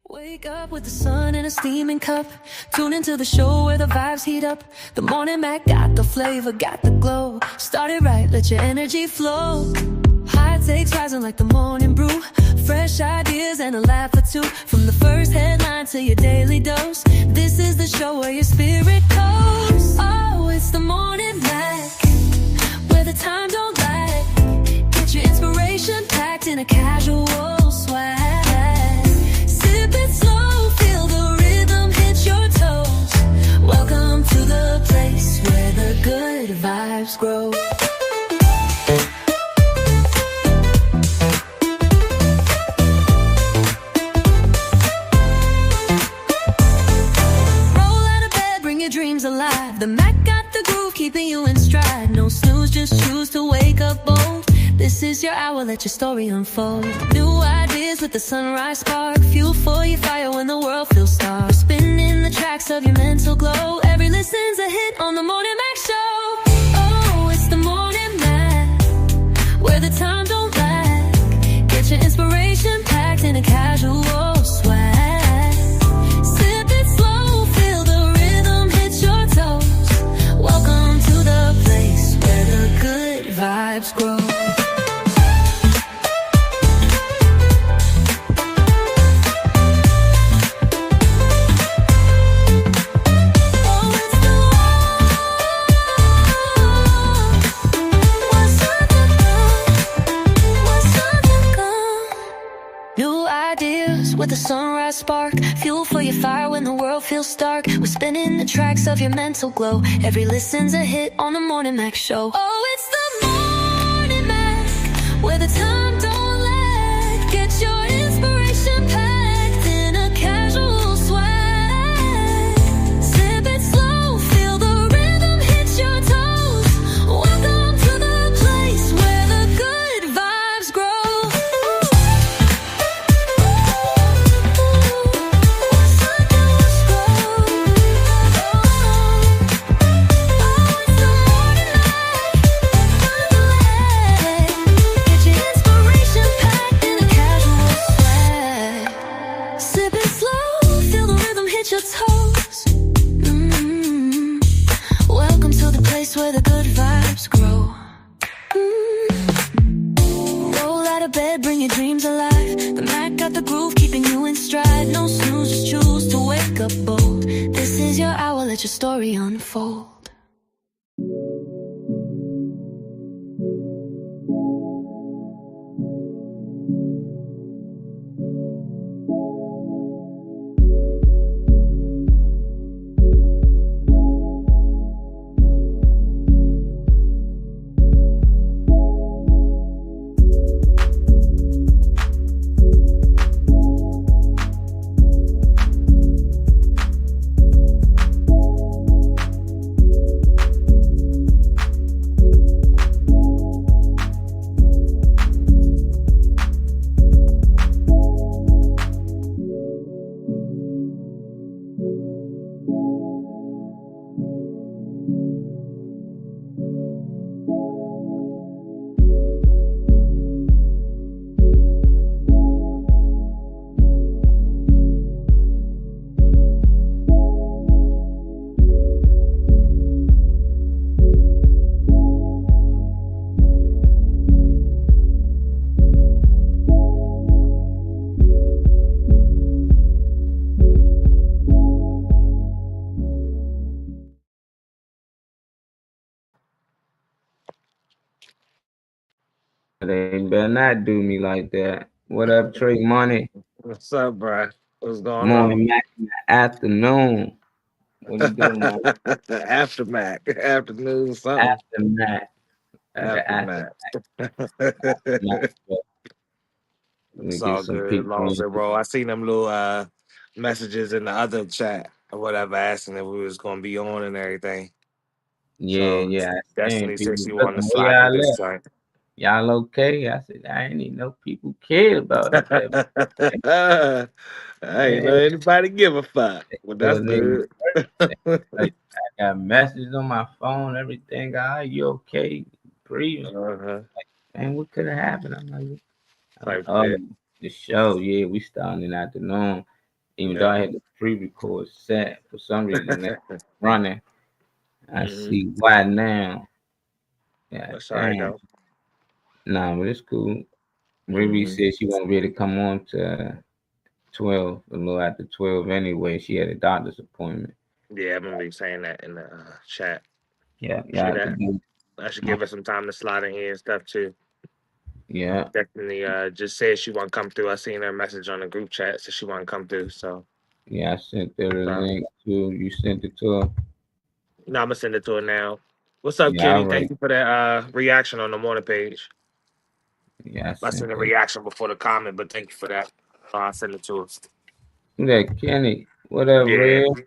Wake up with the sun in a steaming cup. Tune into the show where the vibes heat up. The Morning Mac got the flavor, got the glow. Start it right, let your energy flow. High takes rising like the morning brew. Fresh ideas and a laugh or two. From the first headline to your daily dose. This is the show where your spirit goes. Oh, it's the Morning Mac, where the time don't lag. Get your inspiration packed in a casual swag. Sip it slow, feel the rhythm hit your toes. Welcome to the place where the good vibes grow. Dreams alive. The Mac got the groove, keeping you in stride. No snooze, just choose to wake up bold. This is your hour, let your story unfold. New ideas with the sunrise spark. Fuel for your fire when the world feels stark. Spinning the tracks of your mental glow. Every listen's a hit on the Morning Mac Show. Oh, it's the Morning Mac, where the time don't lag. Get your inspiration packed in a casual swag. Welcome to the place where the good vibes grow. With the sunrise spark, fuel for your fire when the world feels dark. We're spinning the tracks of your mental glow. Every listen's a hit on the Morning Mac Show. Oh, it's the Morning Mac, where the time don't lag. Get your inspiration packed in a casual swag. Sip it slow, feel the rhythm hit your toes. Welcome to the place where the good vibes grow. Welcome to the place where the good vibes grow. Roll out of bed, bring your dreams alive. The Mac got the groove, keeping you in stride. No snooze, just choose to wake up bold. This is your hour, let your story unfold. They better not do me like that. What up, Trey Money? What's up, bro? What's going on? Morning, Mac in the afternoon. What you doing, man? Aftermath, afternoon, something. Aftermath. The Aftermath. aftermath. Let me It's get all some good. people Long as in. it roll. I seen them little messages in the other chat or whatever asking if we was gonna be on and everything. Yeah, So yeah. Same Destiny people 61 to looking. Where slide through y'all this at? time. Y'all okay? I said, I ain't even know people care about it. I said, I ain't know man, anybody give a fuck. Well, that's those niggas good. like, I got messages on my phone, everything. You okay? Breathing. Uh-huh. Man, what could have happened? I'm like, Type oh, shit. the show, yeah, we starting in the afternoon. Even though I had the pre-record set, for some reason that running. I see why now. Yeah, That's all right damn. though. Nah, but it's cool. Riri said she won't be able to come on to 12, a little after 12 anyway. She had a doctor's appointment. Yeah, I remember you saying that in the chat. Yeah, See yeah, I could that? do. I should give her some time to slide in here and stuff too. Yeah, Definitely just said she want to come through. I seen her message on the group chat, so she want to come through. So, yeah, I sent her the so link too. You sent it to her. no, I'm gonna send it to her now. What's up, Yeah, all Kenny? right. Thank you for that reaction on the morning page. Yeah, I I sent sent a that. reaction before the comment, but thank you for that. I'll send it to her. Who that Kenny? What up, Yeah. Red?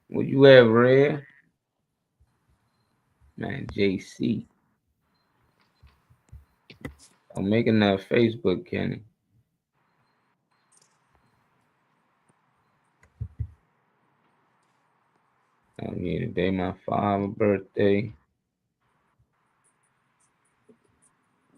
Where you at, Red? Man, JC. I'm making that Facebook, Kenny. Oh yeah, today my father's birthday.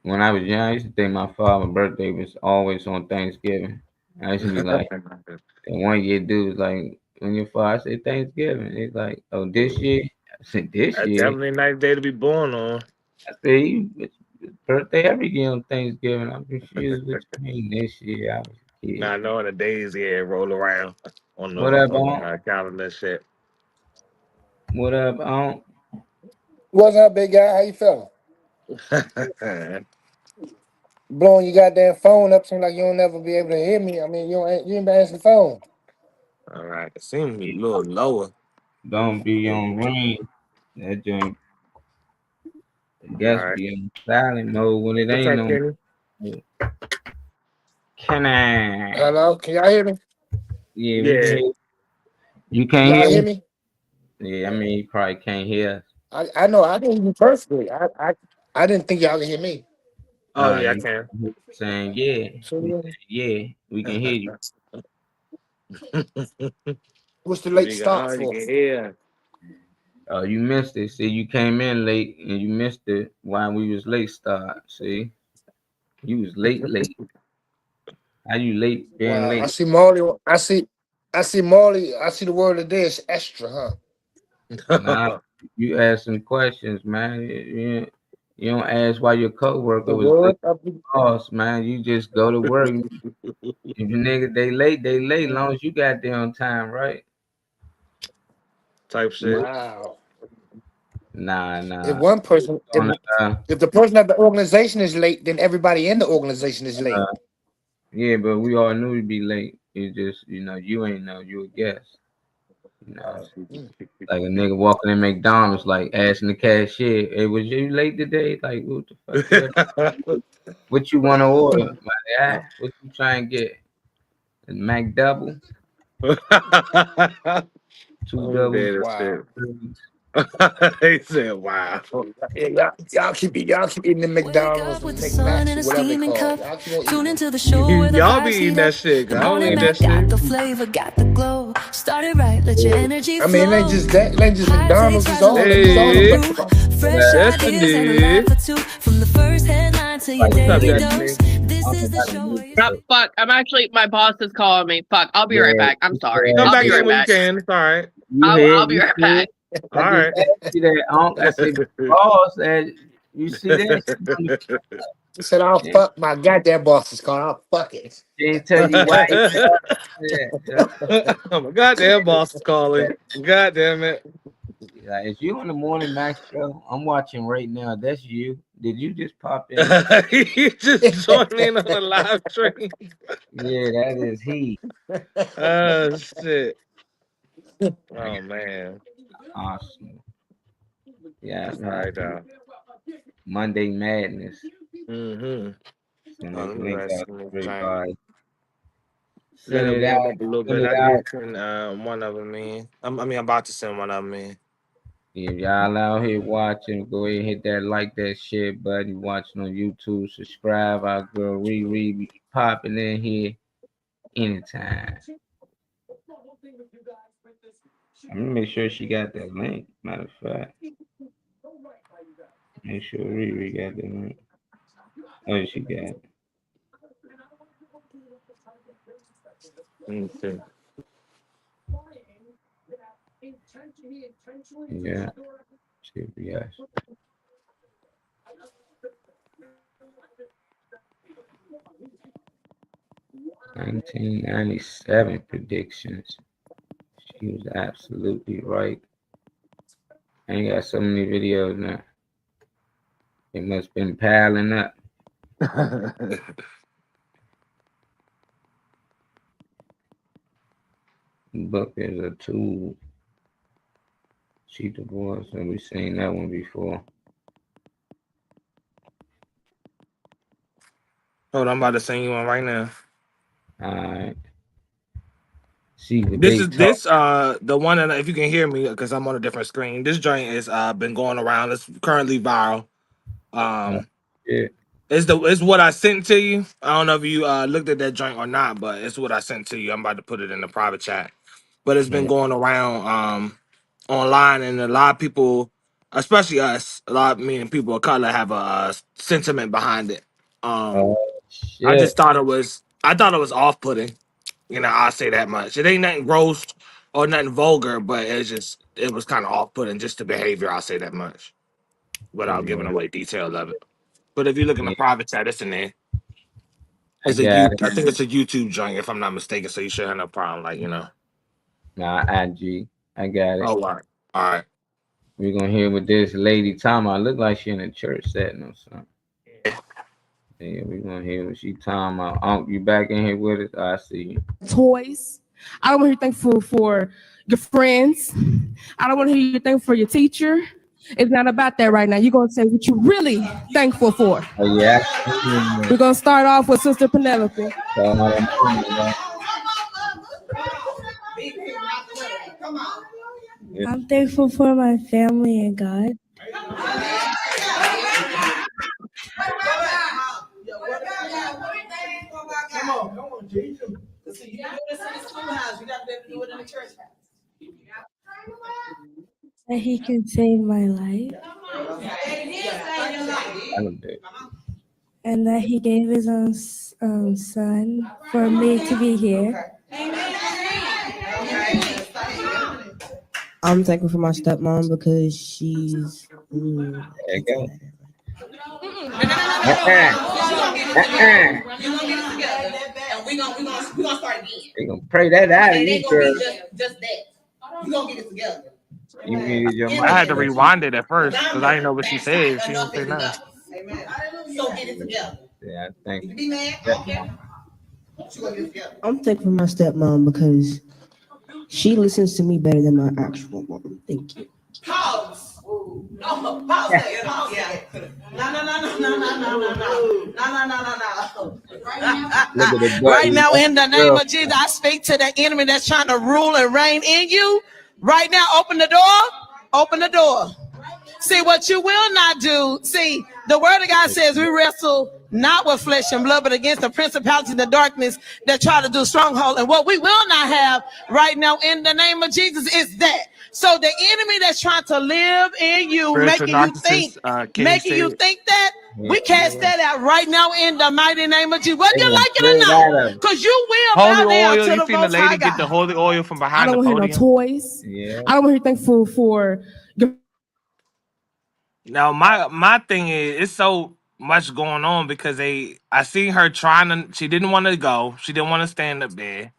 When I was young, I used to think my father's birthday was always on Thanksgiving. I used to be like, and one year dude was like, when your father said Thanksgiving, he's like, oh, this year? I said, this That's year? definitely a nice day to be born on. I said, it's birthday every year on Thanksgiving. I'm confused what you mean this year. I was a kid. Not knowing the days here roll around on the What up, Aunt? calendar and shit. What up, Aunt? What's up, big guy? How you feeling? Blowing your goddamn phone up, seems like you don't never be able to hear me. I mean, you ain't been answering the phone. All right, it seems a little lower. Don't be on ring. That joint, I All guess, right. be in silent mode when it What's ain't up, no. Kenny? Can I? Hello, can y'all hear me? Yeah, we can Yeah. hear. You can't Y'all hear hear me? me? Yeah, I mean, you probably can't hear us. I know I can hear you perfectly. I didn't think y'all could hear me. Oh yeah, I You can. saying yeah, So we saying, yeah, we can hear you. what's the late You start you for? can hear. Oh, you missed it. See, you came in late and you missed it while we was late start. See, you was late. How you late? Being Wow, I late? see Marley. I see Marley. I see the word of the day is extra, huh? Nah, you asking questions, man. You don't ask why your coworker The was late. word of the Boss, man, you just go to work. If you nigga they late, they late. Long as you got there on time, right? Type shit. wow. Nah. If one person, On if the person at the organization is late, then everybody in the organization is late. yeah, but we all knew you'd be late. It just, you ain't know. You a guest. You know, Mm. like a nigga walking in McDonald's, like asking the cashier, "Hey, was you late today?" Like, what the fuck? What you want to order? Like, what you trying to get? A McDouble, two I'm doubles. dead as Wow. shit. He said, "Wow." Yeah, y'all keep eating the Wake McDonald's up with and the Big sun Macs in or a whatever they steaming call it. cup. Y'all keep on Tune eating them. into the show where the Y'all be vibes eating heat that up. shit. The I don't morning eat that Mac got shit. the flavor, got the glow. Started right, let your energy I mean, it ain't flow. just that. It ain't just High takes, McDonald's. It's rise a all little it's all the Hey, brew. restaurants. Fresh ideas and a Destiny. laugh or two. From the first headline to your Like, What's up, daily Destiny? dose. This is the show where you see. Fuck, I'm actually, my boss is calling me. Fuck, I'll be right Yeah, back. I'm sorry. Come I'll back be in right when you back. can. It's all right. you I'll hear, be you right see back. it? All I just right. asked you that, Unc. I said, boss, you see that? He said, "I'll She fuck my goddamn boss is calling. I'll fuck it." ain't tell you why. Yeah. Oh my goddamn boss is calling. God damn it. Yeah, is you on the morning Max show? I'm watching right now. That's you. Did you just pop in? You just joined in on the live stream. Yeah, that is he. Oh shit. I Oh got man. Arsenal. Yeah, That's all right though. Monday Madness. Mm-hmm. Send Oh, this let me link rest out in to this joint. everybody. Let Send it it warm out. up a little Send bit. it I out. did send one of them in. I'm about to send one of them in. If y'all out here watching, go ahead and hit that like that share button. You watching on YouTube, subscribe. Our girl Riri be popping in here anytime. I'm gonna make sure she got that link. Matter of fact, make sure Riri got the link. Oh, she got it. Let me see. Yeah. CBS. (1997) predictions. She was absolutely right. I ain't got so many videos now. It must been piling up. Book is a tool. She divorced, and we seen that one before. Hold on, I'm about to send you one right now. Alright. See what This they is talk. the one that if you can hear me because I'm on a different screen. This joint is been going around. It's currently viral. Um, Yeah. it's what I sent to you. I don't know if you looked at that joint or not, but it's what I sent to you. I'm about to put it in the private chat. But it's been Yeah. going around online, and a lot of people, especially us, a lot meaning people of color, have a sentiment behind it. Oh I shit. just thought it was off putting. You know, I'll say that much. It ain't nothing gross or nothing vulgar, but it was kind of off putting just the behavior. I'll say that much without giving Yeah. away details of it. But if you look in the Yeah. private chat, it's in there. I It's a got you. it. I think it's a YouTube joint, if I'm not mistaken. So you should have no problem. Like Nah, IG. I got it. Oh, all right. We're gonna hear what this lady talking about. Look like she in a church setting or something. Yeah, we're gonna hear what she talking about. You back in here with us? I see you. Toys. I don't want to hear you thankful for your friends. I don't want to hear you thankful for your teacher. It's not about that right now. You're going to say what you're really thankful for. Oh yeah. We're going to start off with Sister Penelope. I'm thankful for my family and God. Come on, Jesus. See, you do this in the schoolhouse, you got to be able to do it in the church house. That He can save my life. And that He gave His own Son for me to be here. I'm thankful for my stepmom because she's. There you go. We're gonna start again. They gonna pray that out of It you, ain't gonna girl. be just that. We're gonna get it together. You needed your I had to mic. rewind it at first because I didn't know what she said. She didn't Enough say is nothing. enough. Amen. So get it together. Yeah, I think. You be mad? Okay. She gonna get it together. I'm thankful for my stepmom because she listens to me better than my actual mom. Thank you. Pause. No, pause that. Pause that. No. Right now, in the name of Jesus, I speak to the enemy that's trying to rule and reign in you. Right now, open the door. Open the door. See what you will not do. See, the word of God says we wrestle not with flesh and blood, but against the principalities of the darkness that try to do stronghold. And what we will not have right now in the name of Jesus is that. So the enemy that's trying to live in you, Spiritual making you think, that, we cast that out right now in the mighty name of Jesus. Whether you like it or not, because you will Holy bow down oil. to You the seen the Most High lady get the God. holy oil from I behind the don't want to hear no podium? toys. Yeah. I don't want to hear thankful for your Now my thing is it's so much going on because I seen her trying to. She didn't want to go. She didn't want to stand up there.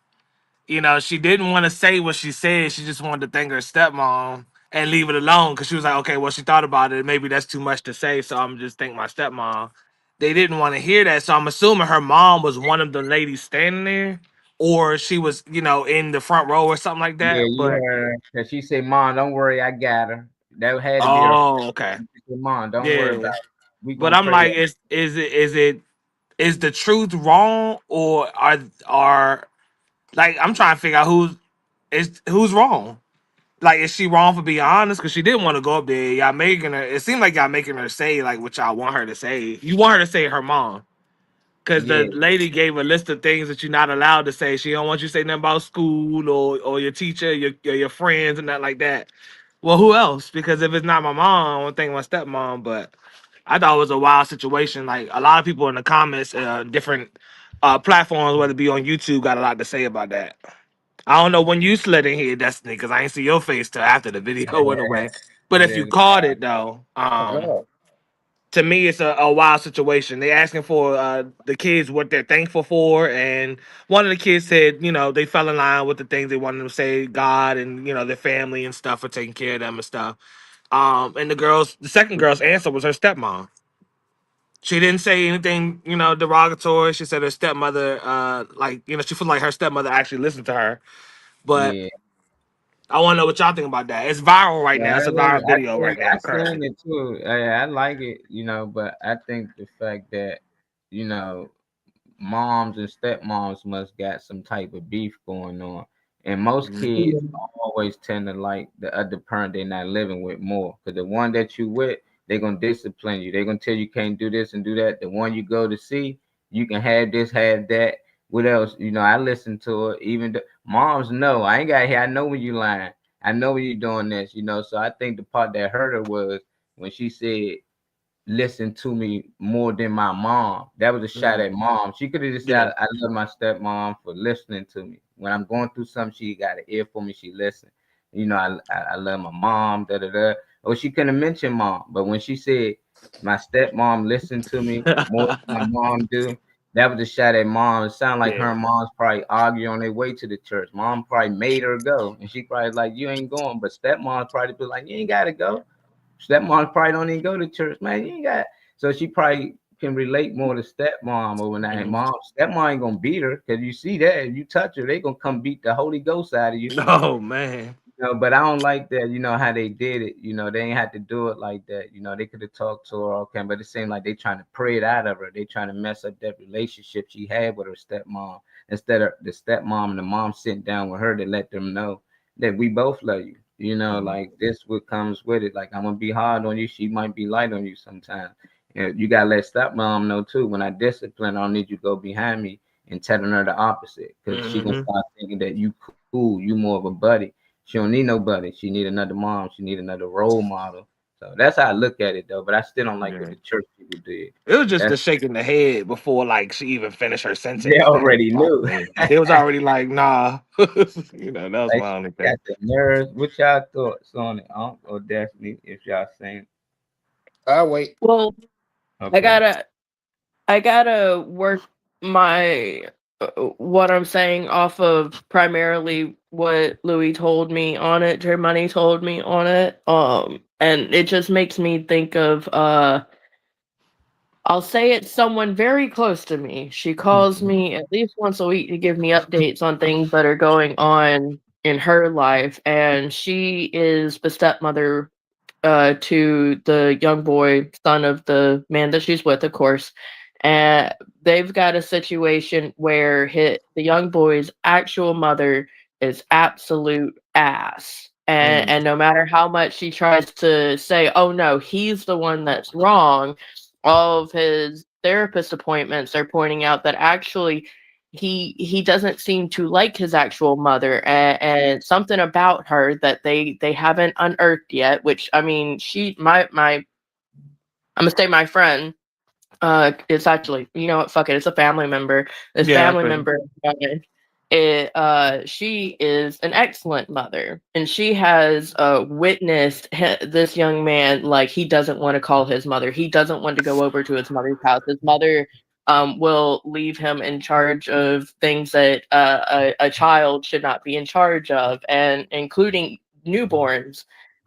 You know, she didn't want to say what she said. She just wanted to thank her stepmom and leave it alone because she was like, okay, well, she thought about it. Maybe that's too much to say, so I'm just thank my stepmom. They didn't want to hear that, so I'm assuming her mom was one of the ladies standing there, or she was, in the front row or something like Yeah, that. you But heard her. Cause she said, "Mom, don't worry, I got her." That had to be her. oh, okay, She said, "Mom, don't worry about yeah. it. We But gonna I'm pray like, that." is the truth wrong, or are like I'm trying to figure out who's wrong. Like, is she wrong for being honest? Because she didn't want to go up there. Y'all making her. It seemed like y'all making her say like what y'all want her to say. You want her to say her mom. Because Yeah, the lady gave a list of things that you're not allowed to say. She don't want you to say nothing about school or your teacher, your friends, and nothing like that. Well, who else? Because if it's not my mom, I don't think my stepmom. But I thought it was a wild situation. Like a lot of people in the comments, different platforms, whether it be on YouTube, got a lot to say about that. I don't know when you slid in here, Destiny, because I ain't see your face till after the video went away. But if you Yeah, caught it though, No. to me it's a wild situation. They asking for the kids what they're thankful for, and one of the kids said, they fell in line with the things they wanted to say, God and their family and stuff for taking care of them and stuff. And the second girl's answer was her stepmom. She didn't say anything, derogatory. She said her stepmother, she felt like her stepmother actually listened to her. But yeah. I want to know what y'all think about that. It's viral right Yeah, now. It's a viral video right now, I seen currently. it too. I like it, but I think the fact that, you know, moms and stepmoms must got some type of beef going on. And most kids always tend to like the other parent they're not living with more. Because the one that you with, they're gonna discipline you. They're gonna tell you can't do this and do that. The one you go to see, you can have this, have that. What else? I listen to it. Even the moms know. I ain't got here. I know when you lying. I know when you doing this. So I think the part that hurt her was when she said listen to me more than my mom. That was a shot at mom. She could have just said, I love my stepmom for listening to me. When I'm going through something, she got an ear for me. She listened. I love my mom, da da da. Or she couldn't have mentioned mom. But when she said, my stepmom listened to me more than my mom do, that was a shot at mom. It sounded like her and mom's probably arguing on their way to the church. Mom probably made her go. And she probably like, you ain't going. But stepmom probably be like, you ain't got to go. Stepmom probably don't even go to church, man. You ain't got, so she probably can relate more to stepmom over that. Mom, stepmom ain't gonna beat her because you see that if you touch her, they gonna come beat the Holy Ghost out of you. Oh man. But I don't like that. How they did it. They ain't had to do it like that. They could have talked to her, okay, but it seemed like they trying to pray it out of her. They trying to mess up that relationship she had with her stepmom instead of the stepmom and the mom sitting down with her to let them know that we both love you. Like this what comes with it. Like I'm gonna be hard on you. She might be light on you sometimes. You gotta let stepmom know too. When I discipline, I don't need you to go behind me and telling her the opposite. Because she gonna start thinking that you cool, you more of a buddy. She don't need nobody. She need another mom. She need another role model. So that's how I look at it though. But I still don't like what the church people did. It was just the shaking the head before like she even finished her sentence. They already knew. It was already like, nah. That was Like, my only thing. got the nerves. What y'all thoughts on it? Or Daphne, if y'all seen. I'll wait. Well, Okay. I gotta work my what I'm saying off of primarily what Louis told me on it, J Money told me on it. And it just makes me think of I'll say it's someone very close to me. She calls me at least once a week to give me updates on things that are going on in her life, and she is the stepmother to the young boy, son of the man that she's with, of course. And they've got a situation where the young boy's actual mother is absolute ass. And no matter how much she tries to say, oh no, he's the one that's wrong, all of his therapist appointments are pointing out that actually he doesn't seem to like his actual mother, and something about her that they haven't unearthed yet, which I mean my I'm gonna say my friend, it's actually, you know what, fuck it, it's a family member. This family member, she is an excellent mother, and she has witnessed this young man, like, he doesn't want to call his mother, he doesn't want to go over to his mother's house. His mother will leave him in charge of things that a child should not be in charge of, and including newborns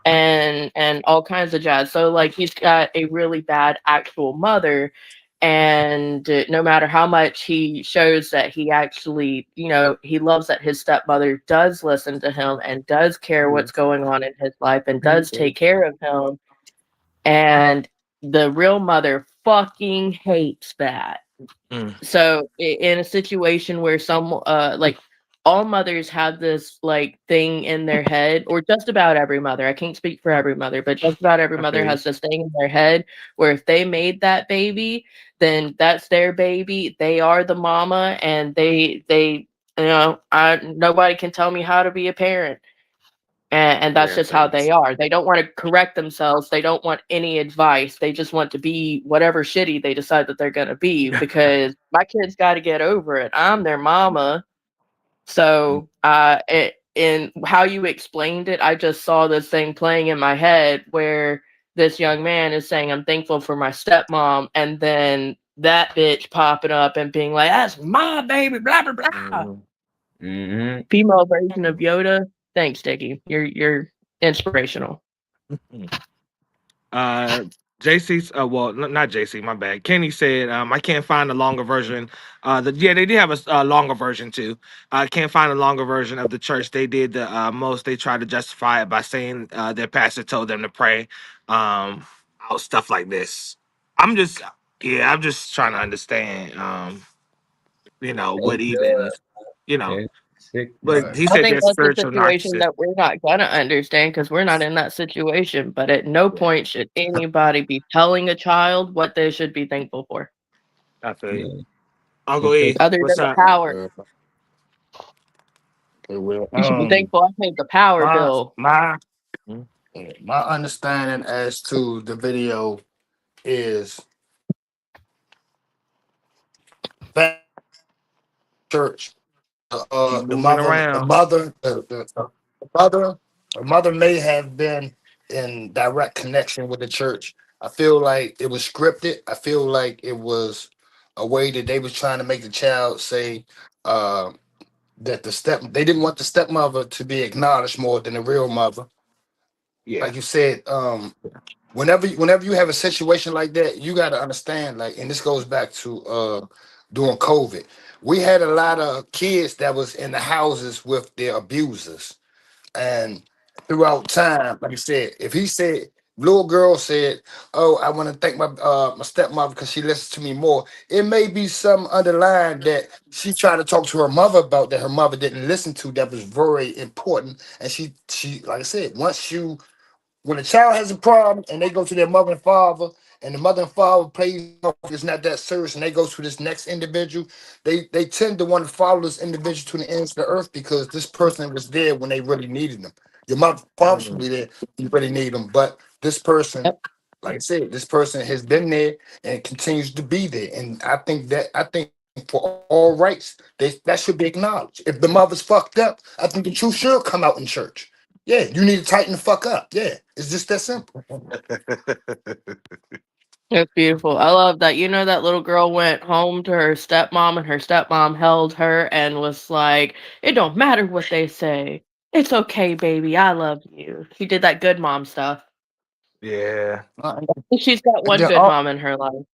and all kinds of jazz. So like, he's got a really bad actual mother, and no matter how much he shows that he actually, he loves that his stepmother does listen to him and does care what's going on in his life and does take care of him, and the real mother fucking hates that. So in a situation where like, all mothers have this like thing in their head, or just about every mother, I can't speak for every mother, but just about every mother has this thing in their head where if they made that baby, then that's their baby. They are the mama, and they nobody can tell me how to be a parent. And that's Yeah, just how they thanks. are. They don't want to correct themselves. They don't want any advice. They just want to be whatever shitty they decide that they're going to be, because my kids got to get over it. I'm their mama. So, in how you explained it, I just saw this thing playing in my head where this young man is saying, "I'm thankful for my stepmom," and then that bitch popping up and being like, "That's my baby," blah blah blah. Mm-hmm. Female version of Yoda. Thanks, Diggy. You're inspirational. JC's well, not JC, my bad. Kenny said, I can't find a longer version. Yeah, they did have a longer version too. I can't find a longer version of the church. They did the most. They tried to justify it by saying their pastor told them to pray. Stuff like this. I'm just, yeah, I'm just trying to understand. What even, you know. It's sick. But he I said think they're that's a spiritual situation narcissists. that we're not gonna understand because we're not in that situation. But at no point should anybody be telling a child what they should be thankful for, I feel you. Yeah. Uncle Because E, other than what's the up? power. Well, You should be thankful I paid the power my bill. my my understanding as to the video is that church, Keep moving the around. mother, the mother may have been in direct connection with the church. I feel like it was scripted. I feel like it was a way that they was trying to make the child say uh, that they didn't want the stepmother to be acknowledged more than the real mother. Yeah. Like you said, whenever you have a situation like that, you got to understand, like, and this goes back to during COVID, we had a lot of kids that was in the houses with their abusers. And throughout time, like I said, if he said, little girl said, "Oh, I want to thank my stepmother because she listens to me more," it may be some underlying that she tried to talk to her mother about that her mother didn't listen to, that was very important. And she like I said, when a child has a problem and they go to their mother and father, and the mother and father plays off, it's not that serious, and they go to this next individual, they tend to want to follow this individual to the ends of the earth because this person was there when they really needed them. Your mother Mhm. probably there, you really need them, but this person, Yep. like I said, this person has been there and continues to be there. And I think for all rights, that should be acknowledged. If the mother's fucked up, I think the truth should come out in church. Yeah, you need to tighten the fuck up. Yeah, it's just that simple. It's beautiful. I love that. You know, that little girl went home to her stepmom, and her stepmom held her and was like, "It don't matter what they say. It's okay, baby. I love you." She did that good mom stuff. Yeah. She's got And one then good mom in her life.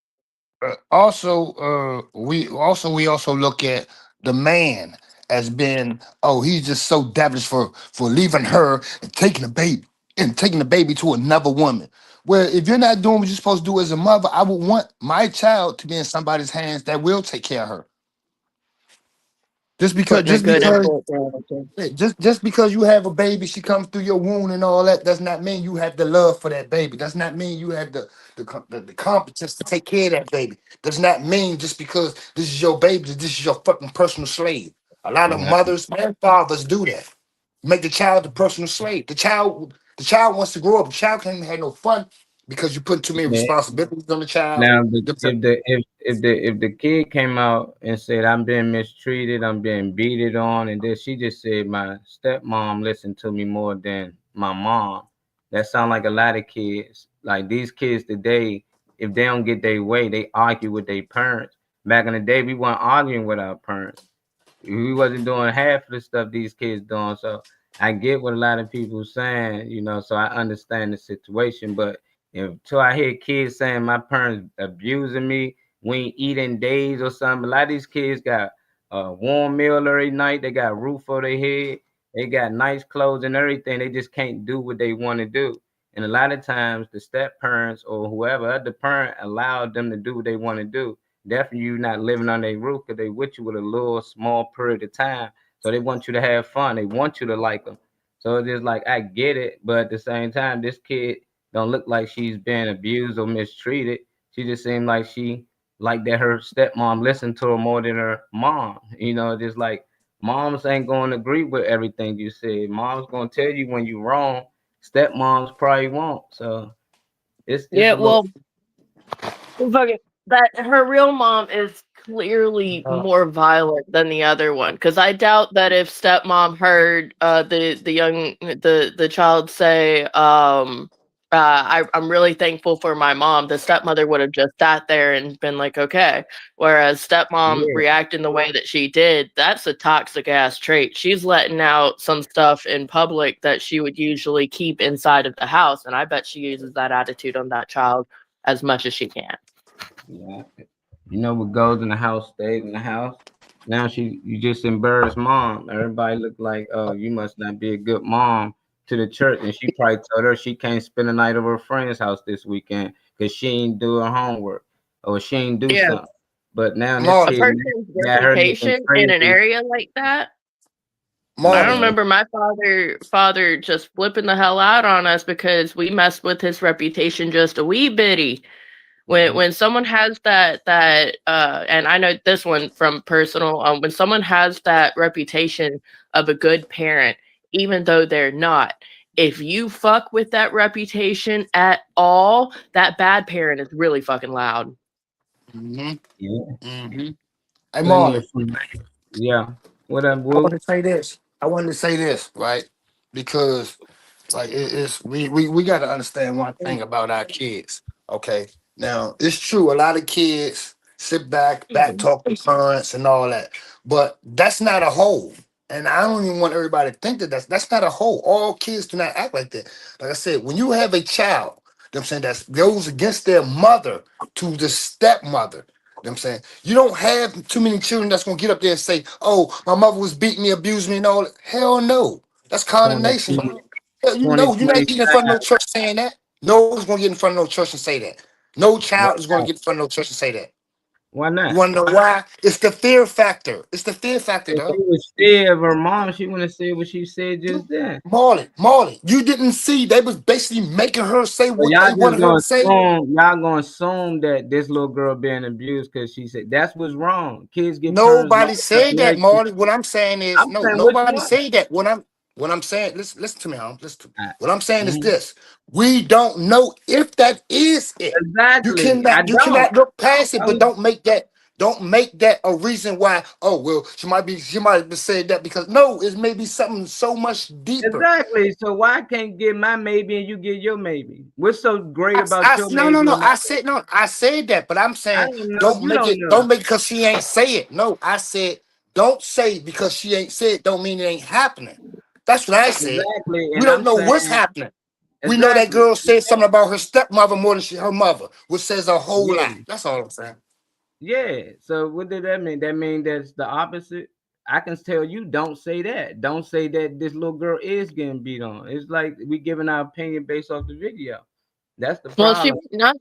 we also look at the man as being, oh, he's just so devilish for leaving her and taking the baby to another woman. Where if you're not doing what you're supposed to do as a mother, I would want my child to be in somebody's hands that will take care of her. Just because Putting a just good because import there. Okay. yeah, just because you have a baby, she comes through your womb and all that, does not mean you have the love for that baby. Does not mean you have the competence to take care of that baby. Does not mean just because this is your baby, that this is your fucking personal slave. A lot of Yeah. mothers and fathers do that. Make the child the personal slave. The child wants to grow up. The child can't have no fun because you put too many Yeah. responsibilities on the child. Now, if the kid came out and said, "I'm being mistreated, I'm being beaten on," and then she just said, "My stepmom listened to me more than my mom," that sound like a lot of kids. Like these kids today, if they don't get their way, they argue with their parents. Back in the day, we weren't arguing with our parents. We wasn't doing half of the stuff these kids doing. So I get what a lot of people saying, so I understand the situation. But until I hear kids saying my parents abusing me, we ain't eating days or something. A lot of these kids got a warm meal every night. They got a roof over their head. They got nice clothes and everything. They just can't do what they want to do. And a lot of times the step parents or whoever other parent allowed them to do what they want to do. Definitely you not living on their roof because they with you with a little small period of time. So they want you to have fun. They want you to like them. So it's just like I get it, but at the same time, this kid don't look like she's been abused or mistreated. She just seemed like that her stepmom listened to her more than her mom. Just like moms ain't going to agree with everything you said. Mom's going to tell you when you're wrong. Stepmoms probably won't. So it's Yeah, a little. well, fuck it. That her real mom is clearly more violent than the other one. Because I doubt that if stepmom heard the child say, I'm really thankful for my mom, the stepmother would have just sat there and been like, okay. Whereas stepmom Yeah. reacting the way that she did, that's a toxic ass trait. She's letting out some stuff in public that she would usually keep inside of the house. And I bet she uses that attitude on that child as much as she can. Yeah. You know what goes in the house stays in the house. Now you just embarrassed mom. Everybody look like, oh, you must not be a good mom to the church. And she probably told her she can't spend the night over her friend's house this weekend because she ain't do her homework or she ain't do something. But now this A kid person's got her looking reputation in an crazy. area like that. I Marlon, remember my father just flipping the hell out on us because we messed with his reputation just a wee bitty. When someone has that and I know this one from personal, when someone has that reputation of a good parent, even though they're not, if you fuck with that reputation at all, that bad parent is really fucking loud. Mm-hmm. Yeah. Mm-hmm. Hey, Plenty Marlon. of fun. Yeah. What up, I Will? want to say this. I wanted to say this, right? Because like it's we got to understand one thing about our kids. Okay. Now it's true, a lot of kids sit back talk to parents and all that, but that's not a whole. And I don't even want everybody to think that that's not a whole. All kids do not act like that. Like I said, when you have a child, you know what I'm saying, that goes against their mother to the stepmother. You know what I'm saying? You don't have too many children that's gonna get up there and say, "Oh, my mother was beating me, abused me, and all that." Hell no. That's condemnation. Hell, you know, you're not getting in front of no church saying that. No one's gonna get in front of no church and say that. No child is gonna get in front of no church and say that. Why not? You wanna know why? It's the fear factor. It's the fear factor, If though. she was scared of her mom, she wouldn't have said what she said just then. Marley, you didn't see they was basically making her say So what y'all they just wanted her gonna to say. assume, y'all gonna assume that this little girl being abused because she said that's what's wrong. Kids get parents Nobody locked up said and that, everything. Marley. What I'm saying is, I'm no, saying which nobody one? said that. What I'm saying, listen to me, Holmes. Listen to me. Uh, What I'm saying is mhm. this: we don't know if that is it. Exactly. I You don't. cannot look past it, but Um, don't make that a reason why. Oh well, she might have said that because no, it may be something so much deeper. exactly. So why I can't get my maybe and you get your maybe? What's so great about your No, maybe? And I said that, but I'm I saying don't know. don't You make don't it, know. don't make it because she ain't say it. No, I said don't say it because she ain't said it, don't mean it ain't happening. That's what I said. Exactly. We And don't I'm know what's saying happening. We know that exactly. girl said something about her stepmother more than her mother, which says a whole Yeah. lot. That's all I'm saying. Yeah. So what did that mean? That mean that's the opposite. I can tell you don't say that. Don't say that this little girl is getting beat on. It's like we giving our opinion based off the video. That's the Well, she problem. not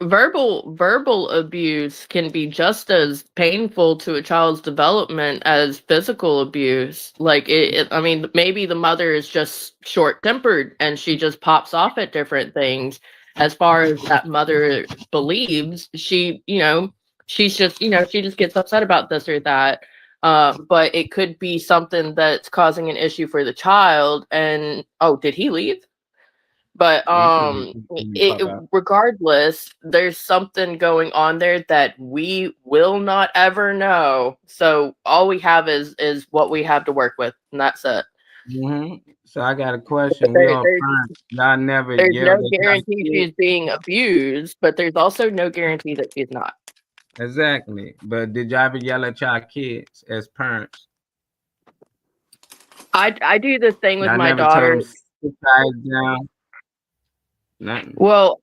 verbal abuse can be just as painful to a child's development as physical abuse. Like I mean, maybe the mother is just short-tempered and she just pops off at different things. As far as that mother believes, she's just, she just gets upset about this or that. But it could be something that's causing an issue for the child. And oh, did he leave? But regardless, there's something going on there that we will not ever know. So all we have is what we have to work with, and that's it. Mm-hmm. So I got a question. We all parents. Y'all never There's yelled no at y'all guarantee kids? she's being abused, but there's also no guarantee that she's not. Exactly. But did y'all ever yell at y'all kids as parents? I do this thing with Y'all my never told daughter. them sit guys down. Nothing. Well,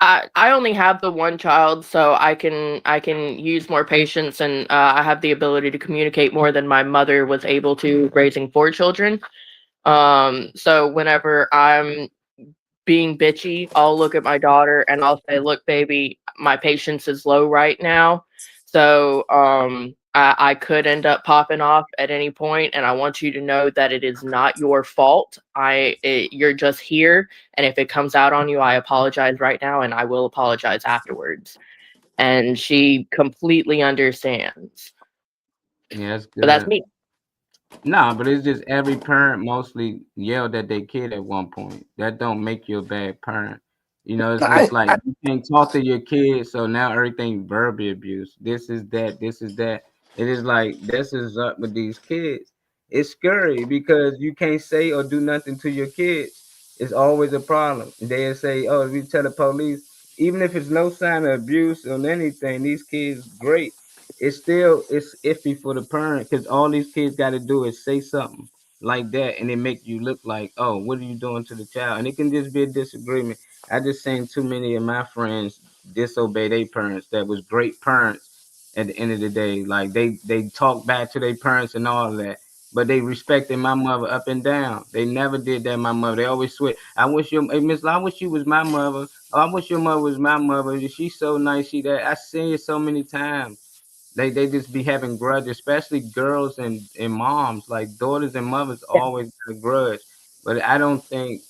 I only have the one child, so I can use more patience, and I have the ability to communicate more than my mother was able to raising 4 children. So whenever I'm being bitchy, I'll look at my daughter and I'll say, "Look, baby, my patience is low right now. So I could end up popping off at any point, and I want you to know that it is not your fault. You're just here, and if it comes out on you, I apologize right now, and I will apologize afterwards." And she completely understands. Yeah, that's good. But that's me. Nah, but it's just every parent mostly yelled at their kid at one point. That don't make you a bad parent. You know, it's No, just like you can't talk to your kid, so now everything verbal abuse. This is that, this is that. It is like this is up with these kids. It's scary because you can't say or do nothing to your kids. It's always a problem. They'll say, "Oh, if you tell the police," even if it's no sign of abuse or anything, these kids great. It's iffy for the parent because all these kids got to do is say something like that, and it make you look like, oh, what are you doing to the child? And it can just be a disagreement. I just seen too many of my friends disobey their parents that was great parents at the end of the day. Like they talk back to their parents and all of that. But they respected my mother up and down. They never did that. My mother. They always switch. I wish your hey, Miss. I wish you was my mother. Oh, I wish your mother was my mother. She's so nice. She that I seen it so many times. They just be having grudge, especially girls and moms, like daughters and mothers always got a grudge. But I think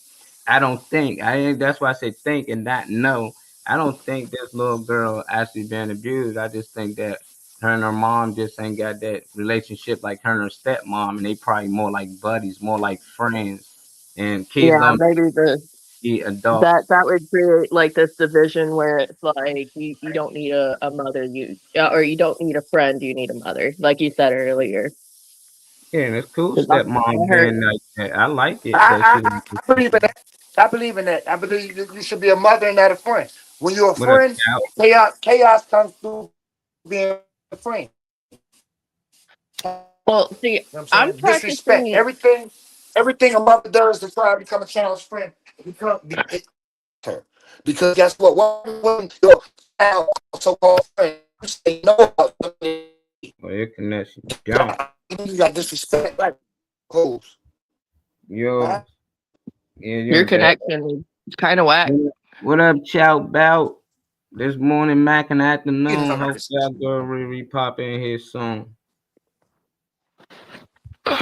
that's why I say think and not know. I don't think this little girl actually been abused. I just think that her and her mom just ain't got that relationship like her and her stepmom, and they probably more like buddies, more like friends. And kids Yeah, don't maybe be adults. that would create like this division where it's like you don't need a mother, or you don't need a friend, you need a mother, like you said earlier. Yeah, and it's cool 'Cause I stepmom heard, being like that. I like it that she. I believe in that. I believe in that. I believe you should be a mother and not a friend. When you're a What up, friend, Cal? chaos comes through being a friend. well, see, You know what I'm I'm saying? Disrespect practicing. everything a mother does to try to become a child's friend. Her. Because guess what? When your child so-called friend, you say no about something, Well, your connection gone. you got disrespect like hoes. Yo, yeah, Your you're back. connection is kind of whack. What up, Chow Bout? This morning, Mac in the afternoon. Yes, Hopefully, I go Riri pop in here soon.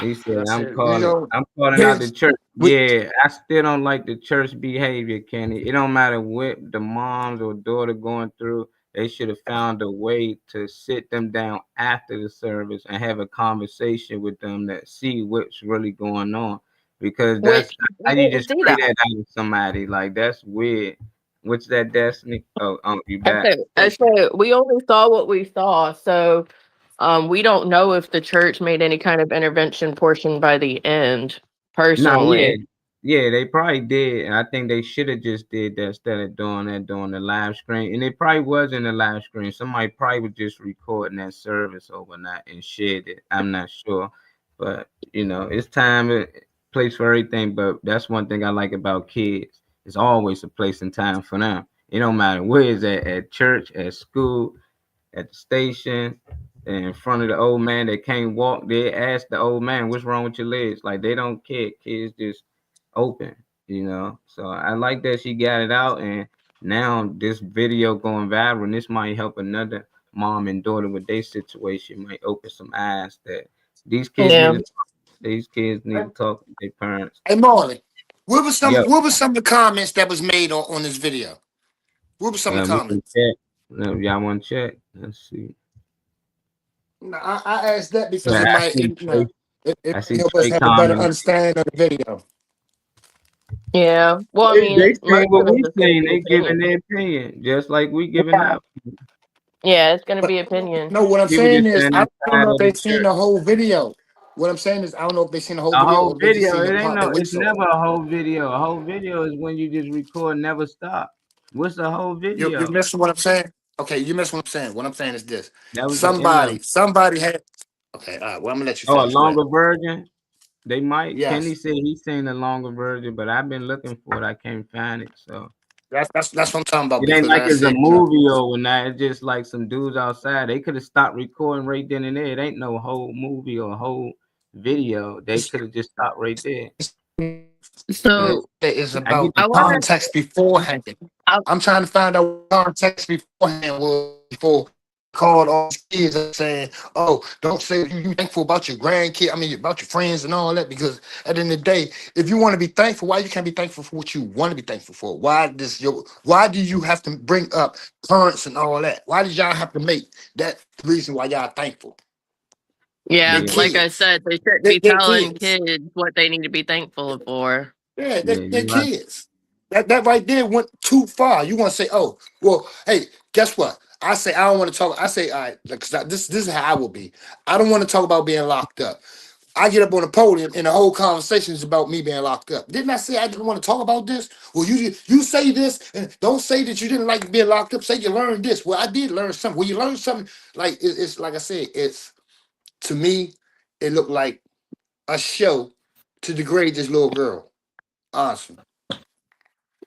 He said, sir. We go. I'm calling out the church. Yeah, I still don't like the church behavior, Kenny. It don't matter what the moms or daughter going through. They should have found a way to sit them down after the service and have a conversation with them that see what's really going on. Because that's Which we how you didn't just see spray that. that out of somebody. Like that's weird. What's that, Destiny? Oh, you I back? said, I said we only saw what we saw, so we don't know if the church made any kind of intervention portion by the end. No, yeah, Personally, yeah, they probably did. And I think they should have just did that instead of doing that during the live screen. And it probably wasn't a live screen. Somebody probably was just recording that service overnight and shared it. I'm not sure, but it's time, place for everything. But that's one thing I like about kids. It's always a place and time for them. It don't matter where it's at church, at school, at the station, in front of the old man that can't walk. They ask the old man, "What's wrong with your legs?" Like they don't care. Kids just open. So I like that she got it out, and now this video going viral, and this might help another mom and daughter with their situation. Might open some eyes that these kids yeah. need to. These kids need to talk to their parents. Hey Marley, what was Yo, some of the comments that was made on this video? What were some of the we can comments? check. Y'all want to check? Let's see. No, I asked that because Yeah, it I might see. it I see help us straight have a better comments. understanding of the video. Yeah. Well, I They mean, saying most what of we it is going to saying. be They giving opinion. their opinion, just like we giving Yeah. out. Yeah, it's going to But be opinion. no, what I'm People saying just is saying I that don't side know if of the they've seen church. the whole video. What I'm saying is I don't know if they've seen the whole A video whole or if they just video. seen the It ain't part no. that we It's saw. never a whole video. A whole video is when you just record, never stop. What's the whole You're video? missing what I'm saying. Okay, you missed what I'm saying. What I'm saying is this: That was an interview. somebody had. Okay, all right. Well, I'm gonna let you Oh, a finish. Go ahead. longer version. They might. Kenny Yes, said he's seen the longer version, but I've been looking for it. I can't find it. So that's what I'm talking about it ain't because like I it's a said, movie or whatnot. It's just like some dudes outside. They could have stopped recording right then and there. It ain't no whole movie or whole video. They could have just stopped right there. But So it's I get about the I the want point. context beforehand. to. I'm trying to find out what context beforehand was before called all these kids and saying, "Oh, don't say you thankful about your grandkid. I mean, about your friends and all that." Because at the end of the day, if you want to be thankful, why you can't be thankful for what you want to be thankful for? Why do you have to bring up parents and all that? Why did y'all have to make that the reason why y'all thankful? Yeah, They're Yeah, like I kids. said, they shouldn't be They're telling kids. kids what they need to be thankful for. Yeah, yeah, they're you right. kids. That right there went too far. You want to say, oh, well, hey, guess what? I say I don't want to talk. I say, all right, like, 'cause this is how I will be. I don't want to talk about being locked up. I get up on the podium and the whole conversation is about me being locked up. Didn't I say I didn't want to talk about this? Well, you say this and don't say that you didn't like being locked up. Say you learned this. Well, I did learn something. Well, you learned something. Like it's like I said, it's to me, it looked like a show to degrade this little girl. Honestly.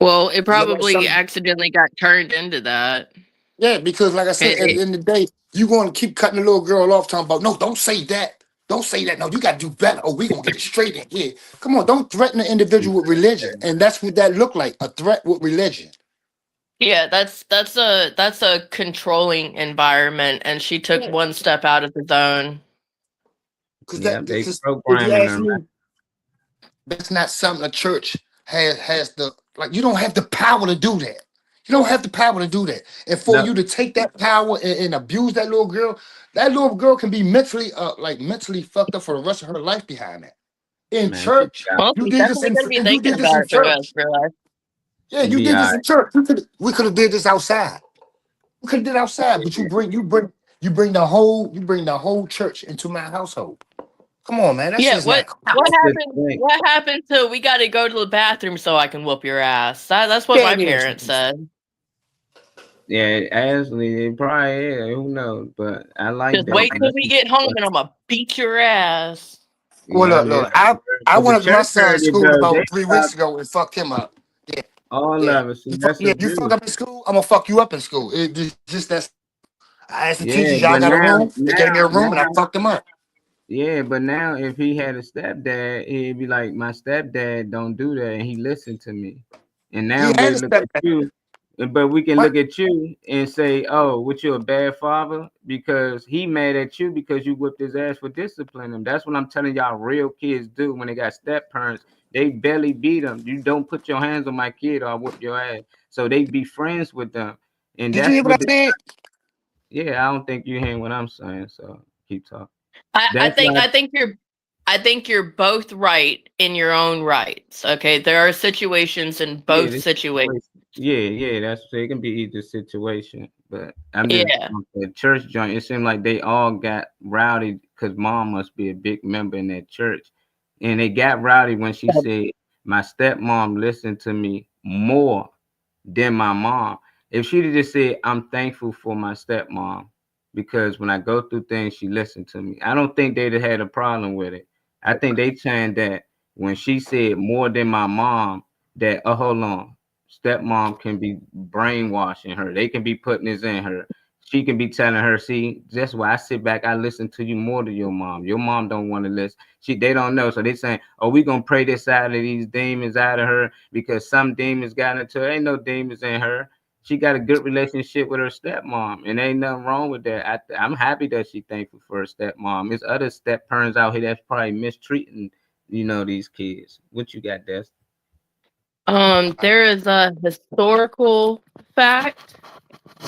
Well, it It looked like probably something. accidentally got turned into that. Yeah, because like I said, at the end of the day, you going to keep cutting the little girl off, talking about no, don't say that. Don't say that. No, you got to do better. Oh, we gonna get it straight in here. Come on, don't threaten the individual with religion, and that's what that looked like—a threat with religion. Yeah, that's a controlling environment, and she took Yeah, one step out of the zone. Yeah, they because if you programming ask them. me, that's not something a church has the like. You don't have the power to do that. You don't have the power to do that. And for No, you to take that power and abuse that little girl can be mentally mentally fucked up for the rest of her life behind that. In man, she church, got Well, you she's did this definitely in gonna be you thinking did this about in it for the rest church. of her life. Yeah, she you be did all this right. in church. We could have did this outside. We could have did it outside, but you bring the whole church into my household. Come on, man. That's Yeah, just not what That's the happened? thing. What happened to we got to go to the bathroom so I can whoop your ass? That's what yeah, my it is. parents said. Yeah, actually, it probably is. Who knows? But I like Just that. wait till we get home and I'm gonna beat your ass. Well, Yeah, look. yeah. I But the went up to my church heard son's it school though. They about 3 weeks stopped ago and fucked him up. Yeah, all yeah. of it. See, that's You fuck abuse. up in school, I'm gonna fuck you up in school. Just that's. I asked the Yeah, teachers, y'all but got a room? They gave me a room, and I now, fucked them up. yeah, but now if he had a stepdad, he'd be like, my stepdad don't do that, and he listened to me. And He now had they a look step at back. you, but we can What? look at you and say, oh, what you a bad father? Because he mad at you because you whipped his ass for disciplining him. That's what I'm telling y'all real kids do when they got step parents. They barely beat them. You don't put your hands on my kid or I'll whoop your ass. So they be friends with them. And Did you that's hear what what I said? yeah, I don't think you hearing what I'm saying, so keep talking. I That's think why I think you're both right in your own rights. Okay, there are situations in yeah, both this situations. situation. Yeah, that's it can be either situation. But I'm just Yeah. on the church joint. It seemed like they all got rowdy because mom must be a big member in that church. And they got rowdy when she said my stepmom listened to me more than my mom. If she'd have just said, I'm thankful for my stepmom because when I go through things, she listened to me. I don't think they'd have had a problem with it. I think they changed that when she said more than my mom, that, oh, hold on, stepmom can be brainwashing her. They can be putting this in her. She can be telling her, see, that's why I sit back, I listen to you more than your mom. Your mom don't want to listen. They don't know. So they saying, oh, we gonna pray this out of these demons out of her because some demons got into her. Ain't no demons in her. She got a good relationship with her stepmom, and ain't nothing wrong with that. I'm happy that she thankful for her stepmom. There's other step parents out here that's probably mistreating, these kids. What you got, Des? There is a historical fact.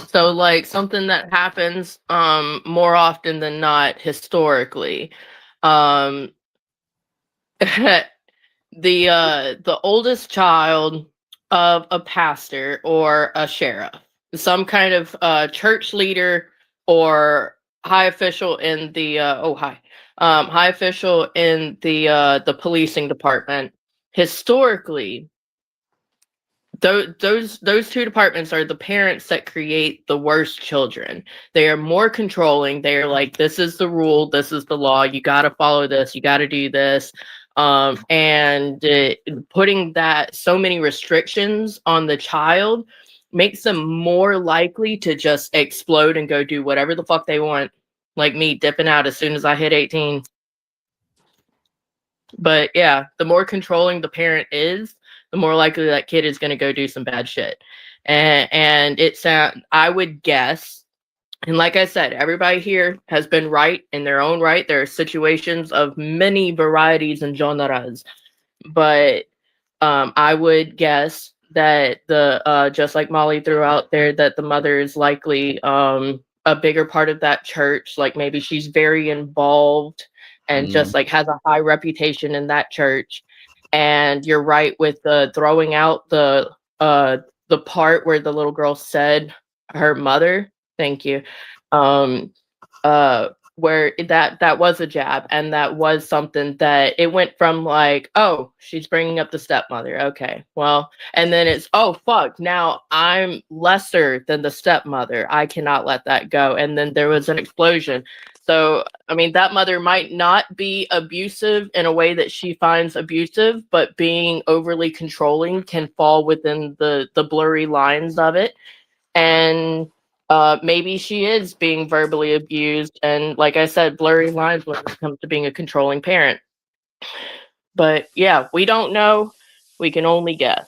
So like something that happens more often than not historically. Um the oldest child of a pastor or a sheriff, some kind of church leader or high official in the high official in the policing department. Historically, those two departments are the parents that create the worst children. They are more controlling. They are like, this is the rule, this is the law, you got to follow this, you got to do this. And putting that so many restrictions on the child makes them more likely to just explode and go do whatever the fuck they want, like me dipping out as soon as I hit 18. But yeah, the more controlling the parent is, the more likely that kid is going to go do some bad shit. And I would guess, and like I said, everybody here has been right in their own right. There are situations of many varieties and genres, but I would guess that the just like Molly threw out there, that the mother is likely a bigger part of that church. Like maybe she's very involved and just like has a high reputation in that church. And you're right with the throwing out the part where the little girl said her mother. Thank you. Where that was a jab, and that was something that it went from like, oh, she's bringing up the stepmother, okay, well, and then it's, oh fuck, now I'm lesser than the stepmother, I cannot let that go, and then there was an explosion. So I mean, that mother might not be abusive in a way that she finds abusive, but being overly controlling can fall within the blurry lines of it. And maybe she is being verbally abused, and like I said, blurry lines when it comes to being a controlling parent. But yeah, we don't know. We can only guess.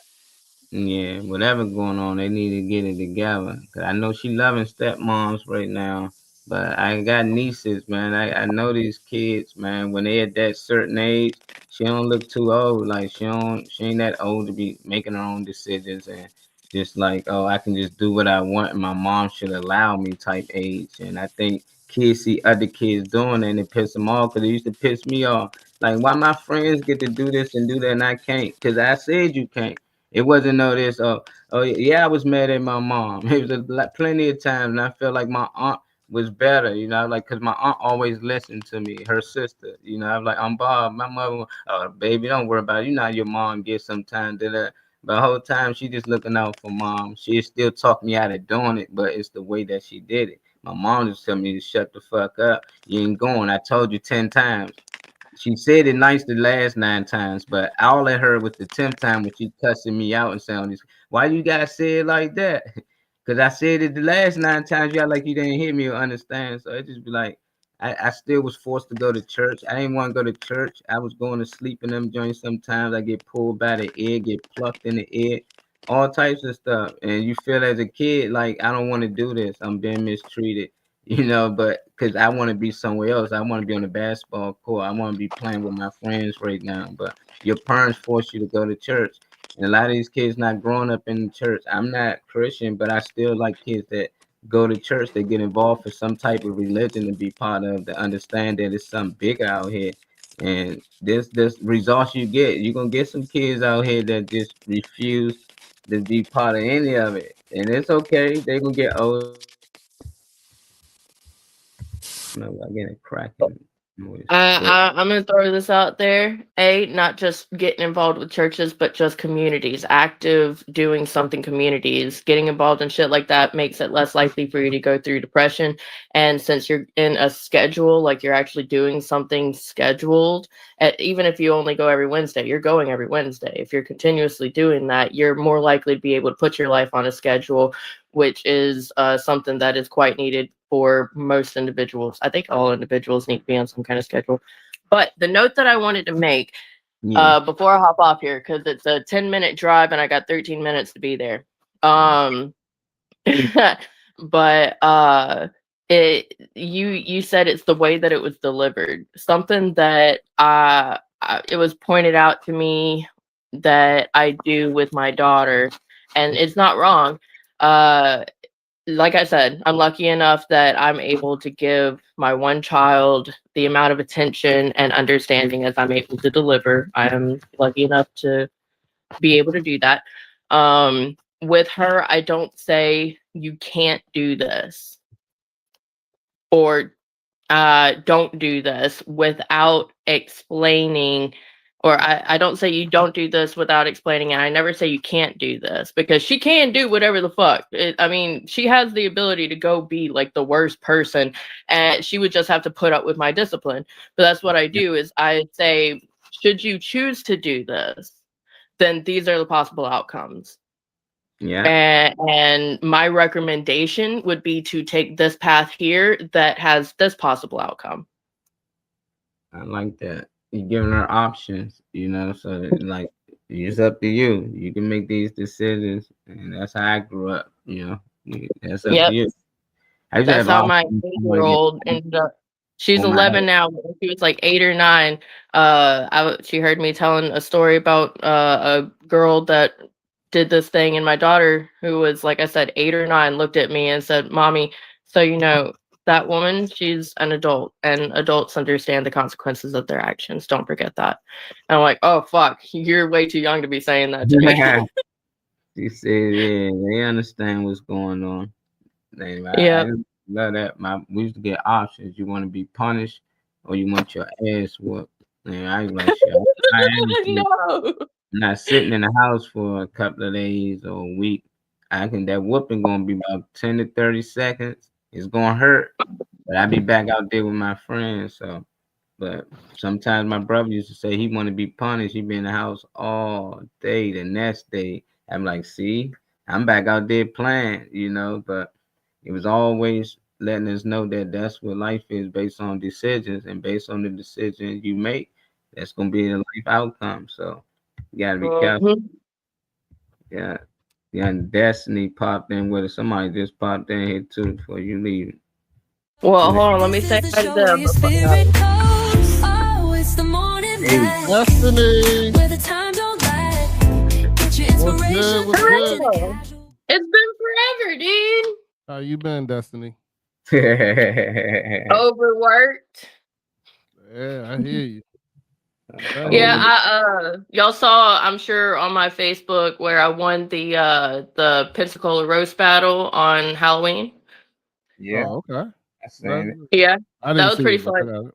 Yeah, whatever going on, they need to get it together. 'Cause I know she loving stepmoms right now, but I got nieces, man. I know these kids, man. When they at that certain age, she don't look too old. Like she ain't that old to be making her own decisions and just like, oh, I can just do what I want and my mom should allow me type age. And I think kids see other kids doing it and it piss them off because it used to piss me off. Like, why my friends get to do this and do that and I can't? Because I said you can't. It wasn't no this. Oh yeah, I was mad at my mom. It was plenty of times, and I felt like my aunt was better. You know, like because my aunt always listened to me. Her sister. You know, I'm like, I'm Bob. My mother. Oh, baby, don't worry about it. You know how your mom gets sometimes. But the whole time she just looking out for mom. She still talk me out of doing it, but it's the way that she did it. My mom just told me to shut the fuck up. You ain't going. I told you 10 times. She said it nice the last 9 times, but all I heard was the 10th time when she cussing me out and saying this. Why you guys say it like that? Because I said it the last 9 times, y'all like you didn't hear me or understand. So it just be like, I still was forced to go to church. I didn't want to go to church. I was going to sleep in them joints sometimes. I get pulled by the ear, get plucked in the ear, all types of stuff. And you feel as a kid like, I don't want to do this. I'm being mistreated. You know, but because I want to be somewhere else. I want to be on the basketball court. I want to be playing with my friends right now. But your parents force you to go to church. And a lot of these kids not growing up in the church. I'm not Christian, but I still like kids that go to church, they get involved in some type of religion to be part of, to understand that it's something bigger out here. And this results you get, you're gonna get some kids out here that just refuse to be part of any of it. And it's okay, they're gonna get old. No, I get a cracking noise. I'm gonna throw this out there. Not just getting involved with churches, but just communities, active doing something communities, getting involved in shit like that makes it less likely for you to go through depression. And since you're in a schedule, like you're actually doing something scheduled, even if you only go every Wednesday, you're going every Wednesday. If you're continuously doing that, you're more likely to be able to put your life on a schedule, which is something that is quite needed for most individuals. I think all individuals need to be on some kind of schedule. But the note that I wanted to make before I hop off here, because it's a 10-minute drive and I got 13 minutes to be there. But you said it's the way that it was delivered. Something that it was pointed out to me that I do with my daughter, and it's not wrong. Like I said, I'm lucky enough that I'm able to give my one child the amount of attention and understanding as I'm able to deliver. I am lucky enough to be able to do that. With her, I don't say you can't do this or don't do this without explaining. Or I don't say you don't do this without explaining it. I never say you can't do this, because she can do whatever the fuck. I mean, she has the ability to go be like the worst person, and she would just have to put up with my discipline. But that's what I do, is I say, should you choose to do this, then these are the possible outcomes. Yeah. And my recommendation would be to take this path here that has this possible outcome. I like that. You're giving her options, you know, so like it's up to you. You can make these decisions, and that's how I grew up, you know. That's up to you. That's how my 8-year-old ended up. She's 11 now. When she was like 8 or 9, she heard me telling a story about a girl that did this thing, and my daughter, who was, like I said, 8 or 9, looked at me and said, "Mommy, So, you know, that woman, she's an adult, and adults understand the consequences of their actions. Don't forget that. And I'm like, oh, fuck, you're way too young to be saying that to me. She said, yeah, they understand what's going on. Yeah. I love that. We used to get options. You want to be punished or you want your ass whooped. And I was like, shit, No. I'm not sitting in the house for a couple of days or a week. I think that whooping gonna be about 10 to 30 seconds. It's gonna hurt, but I'll be back out there with my friends. So, but sometimes my brother used to say he want to be punished. He be in the house all day. The next day, I'm like, see, I'm back out there playing, you know. But it was always letting us know that that's what life is, based on decisions, and based on the decisions you make, that's gonna be the life outcome. So you gotta be careful. Yeah. Yeah, and Destiny popped in with it. Somebody just popped in here too before you leave. Well, hold on, let me say hi to them. Oh, it's the morning light. Destiny. Where the time don't lie. Get your inspiration. What's good? It's been forever, dude. How you been, Destiny? Overworked. Yeah, I hear you. Yeah, y'all saw, I'm sure, on my Facebook where I won the Pensacola roast battle on Halloween. Yeah. Oh, okay. Yeah, I didn't that was see pretty it, but I fun. got it.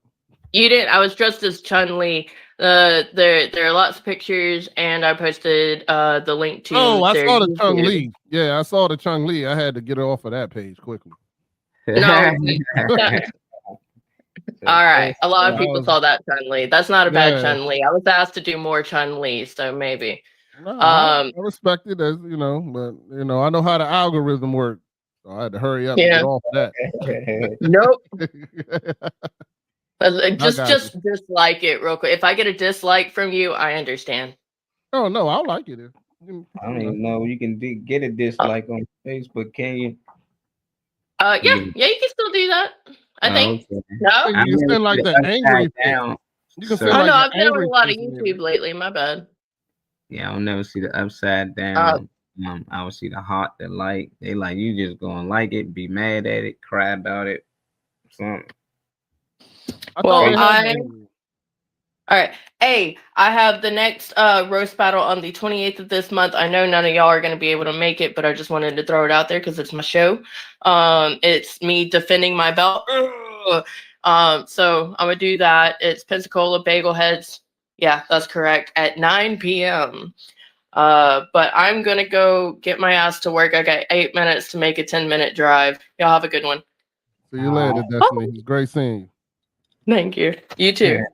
You didn't? I was dressed as Chun-Li. There are lots of pictures, and I posted the link to. Oh, I their saw the YouTube. Chung-Li. Yeah, I saw the Chung-Li. I had to get it off of that page quickly. No. All right. A lot of people saw that Chun-Li. That's not a bad Chun-Li. I was asked to do more Chun-Li, so maybe. No, I respect it, as you know, but you know, I know how the algorithm works. So I had to hurry up and get off of that. Nope. Just dislike it real quick. If I get a dislike from you, I understand. Oh no, I like it. I don't even know you can get a dislike on Facebook, can you? Yeah, you can still do that. I think. Okay. No, you can send like the angry down. You can So- send I like know. the I've been on angry a lot of face YouTube lately. My bad. Yeah, I'll never see the upside down. I will see the heart, the like. They like you just gonna like it, be mad at it, cry about it, something. Well, all right. Hey, I have the next roast battle on the 28th of this month. I know none of y'all are going to be able to make it, but I just wanted to throw it out there because it's my show. It's me defending my belt. So I'm going to do that. It's Pensacola Bagel Heads. Yeah, that's correct. At 9 p.m. But I'm going to go get my ass to work. I got 8 minutes to make a 10-minute drive. Y'all have a good one. See you later, Destiny. It's great seeing you. Thank you. You too.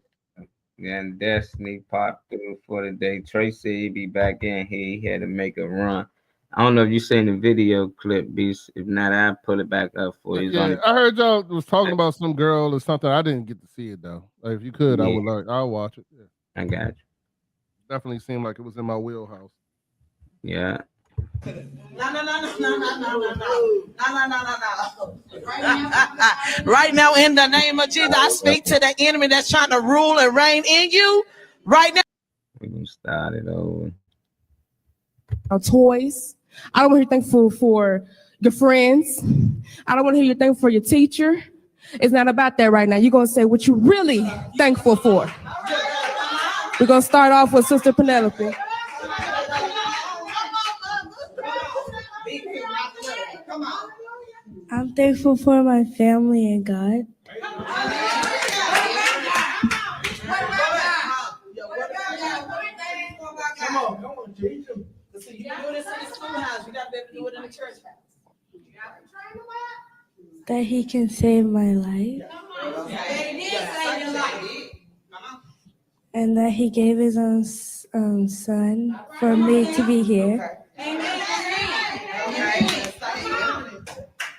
Yeah, and Destiny popped through for the day. Tracy he'd be back in here. He had to make a run. I don't know if you seen the video clip, Beast. If not, I'll put it back up for you. Yeah, I heard y'all was talking about some girl or something. I didn't get to see it though. Like, if you could, I would like. I'll watch it. Yeah. I got you. Definitely seemed like it was in my wheelhouse. Yeah. Right now, in the name of Jesus, I speak to the enemy that's trying to rule and reign in you. Right now. We're gonna start it over. Toys. I don't want to hear thankful for your friends. I don't want to hear you thankful for your teacher. It's not about that right now. You're going to say what you're really thankful for. We're going to start off with Sister Penelope. I'm thankful for my family and God. Come on, teach them. So you do this in the schoolhouse, you got to do it in the church house. That He can save my life. And that He gave His own Son for me to be here.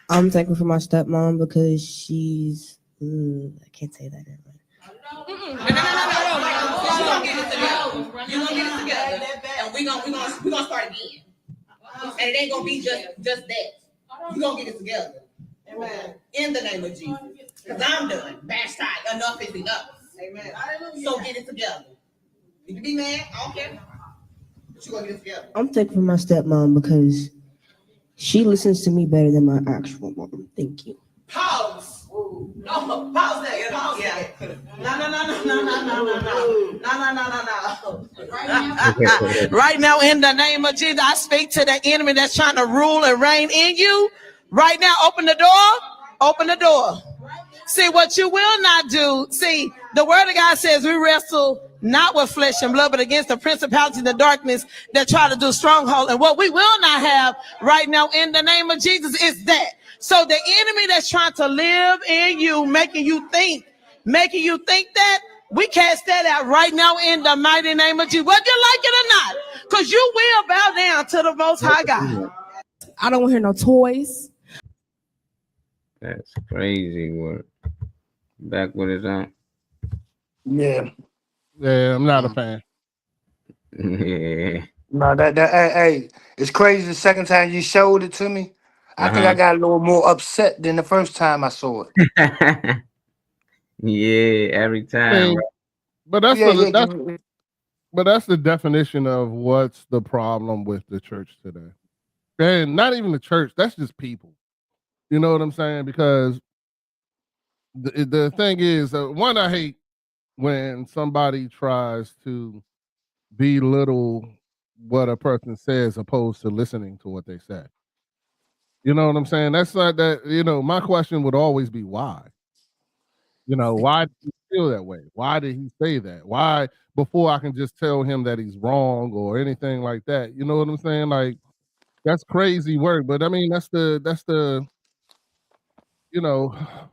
I'm thankful for my stepmom because she's. I can't say that. No. You're gonna get it together. You're gonna get it together, and we're gonna start again. And it ain't gonna be just that. You're gonna get it together. Amen. In the name of Jesus. Because I'm done. Bastard. Enough is enough. Amen. So get it together. You can be mad, I don't care. But you're gonna get it together. I'm thankful for my stepmom because she listens to me better than my actual mom. Thank you. Pause. No, pause that. Pause that. No. Right now, in the name of Jesus, I speak to the enemy that's trying to rule and reign in you. Right now, open the door. Open the door. See, what you will not do. See, the word of God says we wrestle not with flesh and blood, but against the principalities of the darkness that try to do stronghold. And what we will not have right now in the name of Jesus is that. So the enemy that's trying to live in you, making you think that, we cast that out right now in the mighty name of Jesus, whether you like it or not, because you will bow down to the Most High God. I don't want to hear no toys. That's crazy work. Back with his own. Yeah. Yeah, I'm not a fan. Yeah. No, hey, it's crazy. The second time you showed it to me, I think I got a little more upset than the first time I saw it. Yeah, every time. But that's but that's the definition of what's the problem with the church today. And not even the church, that's just people. You know what I'm saying? Because the thing is, one, I hate when somebody tries to belittle what a person says opposed to listening to what they say. You know what I'm saying? That's not that, my question would always be why? Why did he feel that way? Why did he say that? Why, before I can just tell him that he's wrong or anything like that? You know what I'm saying? Like, that's crazy work. But I mean, that's the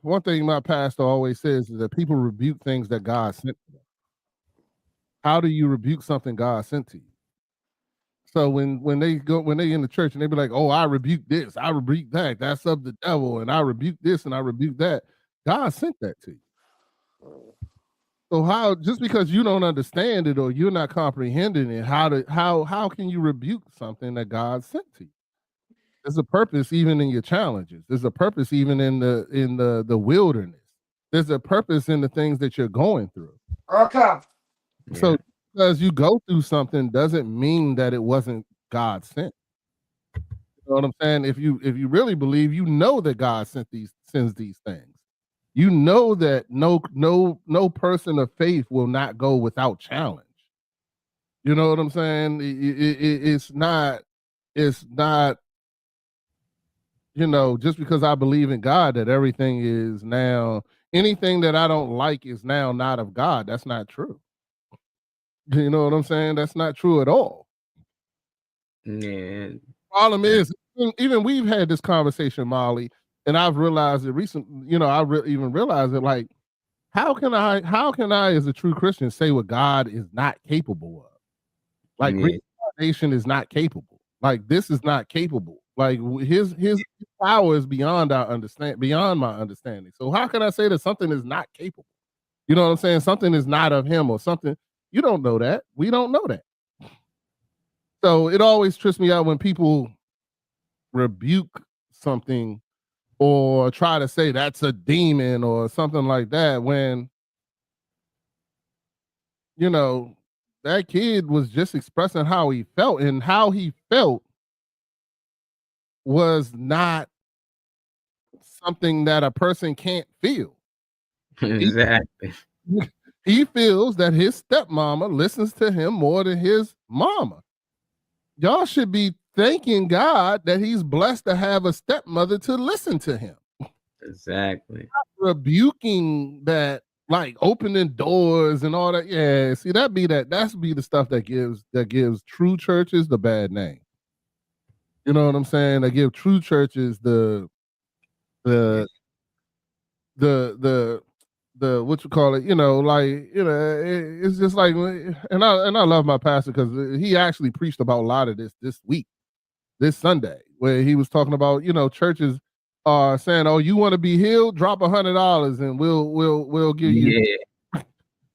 one thing my pastor always says is that people rebuke things that God sent to them. How do you rebuke something God sent to you? So when they in the church and they be like, oh, I rebuke this, I rebuke that, that's of the devil, and I rebuke this and I rebuke that. God sent that to you. So how, just because you don't understand it or you're not comprehending it, how can you rebuke something that God sent to you? There's a purpose even in your challenges. There's a purpose even in the wilderness. There's a purpose in the things that you're going through. Okay. So because you go through something doesn't mean that it wasn't God sent. You know what I'm saying? If you really believe, that God sends these things. You know that no person of faith will not go without challenge. You know what I'm saying? It's not, just because I believe in God that everything is now, anything that I don't like is now not of God. That's not true. You know what I'm saying? That's not true at all. Yeah. Problem is, even we've had this conversation, Molly, and I've realized it recently. Even realized it. Like, how can I, as a true Christian, say what God is not capable of? Like, reincarnation is not capable. Like, this is not capable. Like, his power is beyond my understanding. So how can I say that something is not capable? You know what I'm saying? Something is not of him or something. You don't know that. We don't know that. So it always trips me out when people rebuke something or try to say that's a demon or something like that when, that kid was just expressing how he felt, and how he felt was not something that a person can't feel. Exactly. He feels that his stepmama listens to him more than his mama. Y'all should be thanking God that he's blessed to have a stepmother to listen to him. Exactly. Not rebuking that, like opening doors and all that. Yeah, see, that's be the stuff that gives true churches the bad name. You know what I'm saying? They give true churches the what you call it, it's just like, and I love my pastor because he actually preached about a lot of this week, this Sunday, where he was talking about, churches are saying, oh, you want to be healed, drop $100 and we'll give you,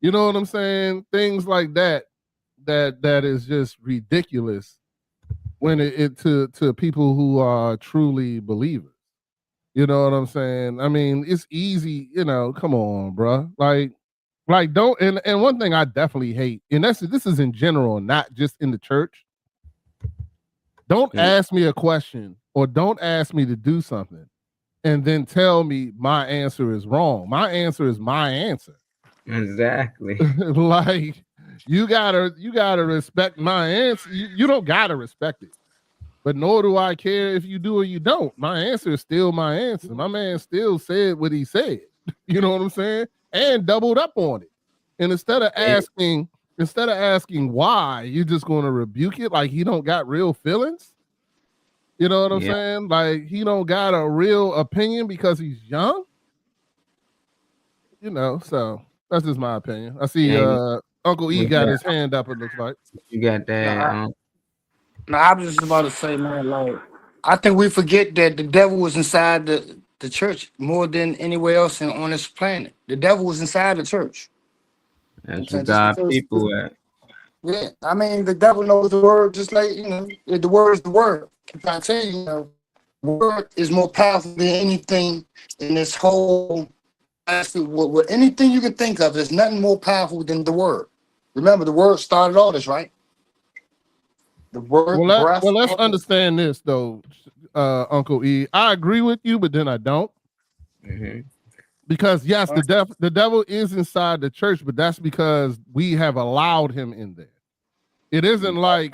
you know what I'm saying? Things like that is just ridiculous when it to people who are truly believers. You know what I'm saying? I mean, it's easy, come on, bro. Like don't, and one thing I definitely hate, and this is in general, not just in the church. Don't ask me a question or don't ask me to do something and then tell me my answer is wrong. My answer is my answer. Exactly. Like you gotta respect my answer. You don't gotta respect it, but nor do I care if you do or you don't. My answer is still my answer. My man still said what he said. You know what I'm saying? And doubled up on it. And instead of asking why, you're just gonna rebuke it like he don't got real feelings. You know what I'm saying? Like he don't got a real opinion because he's young. You know, so that's just my opinion. I see Uncle E got his hand up, it looks like. You got that. No, I was just about to say, man, like I think we forget that the devil was inside the church more than anywhere else on this planet. The devil was inside the church. That's what God people at. Yeah, I mean, the devil knows the word just like, the word is the word. If I tell you, word is more powerful than anything in this whole, what anything you can think of, there's nothing more powerful than the word. Remember, the word started all this, right? The word. Well, let's understand this, though, Uncle E. I agree with you, but then I don't. Mm-hmm. Because yes, the devil is inside the church, but that's because we have allowed him in there. It isn't like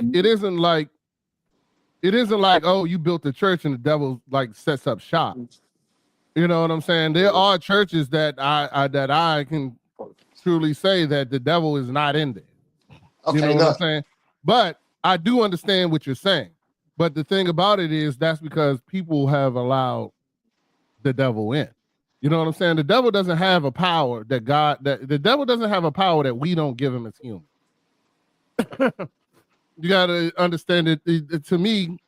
oh, you built the church and the devil like sets up shop. You know what I'm saying? There are churches that I can truly say that the devil is not in there. Okay, you know what I'm saying? But I do understand what you're saying. But the thing about it is that's because people have allowed the devil in. You know what I'm saying? The devil doesn't have a power the devil doesn't have a power that we don't give him as human. You got to understand it to me,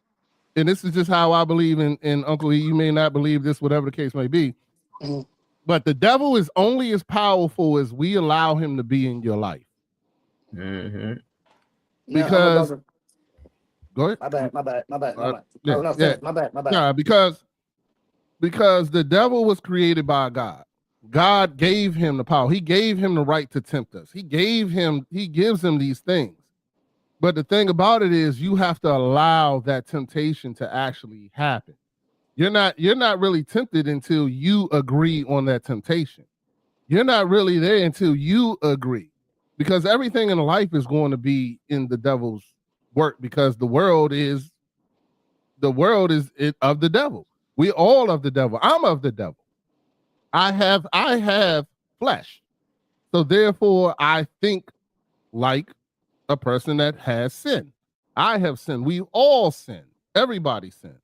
and this is just how I believe in Uncle E. You may not believe this, whatever the case may be. Mm-hmm. But the devil is only as powerful as we allow him to be in your life. Mm-hmm. Because go ahead. My bad. My bad. Nah, because the devil was created by God. God gave him the power. He gave him the right to tempt us. He gives him these things. But the thing about it is you have to allow that temptation to actually happen. You're not really tempted until you agree on that temptation. You're not really there until you agree. Because everything in life is going to be in the devil's work, because the world is of the devil. We all of the devil. I'm of the devil. I have flesh. So therefore I think like a person that has sin. I have sinned. We all sin. Everybody sins.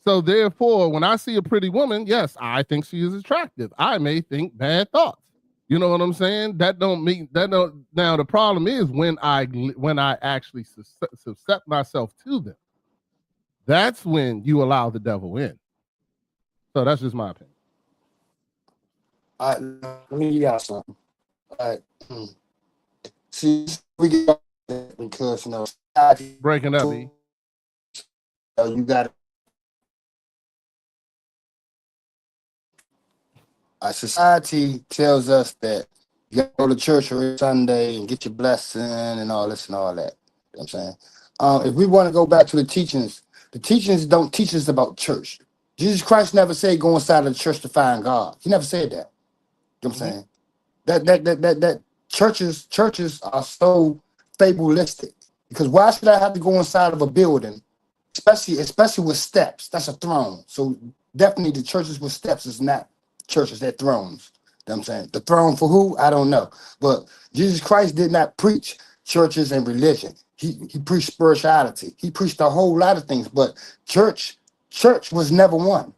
So therefore, when I see a pretty woman, yes, I think she is attractive. I may think bad thoughts. You know what I'm saying? That don't mean that. Don't. Now the problem is when I actually subject myself to them. That's when you allow the devil in. So that's just my opinion. Let me give y'all something. See, we get because breaking up. You got our society tells us that you got to go to church every Sunday and get your blessing and all this and all that. You know what I'm saying? If we want to go back to the teachings don't teach us about church. Jesus Christ never said go inside of the church to find God. He never said that. You know what I'm saying? That churches are so fabulistic, because why should I have to go inside of a building, especially with steps? That's a throne. So definitely the churches with steps is not churches, they're thrones. You know what I'm saying? The throne for who? I don't know. But Jesus Christ did not preach churches and religion. He preached spirituality. He preached a whole lot of things, but church was never one.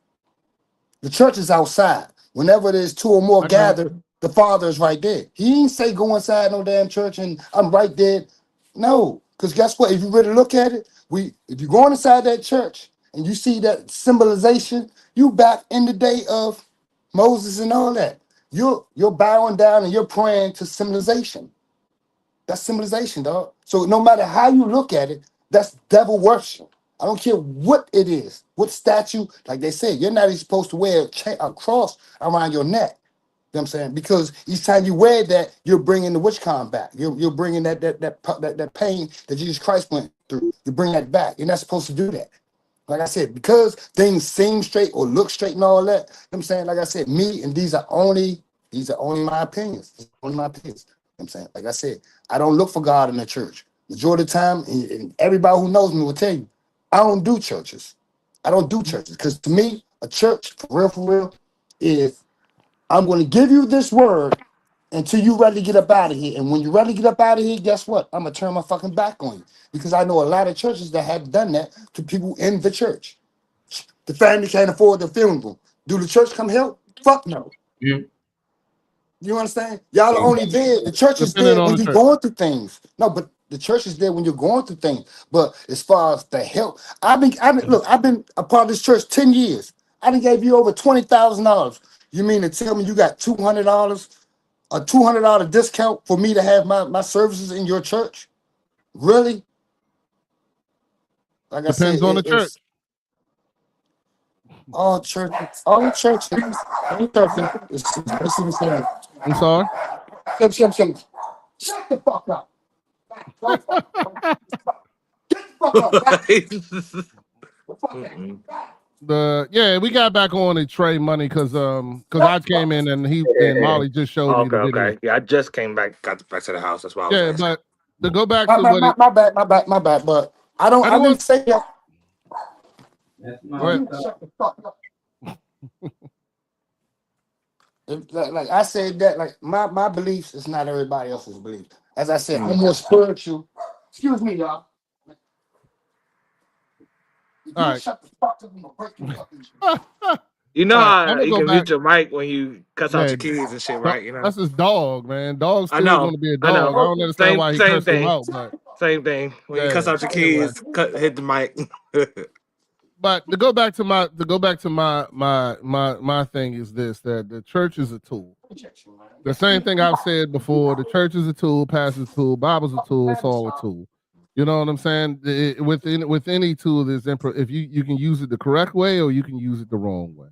The church is outside. Whenever there's two or more gathered, the Father is right there. He didn't say go inside no damn church and I'm right there. No, because guess what? If you really look at it, if you go inside that church and you see that symbolization, you back in the day of Moses and all that. You're bowing down and you're praying to symbolization. That's symbolization, dog. So no matter how you look at it, that's devil worship. I don't care what it is, what statue, like they say, you're not even supposed to wear a cross around your neck. You know what I'm saying? Because each time you wear that, you're bringing the witchcraft back. You're bringing that pain that Jesus Christ went through. You bring that back. You're not supposed to do that. Like I said, because things seem straight or look straight and all that, you know what I'm saying? Like I said, me and these are only my opinions. It's only my opinions. You know what I'm saying? Like I said, I don't look for God in the church. Majority of the time, and everybody who knows me will tell you, I don't do churches. I don't do churches. Because to me, a church, for real, is I'm going to give you this word until you ready to get up out of here. And when you're ready to get up out of here, guess what? I'm going to turn my fucking back on you. Because I know a lot of churches that have done that to people in the church. The family can't afford the funeral. Do the church come help? Fuck no. Mhm. You understand? Y'all are only there. The church is Depending there on when the you're church. going through things. No, but the church is there when you're going through things. But as far as the help, I've been a part of this church 10 years. I done gave you over $20,000. You mean to tell me you got $200, a $200 discount for me to have my services in your church? Really? Like I said, Depends on the church. it's all churches. All churches. All churches. I'm sorry. Shut the fuck up. We got back on the Trey Money because I came in and Molly just showed me the video. Okay. Yeah, I just came back, got back to the house. That's why I was asking. But to go back my, to my, what my, my bad, my bad, my bad. But I didn't say that. That's Shut the fuck up. Like I said that, like my beliefs is not everybody else's belief. As I said, I'm more spiritual. Excuse me, y'all. All right. Shut the fuck up. I'm gonna break your fucking You know how you can back. mute your mic when you cuss out your kids and shit, right? You know That's his dog, man. Dog's I still know. going to be a I dog. know. I don't understand why he Same cursed him thing. out, but Same thing. When you cuss out your anyway. kids, hit the mic. But to go back to my thing is this, that the church is a tool. The same thing I've said before, the church is a tool, pastor's a tool, Bible's a tool, it's all a tool. You know what I'm saying? With any tool, there's if you can use it the correct way or you can use it the wrong way.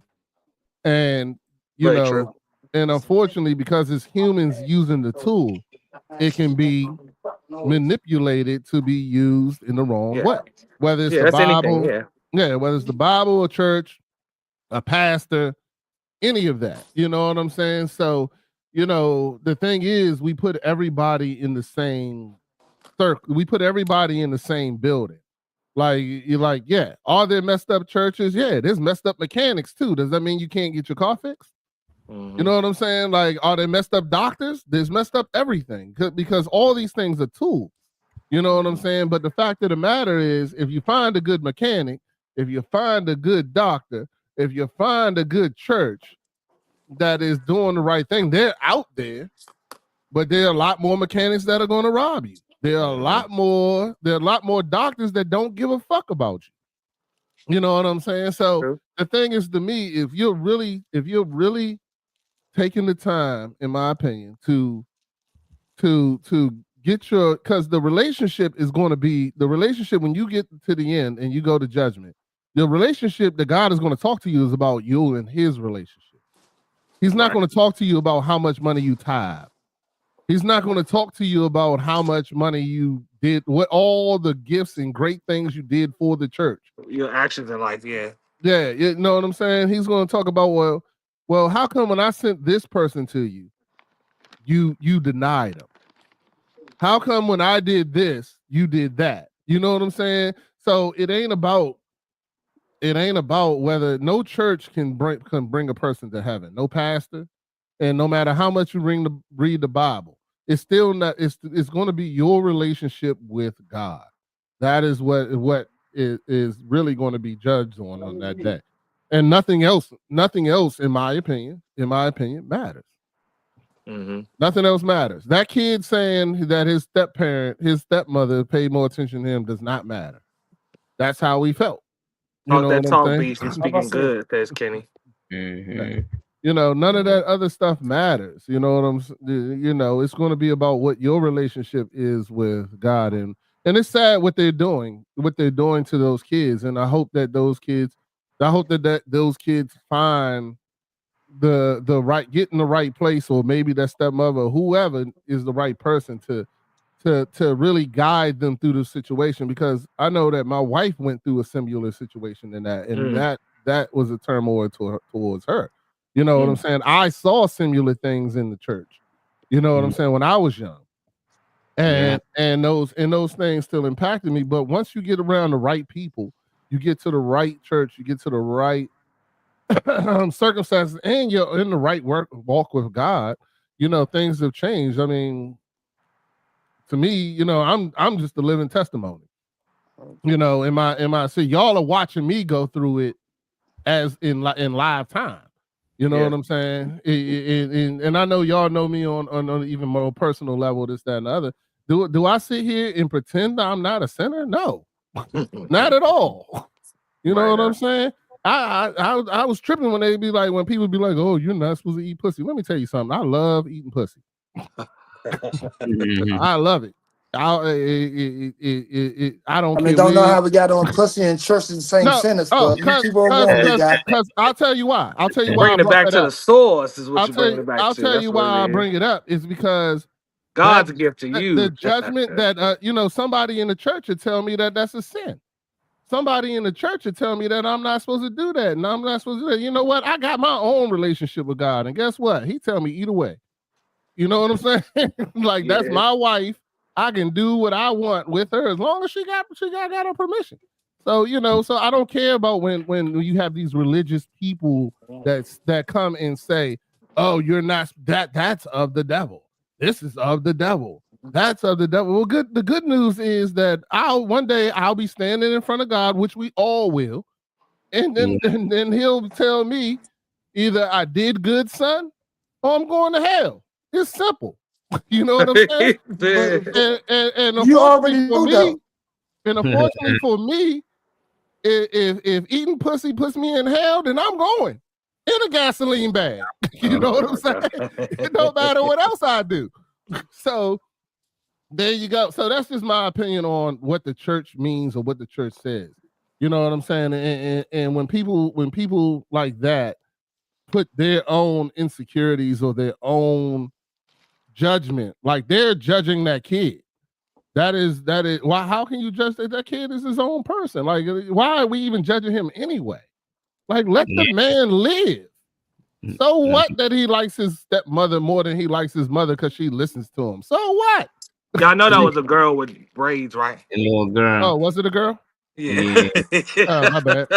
And you know, true. and unfortunately, because it's humans using the tool, it can be manipulated to be used in the wrong way. Whether it's the Bible, whether it's the Bible, a church, a pastor, any of that. You know what I'm saying? So, you know, the thing is, we put everybody in the same circle. We put everybody in the same building. Like, you're like, yeah, are there messed up churches? Yeah, there's messed up mechanics too. Does that mean you can't get your car fixed? You know what I'm saying? Like, are there messed up doctors? There's messed up everything because all these things are tools. You know what I'm saying? But the fact of the matter is, if you find a good mechanic, if you find a good doctor, if you find a good church that is doing the right thing, they're out there, but there are a lot more mechanics that are going to rob you. There are a lot more doctors that don't give a fuck about you. You know what I'm saying? So the thing is, to me, if you're really taking the time, in my opinion, to get because the relationship is going to be the relationship when you get to the end and you go to judgment. The relationship that God is going to talk to you is about you and his relationship. He's not going to talk to you about how much money you tithe. He's not going to talk to you about how much money you did, what all the gifts and great things you did for the church. Your actions in life, yeah. Yeah, you know what I'm saying? He's going to talk about, well, how come when I sent this person to you, you denied them? How come when I did this, you did that? You know what I'm saying? So it ain't about whether no church can bring a person to heaven, no pastor, and no matter how much you read the Bible, it's still not. It's going to be your relationship with God. That is what is really going to be judged on that day, and nothing else. Nothing else, in my opinion, matters. Nothing else matters. That kid saying that his stepmother paid more attention to him does not matter. That's how he felt. You know that talk beats and speaking good, says Kenny. You know, none of that other stuff matters. You know what I'm saying? You know, it's going to be about what your relationship is with God, and it's sad what they're doing to those kids. And I hope that those kids find get in the right place, or maybe that stepmother, whoever is the right person to to really guide them through the situation, because I know that my wife went through a similar situation in that, and that was a turmoil towards her. You know what I'm saying? I saw similar things in the church. You know what I'm saying, when I was young. And those things still impacted me. But once you get around the right people, you get to the right church, you get to the right circumstances, and you're in the right walk with God, you know, things have changed. I mean, to me, you know, I'm just a living testimony. You know, in my so y'all are watching me go through it as in live time. You know what I'm saying? And I know y'all know me on an even more personal level, this, that, and the other. Do I sit here and pretend I'm not a sinner? No, not at all. You know what I'm saying? I was tripping when when people be like, "Oh, you're not supposed to eat pussy." Let me tell you something. I love eating pussy. I love it. I don't. I mean, don't know how we got on pussy and church in the same sentence, but you keep on going, big guy. Because I'll tell you why. I'll tell you why. Bringing it back to the source is what you bring it back to. I'll tell you why I bring it up is because God's gift to you. The judgment that you know, somebody in the church would tell me that that's a sin. Somebody in the church would tell me that I'm not supposed to do that, and I'm not supposed to do that. You know what? I got my own relationship with God, and guess what? He tell me either way. You know what I'm saying? Like, that's my wife. I can do what I want with her as long as she got her permission. So, you know, so I don't care about when you have these religious people that come and say, "Oh, you're not that's of the devil. This is of the devil. That's of the devil." Well, the good news is that one day I'll be standing in front of God, which we all will, and then he'll tell me either I did good, son, or I'm going to hell. It's simple. You know what I'm saying? and you already knew that. And unfortunately for me, if eating pussy puts me in hell, then I'm going in a gasoline bag. You know what I'm saying? No matter what else I do. So there you go. So that's just my opinion on what the church means or what the church says. You know what I'm saying? And when people like that put their own insecurities or their own judgment, like they're judging that kid. That is why. How can you judge that kid is his own person? Like, why are we even judging him anyway? Like, let the man live. So what that he likes his stepmother more than he likes his mother because she listens to him? So what? Y'all know that was a girl with braids, right? A little girl. Oh, was it a girl? Yeah. Oh, my bad.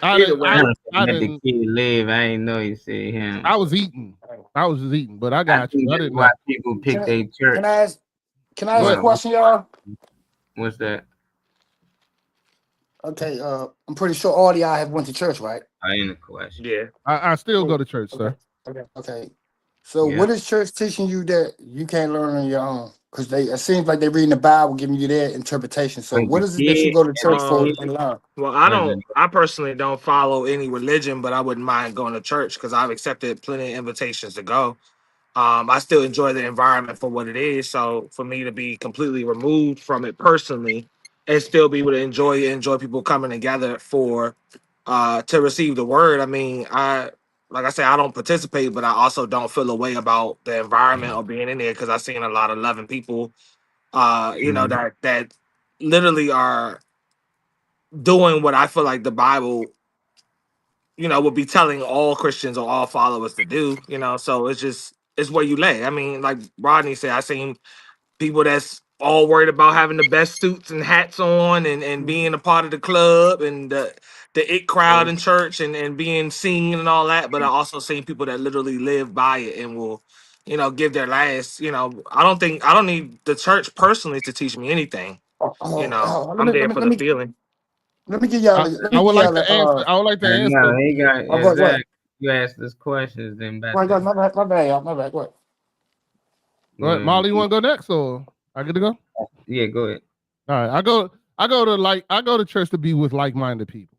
I Let the didn't. kid live. I ain't know you said him. I was eating, but I got you. I didn't know. Why people pick their church. Can I ask a question, y'all? What's that? Okay, I'm pretty sure all y'all have went to church, right? I ain't a question. Yeah. I still go to church, sir. Okay. So what is church teaching you that you can't learn on your own? Because it seems like they're reading the Bible, giving you their interpretation. So what is it that you go to church for and learn? Well, I personally don't follow any religion, but I wouldn't mind going to church because I've accepted plenty of invitations to go. I still enjoy the environment for what it is. So for me to be completely removed from it personally and still be able to enjoy people coming together for to receive the word. I mean, like I said, I don't participate, but I also don't feel a way about the environment or being in there because I've seen a lot of loving people, you know, that literally are doing what I feel like the Bible, you know, would be telling all Christians or all followers to do, you know. So it's where you lay. I mean, like Rodney said, I seen people that's all worried about having the best suits and hats on and being a part of the club and the it crowd in church and being seen and all that. But I also seen people that literally live by it and will, you know, give their last. You know, I don't need the church personally to teach me anything. You know, I'm there for the feeling. Let me give y'all. I would like to answer. I would like to answer. No, he got Zach, you asked us questions, then back. My bad, y'all. My bad. What? What, Molly, you want to go next, or I get to go? Yeah, go ahead. All right, I go to church to be with like-minded people.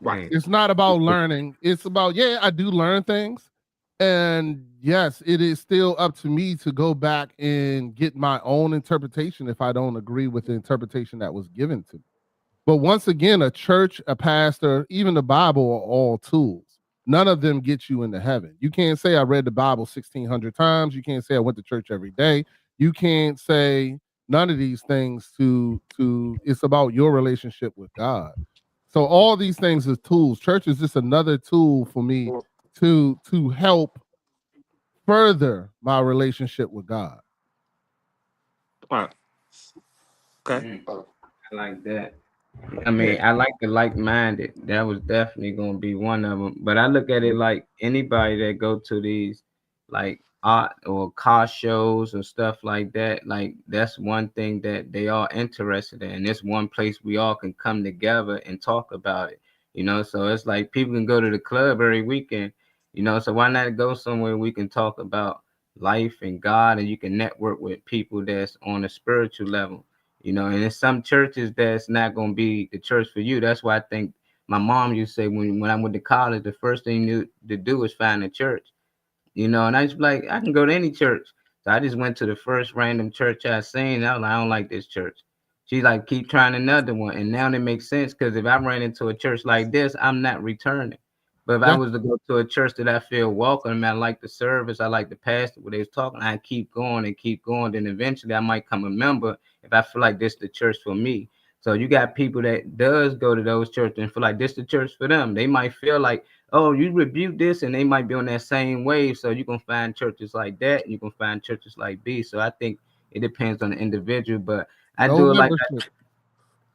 Right. It's not about learning. It's about, I do learn things, and yes, it is still up to me to go back and get my own interpretation if I don't agree with the interpretation that was given to me. But once again, a church, a pastor, even the Bible are all tools. None of them get you into heaven. You can't say I read the Bible 1,600 times. You can't say I went to church every day. You can't say none of these things to it's about your relationship with God. So all these things is tools. Church is just another tool for me to help further my relationship with God. All right. Okay. I like that. I mean, I like the like-minded. That was definitely gonna be one of them. But I look at it like anybody that go to these like art or car shows and stuff like that. Like that's one thing that they are interested in. It's one place we all can come together and talk about it. You know, so it's like people can go to the club every weekend. You know, so why not go somewhere we can talk about life and God, and you can network with people that's on a spiritual level. You know, and in some churches that's not gonna be the church for you. That's why I think my mom used to say when I went to college, the first thing you to do was find a church. You know, and I just like I can go to any church. So I just went to the first random church I seen. I was like, I don't like this church. She's like, keep trying another one. And now it makes sense because if I ran into a church like this, I'm not returning. But if I was to go to a church that I feel welcome, I like the service, I like the pastor, what they was talking, I keep going, then eventually I might come a member if I feel like this is the church for me. So you got people that does go to those churches and feel like this is the church for them. They might feel like, oh, you rebuke this, and they might be on that same wave. So you can find churches like that, and you can find churches like B. So I think it depends on the individual, but I do it like that.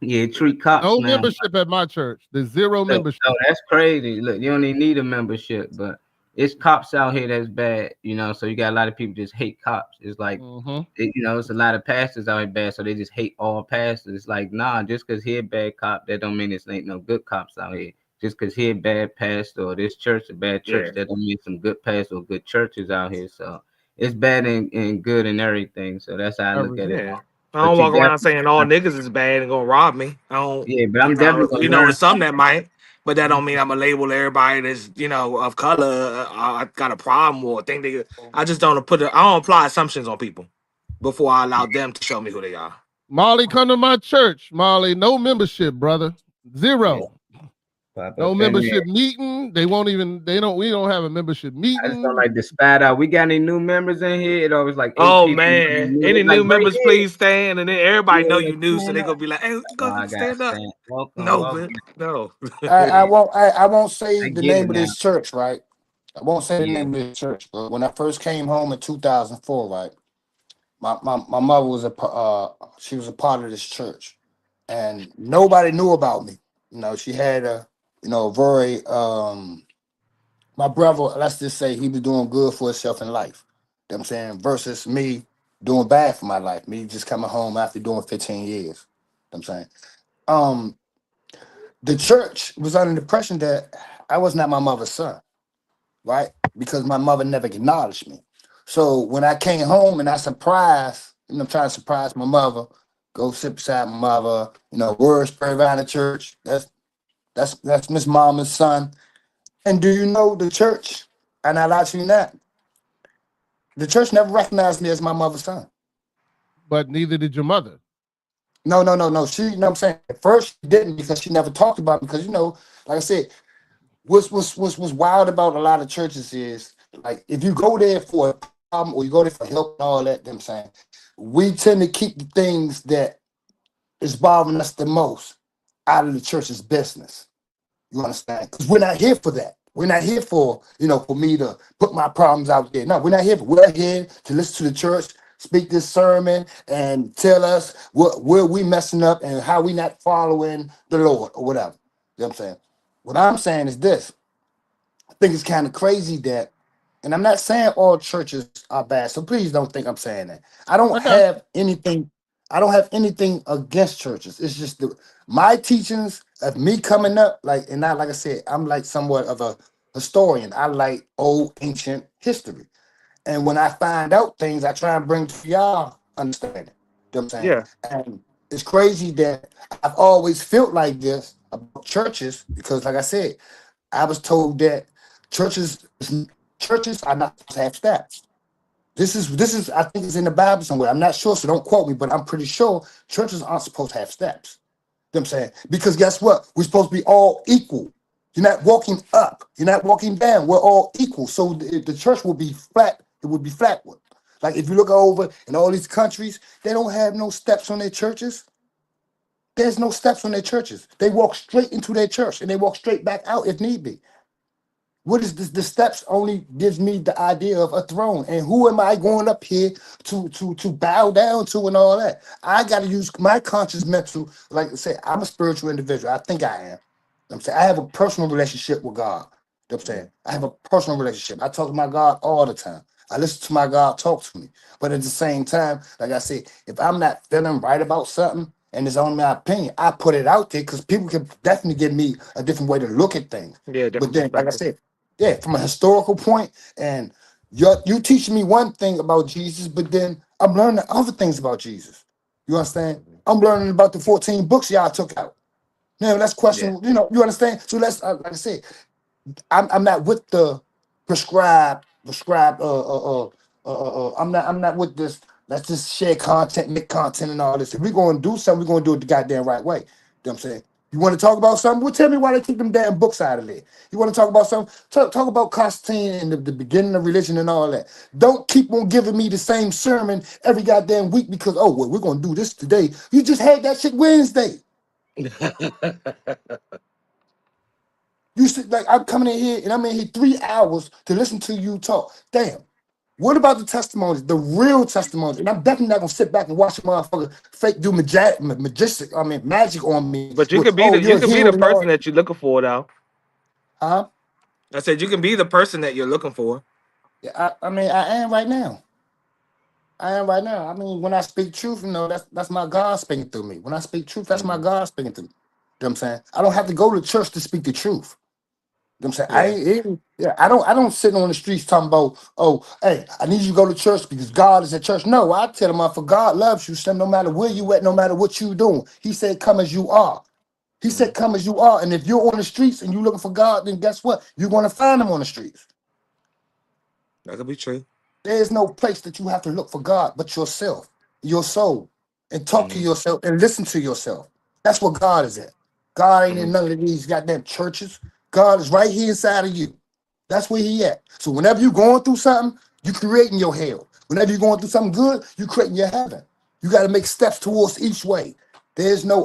Yeah, treat cops. No man. membership at my church. There's zero membership. Oh, that's crazy. Look, you don't even need a membership, but it's cops out here that's bad, you know. So you got a lot of people just hate cops. It's like, you know, it's a lot of pastors out here bad, so they just hate all pastors. It's like, nah, just because he a bad cop, that don't mean this ain't no good cops out here. Just because he a bad pastor or this church a bad church, that don't mean some good pastors or good churches out here. So it's bad and good and everything. So that's how I look at it. I don't walk around saying all niggas is bad and gonna rob me. I don't. Yeah, but I'm definitely. You know, it's some that might, but that don't mean I'm gonna label everybody that's, you know, of color. I got a problem or think they. I just don't I don't apply assumptions on people before I allow them to show me who they are. Molly, come to my church. Molly, no membership, brother. Zero. No membership meeting. We don't have a membership meeting. I just don't like to spat out. We got any new members in here? It always like, oh man, any new members, please stand, and then everybody know you new, so they gonna be like, hey, go stand up. No. I won't say the name of this church, right? I won't say the name of this church, but when I first came home in 2004, right, my mother was she was a part of this church, and nobody knew about me. You know, she had a very my brother, let's just say he was doing good for himself in life. You know what I'm saying? Versus me doing bad for my life. Me just coming home after doing 15 years. You know what I'm saying? The church was under the impression that I was not my mother's son, right? Because my mother never acknowledged me. So when I came home and I surprised, I'm trying to surprise my mother, go sit beside my mother, word spread around the church. That's Miss Mama's son. And do you know the church? And I lie to you not. The church never recognized me as my mother's son. But neither did your mother. No. She, you know what I'm saying? At first she didn't, because she never talked about it. Because, like I said, what's wild about a lot of churches is, like, if you go there for a problem or you go there for help and all that, I'm saying, we tend to keep the things that is bothering us the most out of the church's business. You understand? Because we're not here for that. We're not here for, for me to put my problems out there. No, we're not here. We're here to listen to the church, speak this sermon, and tell us where we messing up and how we not following the Lord or whatever. You know what I'm saying? What I'm saying is this. I think it's kind of crazy that, and I'm not saying all churches are bad, so please don't think I'm saying that. I don't have anything against churches. It's just my teachings of me coming up, like I said, I'm like somewhat of a historian. I like old ancient history. And when I find out things, I try and bring to y'all understanding. You know what I'm saying? Yeah. And it's crazy that I've always felt like this about churches, because like I said, I was told that churches are not supposed to have steps. This is I think it's in the Bible somewhere. I'm not sure, so don't quote me, but I'm pretty sure churches aren't supposed to have steps. You know what I'm saying? Because guess what? We're supposed to be all equal. You're not walking up. You're not walking down. We're all equal. So the church will be flat. It would be flatwood. Like if you look over in all these countries, they don't have no steps on their churches. There's no steps on their churches. They walk straight into their church and they walk straight back out if need be. What is this? The steps only gives me the idea of a throne. And who am I going up here to bow down to and all that? I got to use my conscious mental, like I say, I'm a spiritual individual. I think I am. I'm saying I have a personal relationship with God. You know what I'm saying? I have a personal relationship. I talk to my God all the time. I listen to my God talk to me. But at the same time, like I said, if I'm not feeling right about something and it's only my opinion, I put it out there because people can definitely give me a different way to look at things. Yeah, But then, like I said, yeah, from a historical point, and you teaching me one thing about Jesus, but then I'm learning other things about Jesus. You understand? I'm learning about the 14 books y'all took out. Now let's question, you understand? So let's, like I said, I'm not with the prescribed. I'm not with this. Let's just share content, make content, and all this. If we're going to do something, we're going to do it the goddamn right way. You know what I'm saying? You want to talk about something? Well, tell me why they keep them damn books out of there. You want to talk about something? Talk about Constantine and the beginning of religion and all that. Don't keep on giving me the same sermon every goddamn week because, well, we're going to do this today. You just had that shit Wednesday. You said, like, I'm coming in here and I'm in here 3 hours to listen to you talk. Damn. What about the testimonies, the real testimonies? And I'm definitely not gonna sit back and watch a motherfucker fake do magic on me. But you with, could be the you're healed and all person that you're looking for, though. Huh? I said you can be the person that you're looking for. Yeah, I mean, I am right now. I mean, when I speak truth, that's my God speaking through me. When I speak truth, that's my God speaking through me. You know what I'm saying? I don't have to go to church to speak the truth. You know what I'm saying? I don't sit on the streets talking about, hey, I need you to go to church because God is at church. No, I tell them, for God loves you, so no matter where you at, no matter what you doing. He said, come as you are. He said, come as you are. And if you're on the streets and you're looking for God, then guess what? You're going to find him on the streets. That could be true. There's no place that you have to look for God but yourself, your soul, and talk to yourself and listen to yourself. That's where God is at. God ain't in none of these goddamn churches. God is right here inside of you. That's where he at. So whenever you're going through something, you're creating your hell. Whenever you're going through something good, you're creating your heaven. You got to make steps towards each way. There's no,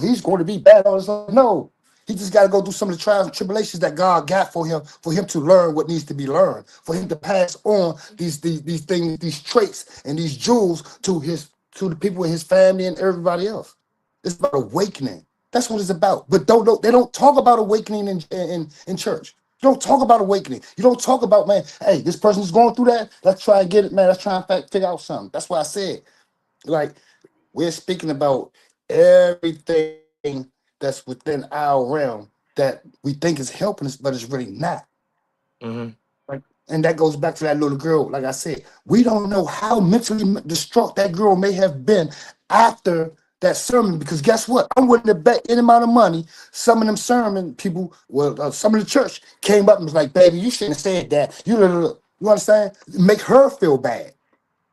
he's going to be bad all this time. No. He just got to go through some of the trials and tribulations that God got for him to learn what needs to be learned, for him to pass on these things, these traits and these jewels to the people in his family and everybody else. It's about awakening. That's what it's about. But they don't talk about awakening in church. You don't talk about awakening. You don't talk about, man, hey, this person's going through that. Let's try and get it, man. Let's try and figure out something. That's why I said, like, we're speaking about everything that's within our realm that we think is helping us, but it's really not. Like, and that goes back to that little girl. Like I said, we don't know how mentally distraught that girl may have been after that sermon, because guess what? I'm willing to bet any amount of money. Some of them sermon people, some of the church came up and was like, baby, you shouldn't have said that. You understand? Make her feel bad.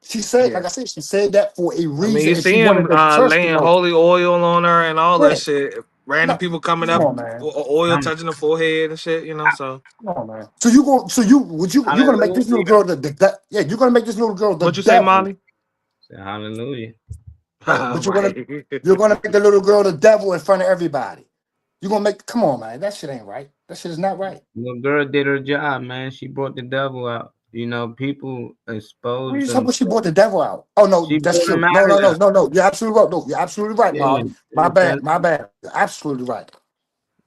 She said, like I said, she said that for a reason. I mean, you see him laying holy oil on her and all that shit. Random people coming up, oil touching the forehead and shit, so. Come on, man. So you're gonna make this little girl you're gonna make this little girl the What you devil. say, Molly? Hallelujah. But you're gonna make the little girl the devil in front of everybody. You're gonna come on, man. That shit ain't right. That shit is not right. The girl did her job, man. She brought the devil out. People exposed. What are you talking about? She brought the devil out. Oh no, that's true. No. You're absolutely right. No, you're absolutely right, Molly. My bad. You're absolutely right.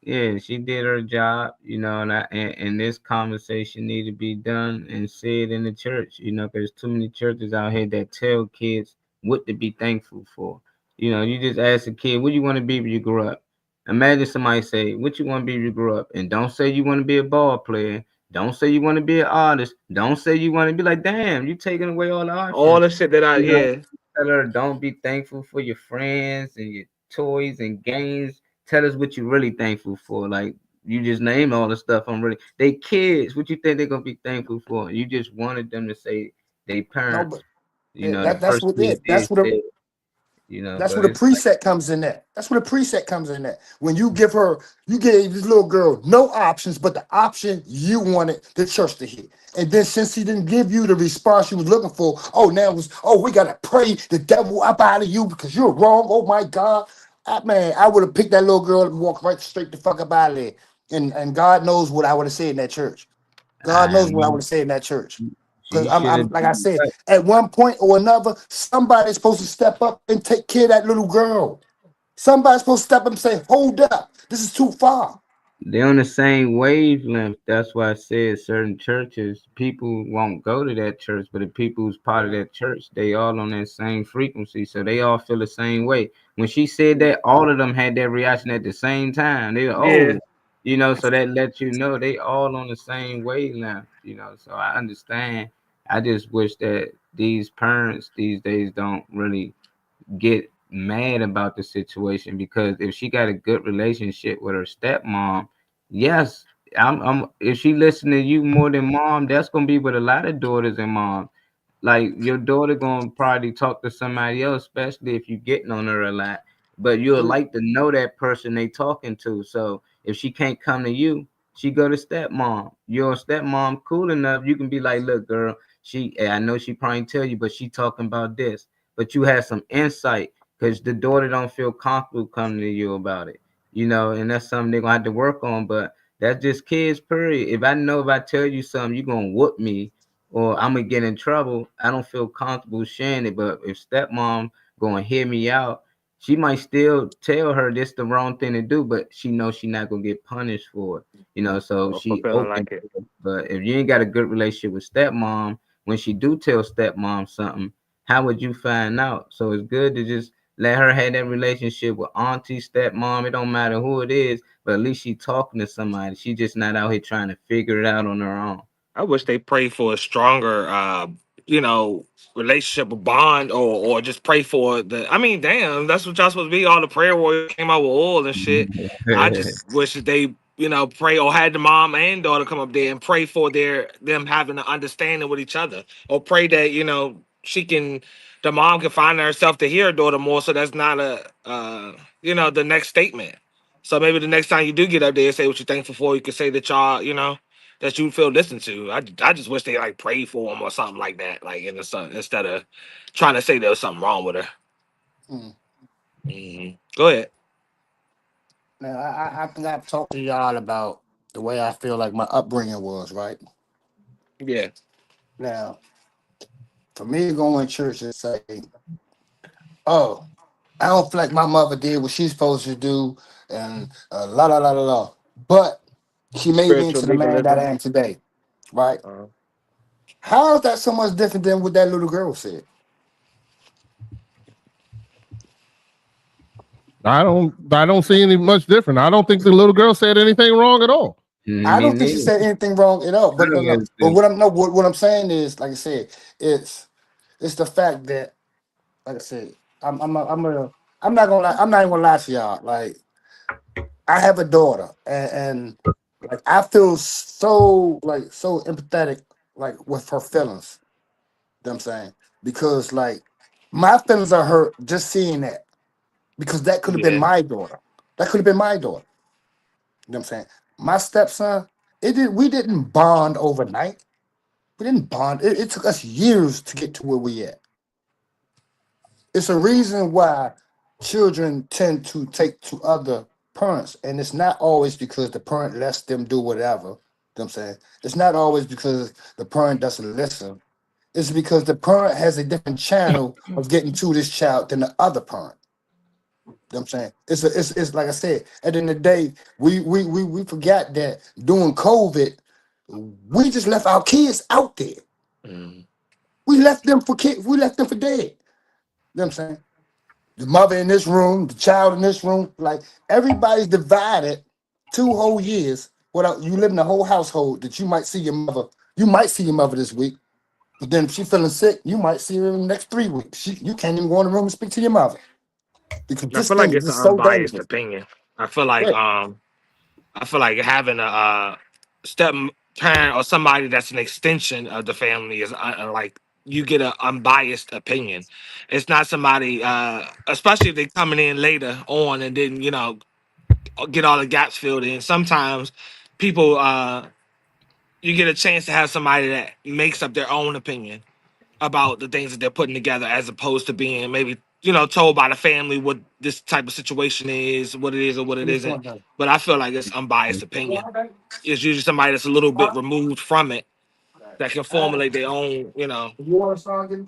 Yeah, she did her job, and this conversation need to be done and said in the church, because too many churches out here that tell kids what to be thankful for. You just ask a kid, what do you want to be when you grow up? Imagine somebody say, what you want to be when you grow up? And don't say you want to be a ball player. Don't say you want to be an artist. Don't say you want to be like, damn, you taking away all the options. All the shit that Tell her, don't be thankful for your friends and your toys and games. Tell us what you're really thankful for. Like, you just name all the stuff they kids. What you think they're gonna be thankful for? You just wanted them to say they parents. That's what You know, That's but where the it's like, preset comes in at. That's where the preset comes in at. When you gave this little girl no options, but the option you wanted the church to hear. And then since he didn't give you the response you was looking for, we gotta pray the devil up out of you because you're wrong. Oh my God. I would have picked that little girl and walked right straight the fuck up out of there. And God knows what I would have said in that church. God I knows what I would mean, have said in that church. Because she should I'm have like I said, at one point or another, somebody's supposed to step up and take care of that little girl. Somebody's supposed to step up and say, hold up, this is too far. they're on the same wavelength. That's why I said certain churches, people won't go to that church, but the people who's part of that church, they all on that same frequency. So they all feel the same way. When she said that, all of them had that reaction at the same time. They were, Yeah. so that lets you know they all on the same wavelength, So I understand. I just wish that these parents these days don't really get mad about the situation, because if she got a good relationship with her stepmom, yes, I'm if she listen to you more than mom, that's gonna be with a lot of daughters and moms. Like your daughter gonna probably talk to somebody else, especially if you getting on her a lot. But you'll like to know that person they talking to. So if she can't come to you, she go to stepmom. Your stepmom cool enough, you can be like, look, girl, I know she probably tell you, but she talking about this. But you have some insight because the daughter don't feel comfortable coming to you about it. And that's something they're gonna have to work on. But that's just kids, period. If I tell you something, you're gonna whoop me or I'm gonna get in trouble, I don't feel comfortable sharing it. But if stepmom gonna hear me out, she might still tell her this the wrong thing to do, but she knows she's not gonna get punished for it. So she feeling open. like it. But if you ain't got a good relationship with stepmom, when she do tell stepmom something, how would you find out? So it's good to just let her have that relationship with auntie, stepmom. It don't matter who it is, but at least she talking to somebody. She just not out here trying to figure it out on her own. I wish they pray for a stronger, relationship or bond, or just pray for the. I mean, damn, that's what y'all supposed to be. All the prayer warriors came out with oil and shit. I just wish that they, pray or had the mom and daughter come up there and pray for them having an understanding with each other, or pray that the mom can find herself to hear her daughter more. So that's not the next statement. So maybe the next time you do get up there and say what you're thankful for, you can say that y'all, that you feel listened to. I just wish they like prayed for him or something like that, like in the sun, instead of trying to say there was something wrong with her. Go ahead. Now, I think I've talked to y'all about the way I feel like my upbringing was, right? Yeah. Now, for me to go in church and say, oh, I don't feel like my mother did what she's supposed to do, and la la la la la. But she made me Spiritual into the man that I legalism. am today, right? How is that so much different than what that little girl said? I don't see any much different. I don't think the little girl said anything wrong at all. I don't think she said anything wrong at all. But no. But what I'm saying is, like I said, it's the fact that, like I said, I'm not gonna lie, I'm not even gonna lie to y'all. Like, I have a daughter, and like I feel so empathetic like with her feelings. You know what I'm saying? Because like my feelings are hurt just seeing that. Because that could have been my daughter. That could have been my daughter. You know what I'm saying? My stepson, we didn't bond overnight. We didn't bond. It took us years to get to where we at. It's a reason why children tend to take to other parents, and it's not always because the parent lets them do whatever. You know what I'm saying? It's not always because the parent doesn't listen. It's because the parent has a different channel of getting to this child than the other parent. You know what I'm saying? It's like I said, at the end of the day, we forgot that during COVID, we just left our kids out there. We left them for kids, we left them for dead. You know what I'm saying? The mother in this room, the child in this room, like everybody's divided 2 whole years without you live in a whole household that you might see your mother. You might see your mother this week, but then if she's feeling sick, you might see her in the next 3 weeks. You can't even go in the room and speak to your mother. Because I this feel thing like is it's an just so unbiased dangerous. opinion. I feel like Right. having a step parent or somebody that's an extension of the family is like you get an unbiased opinion. It's not somebody, especially if they're coming in later on and then get all the gaps filled in. Sometimes people, you get a chance to have somebody that makes up their own opinion about the things that they're putting together, as opposed to being maybe told by the family what this type of situation is, what it is or what it isn't. But I feel like it's unbiased opinion. It's usually somebody that's a little bit removed from it that can formulate their own,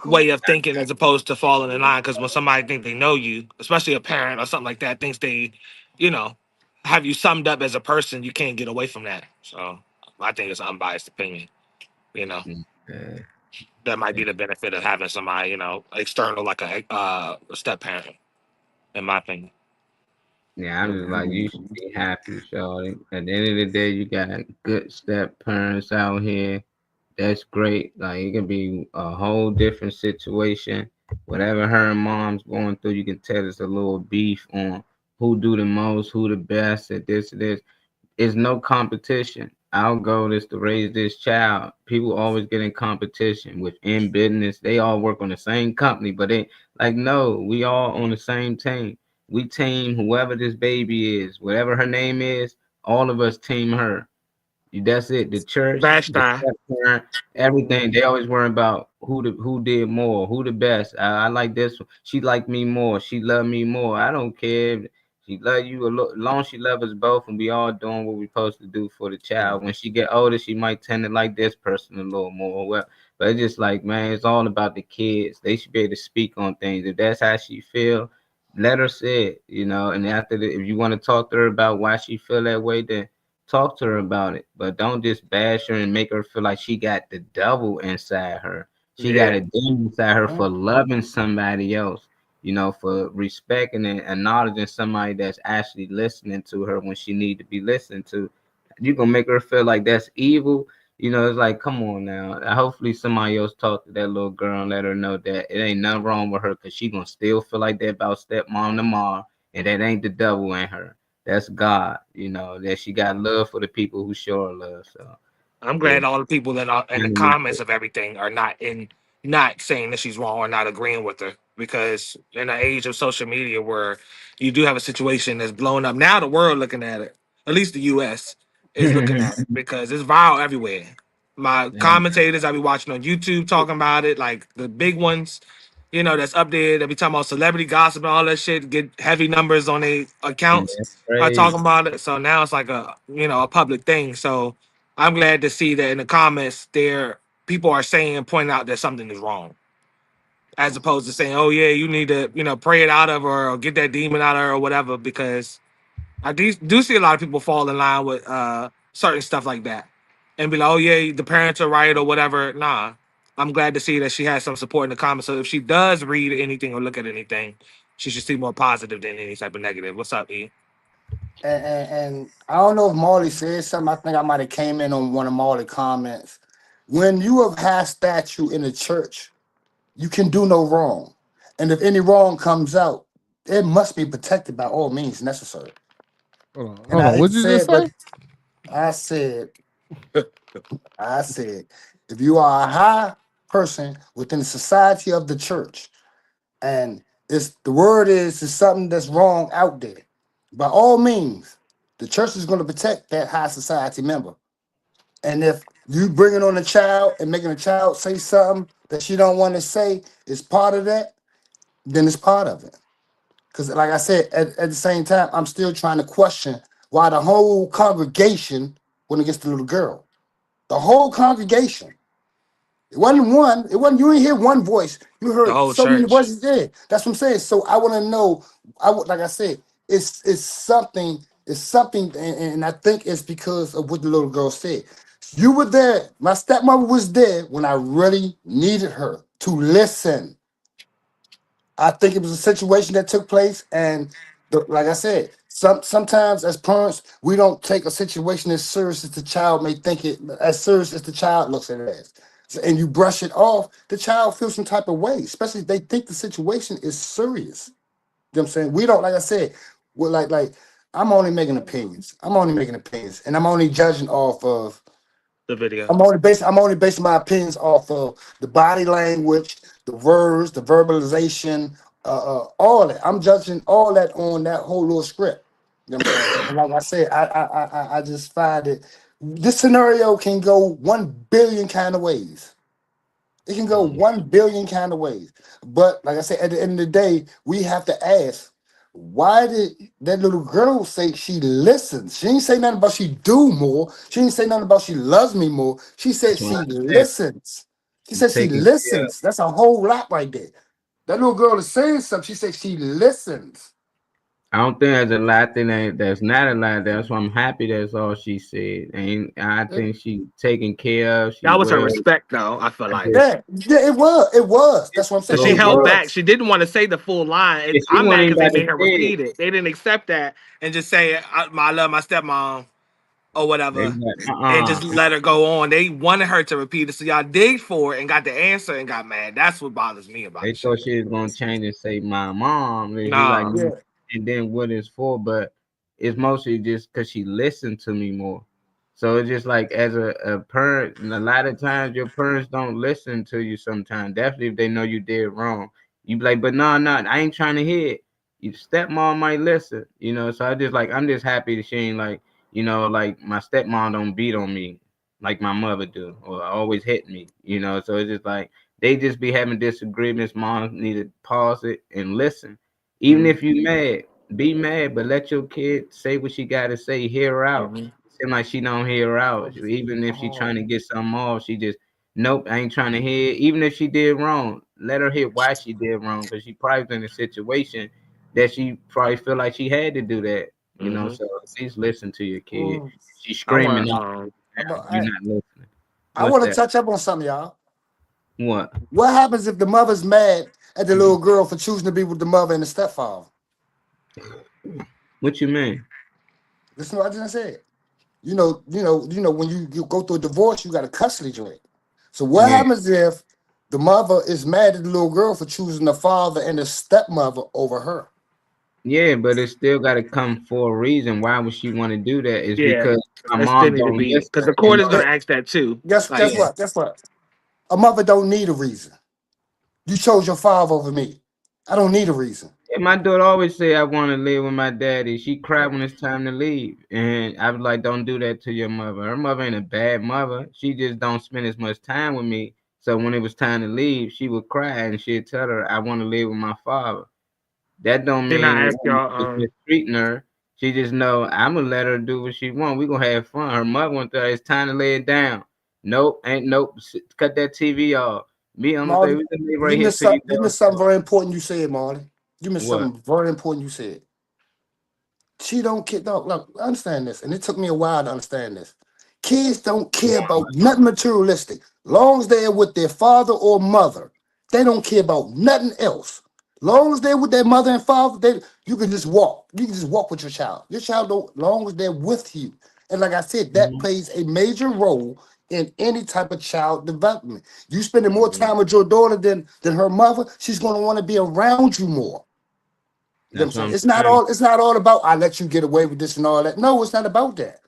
way of thinking, as opposed to falling in line. Because when somebody think they know you, especially a parent or something like that, thinks they, you know, have you summed up as a person, you can't get away from that. So I think it's an unbiased opinion. Okay. That might be the benefit of having somebody, external, like a step parent, in my opinion. Yeah, I'm just like, you should be happy, shorty. At the end of the day, you got good step parents out here. That's great. Like, it can be a whole different situation. Whatever her and mom's going through, you can tell there's a little beef on who do the most, who the best at this and this. It's no competition. Our goal is to raise this child. People always get in competition within business. They all work on the same company, but they like, no, we all on the same team. We team whoever this baby is, whatever her name is, all of us team her. That's it. The church, the step-parent, everything. They always worry about who did more, who the best. I like this one. She liked me more. She loved me more. I don't care. She love you long as she love us both, and we all doing what we're supposed to do for the child. When she get older, she might tend to like this person a little more. Well, but it's just like, man, it's all about the kids. They should be able to speak on things. If that's how she feel, let her say it. And after if you want to talk to her about why she feel that way, then talk to her about it. But don't just bash her and make her feel like she got the devil inside her. She got a demon inside her for loving somebody else. For respecting and acknowledging somebody that's actually listening to her when she need to be listened to. You gonna make her feel like that's evil. It's like, come on now. Hopefully somebody else talk to that little girl and let her know that it ain't nothing wrong with her, because she gonna still feel like that about stepmom tomorrow, and that ain't the devil in her. That's God, that she got love for the people who show her love. So I'm glad all the people that are in the comments of everything are not saying that she's wrong or not agreeing with her, because in the age of social media where you do have a situation that's blown up, now the world looking at it, at least the US is looking at it, because it's viral everywhere. My commentators I be watching on YouTube talking about it, like the big ones, that's up there. They be talking about celebrity gossip and all that shit, get heavy numbers on their accounts are talking about it. So now it's like a public thing. So I'm glad to see that in the comments there people are saying and pointing out that something is wrong, as opposed to saying, "Oh yeah, you need to pray it out of her or get that demon out of her or whatever." Because I do see a lot of people fall in line with certain stuff like that and be like, "Oh yeah, the parents are right" or whatever. Nah, I'm glad to see that she has some support in the comments. So if she does read anything or look at anything, she should see more positive than any type of negative. What's up, E? And I don't know if Marley said something. I think I might have came in on one of Marley's comments. When you have high statue in the church, you can do no wrong. And if any wrong comes out, it must be protected by all means necessary. Hold on. What'd you just say? I said, if you are a high person within the society of the church, and the word is something that's wrong out there, by all means, the church is going to protect that high society member. And if you bringing on a child and making a child say something that she don't want to say is part of that, then it's part of it. Because like I said, at the same time, I'm still trying to question why the whole congregation went against the little girl. The whole congregation. It wasn't one. It wasn't. You didn't hear one voice. You heard so many voices there. That's what I'm saying. So I want to know. Like I said, it's something. It's something, and I think it's because of what the little girl said. You were there. My stepmother was there when I really needed her to listen. I think it was a situation that took place, and like I said, sometimes as parents, we don't take a situation as serious as the child may think it, as serious as the child looks at it as. And you brush it off, the child feels some type of way, especially if they think the situation is serious. You know what I'm saying? We don't, like I said, we're like I'm only making opinions. And I'm only judging off of The video. I'm only basing my opinions off of the body language, the words, the verbalization, all that. I'm judging all that on that whole little script. You know what I'm saying? And like I said, I just find it. This scenario can go 1 billion kind of ways. It can go 1 billion kind of ways. But like I said, at the end of the day, we have to ask, why did that little girl say she listens? She didn't say nothing about she do more. She didn't say nothing about she loves me more. She said she listens. She said she listens. That's a whole lot right there. That little girl is saying something. She said she listens. I don't think there's a lot thing that's not a lot. That's why I'm happy that's all she said. And I think she taken care of. That was her respect, though. I feel like. Yeah, it was. That's what I'm saying. She held back. She didn't want to say the full line. And I'm mad because they made her repeat it. They didn't accept that and just say, "I love my stepmom," or whatever, and just let her go on. They wanted her to repeat it, so y'all digged for it and got the answer and got mad. That's what bothers me about it. They thought she was gonna change and say my mom. And then what it's for, but it's mostly just because she listened to me more. So it's just like as a parent, and a lot of times your parents don't listen to you sometimes. Definitely if they know you did wrong. You be like, but no, I ain't trying to hear it. Your stepmom might listen, you know. So I'm just happy that she ain't like, you know, like my stepmom don't beat on me like my mother do, or always hit me, you know. So it's just like they just be having disagreements. Mom need to pause it and listen. Even if you mad, be mad, but let your kid say what she got to say. Hear her out. Seem like she don't hear her out. Even if she trying to get something off, she just, nope, I ain't trying to hear it. Even if she did wrong, let her hear why she did wrong, because she probably was in a situation that she probably feel like she had to do that. You know, so at least listen to your kid. She's screaming, you're not listening. I want to touch up on something, y'all. What? What happens if the mother's mad at the little girl for choosing to be with the mother and the stepfather? What you mean? Listen to what I just said. You know, when you go through a divorce, you got a custody joint. So what happens if the mother is mad at the little girl for choosing the father and the stepmother over her? Yeah, but it still got to come for a reason. Why would she want to do that? It's because my mom don't listen. Because the court is going to ask that too. Guess what? A mother don't need a reason. You chose your father over me. I don't need a reason. And my daughter always say I want to live with my daddy. She cried when it's time to leave, and I was like, "Don't do that to your mother. Her mother ain't a bad mother. She just don't spend as much time with me. So when it was time to leave, she would cry and she'd tell her, "I want to live with my father." That don't mean mistreating her. She just know I'm gonna let her do what she want. We gonna have fun. Her mother went there. It's time to lay it down. Nope, ain't nope. Cut that TV off. Me, I'm gonna say we can live right here. You missed something very important you said, Marley. You missed something very important you said. She don't care. Look, understand this, and it took me a while to understand this. Kids don't care about nothing materialistic. Long as they're with their father or mother, they don't care about nothing else. Long as they're with their mother and father, you can just walk. You can just walk with your child. Your child don't, long as they're with you. And like I said, that plays a major role in any type of child development. You spending more time with your daughter than her mother, she's gonna want to be around you more. You know what I'm saying? It's not all about I let you get away with this and all that. No, it's not about that.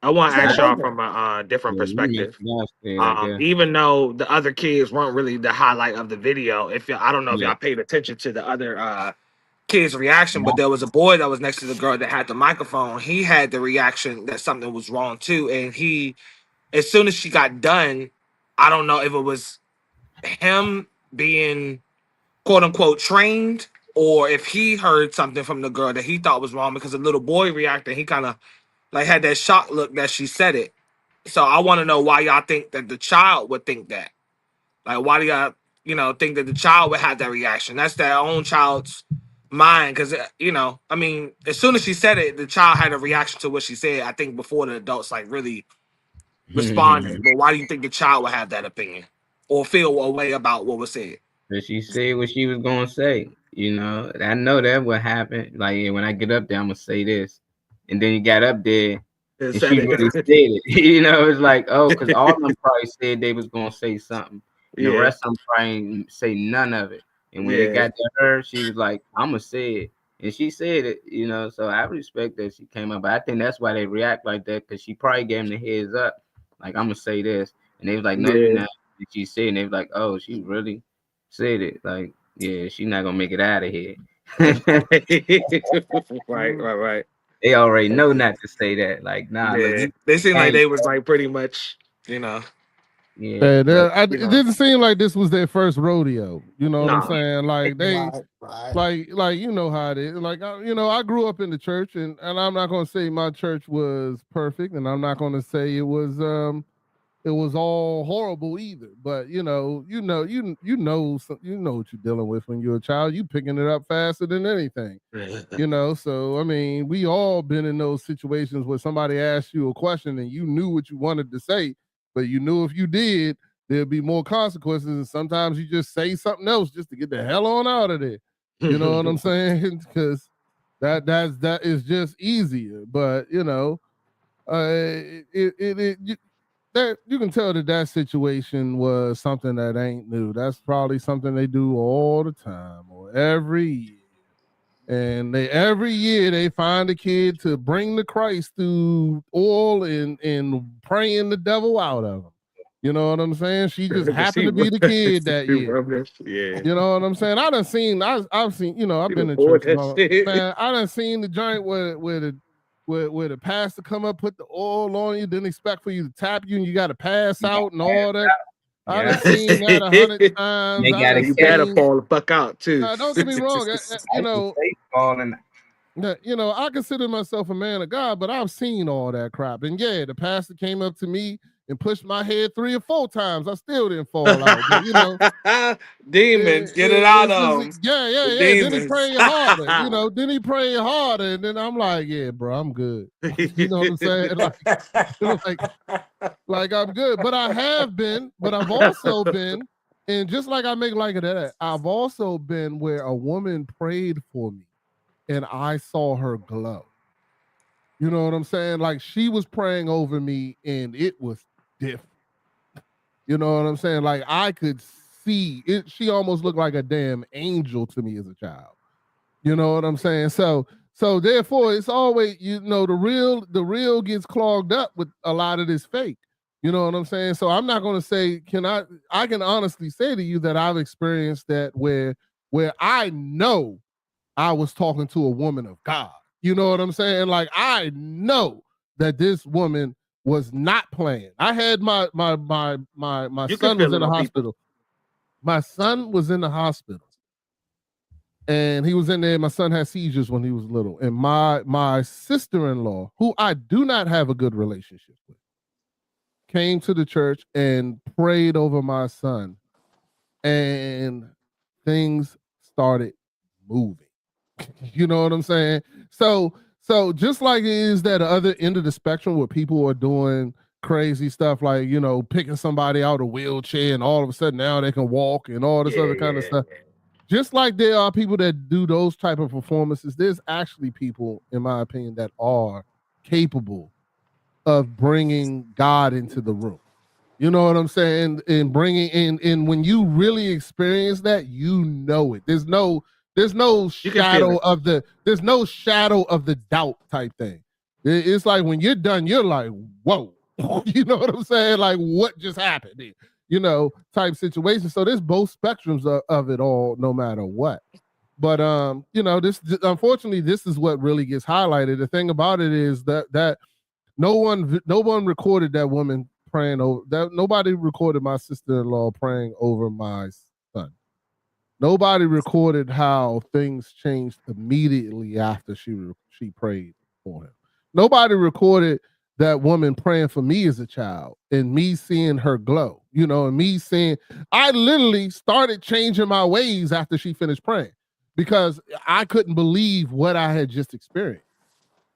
I want to ask y'all from a different perspective. Even though the other kids weren't really the highlight of the video, I don't know if y'all paid attention to the other kids' reaction, but there was a boy that was next to the girl that had the microphone. He had the reaction that something was wrong too, and he, as soon as she got done, I don't know if it was him being quote unquote trained or if he heard something from the girl that he thought was wrong, because the little boy reacted. He kind of like had that shock look that she said it. So I want to know why y'all think that the child would think that. Like, why do y'all, think that the child would have that reaction? That's their own child's mind. Because, I mean, as soon as she said it, the child had a reaction to what she said, I think, before the adults, like, really responded. But why do you think the child would have that opinion or feel a way about what was said? But she said what she was going to say. I know that would happen. Like, when I get up there, I'm going to say this. And then you got up there and she really said it. It's like, oh, because all of them probably said they was going to say something. The rest of them probably ain't say none of it. And when it got to her, she was like, I'm going to say it. And she said it, so I respect that she came up. But I think that's why they react like that, because she probably gave them the heads up. Like I'm gonna say this, and they was like, no, you're Yeah. not. And she said, and they was like, oh, she really said it. Like, yeah, she's not gonna make it out of here. Right. They already know not to say that. Like, nah, look, Yeah. you They seem like hey, they was like pretty much, you know. yeah, And look, it didn't seem like this was their first rodeo. You know what I'm Nah. saying? Like they, Right. like you know how it is. Like I grew up in the church, and I'm not gonna say my church was perfect, and I'm not gonna say it was all horrible either. But you know what you're dealing with when you're a child. You picking it up faster than anything. So I mean, we all been in those situations where somebody asked you a question and you knew what you wanted to say, but you knew if you did, there'd be more consequences. And sometimes you just say something else just to get the hell on out of there. You know what I'm saying? Because that is just easier. But you can tell that situation was something that ain't new. That's probably something they do all the time or every year. And every year they find a kid to bring the Christ through oil and praying the devil out of him. You know what I'm saying? She just happened to be the kid that year. Yeah. You know what I'm saying? I've seen, I've been in church. Man, I done seen the joint where the pastor come up, put the oil on you, didn't expect for you to tap you, and you got to pass out and all that. I done seen that 100 times. They gotta you better fall the fuck out too. Don't get me wrong. I consider myself a man of God, but I've seen all that crap. And yeah, the pastor came up to me and pushed my head 3 or 4 times. I still didn't fall out. But, demons, get it out of them. Yeah. Then he prayed harder. Then he prayed harder, and then I'm like, yeah, bro, I'm good. You know what I'm saying? Like I'm good. But I have been. But I've also been, and just like I make like of that, I've also been where a woman prayed for me, and I saw her glow. You know what I'm saying? Like she was praying over me, and it was different. You know what I'm saying? Like I could see it. She almost looked like a damn angel to me as a child. You know what I'm saying? So therefore, it's always the real gets clogged up with a lot of this fake. You know what I'm saying? So I'm not going to say I can honestly say to you that I've experienced that where I know I was talking to a woman of God. You know what I'm saying? Like I know that this woman was not playing. I had my son was in the hospital. My son was in the hospital. And he was in there. My son had seizures when he was little. And my sister-in-law, who I do not have a good relationship with, came to the church and prayed over my son. And things started moving. You know what I'm saying? So just like it is that other end of the spectrum where people are doing crazy stuff like, picking somebody out of a wheelchair and all of a sudden now they can walk and all this other kind of stuff. Just like there are people that do those type of performances, there's actually people, in my opinion, that are capable of bringing God into the room. You know what I'm saying? And bringing in when you really experience that, it. There's no shadow of the doubt type thing. It's like when you're done, you're like, whoa. You know what I'm saying? Like, what just happened here? Type situation. So there's both spectrums of it all, no matter what. But this unfortunately, this is what really gets highlighted. The thing about it is that no one recorded that woman praying over that. Nobody recorded my sister-in-law praying over my son. Nobody recorded how things changed immediately after she prayed for him. Nobody recorded that woman praying for me as a child and me seeing her glow, and me seeing, I literally started changing my ways after she finished praying because I couldn't believe what I had just experienced.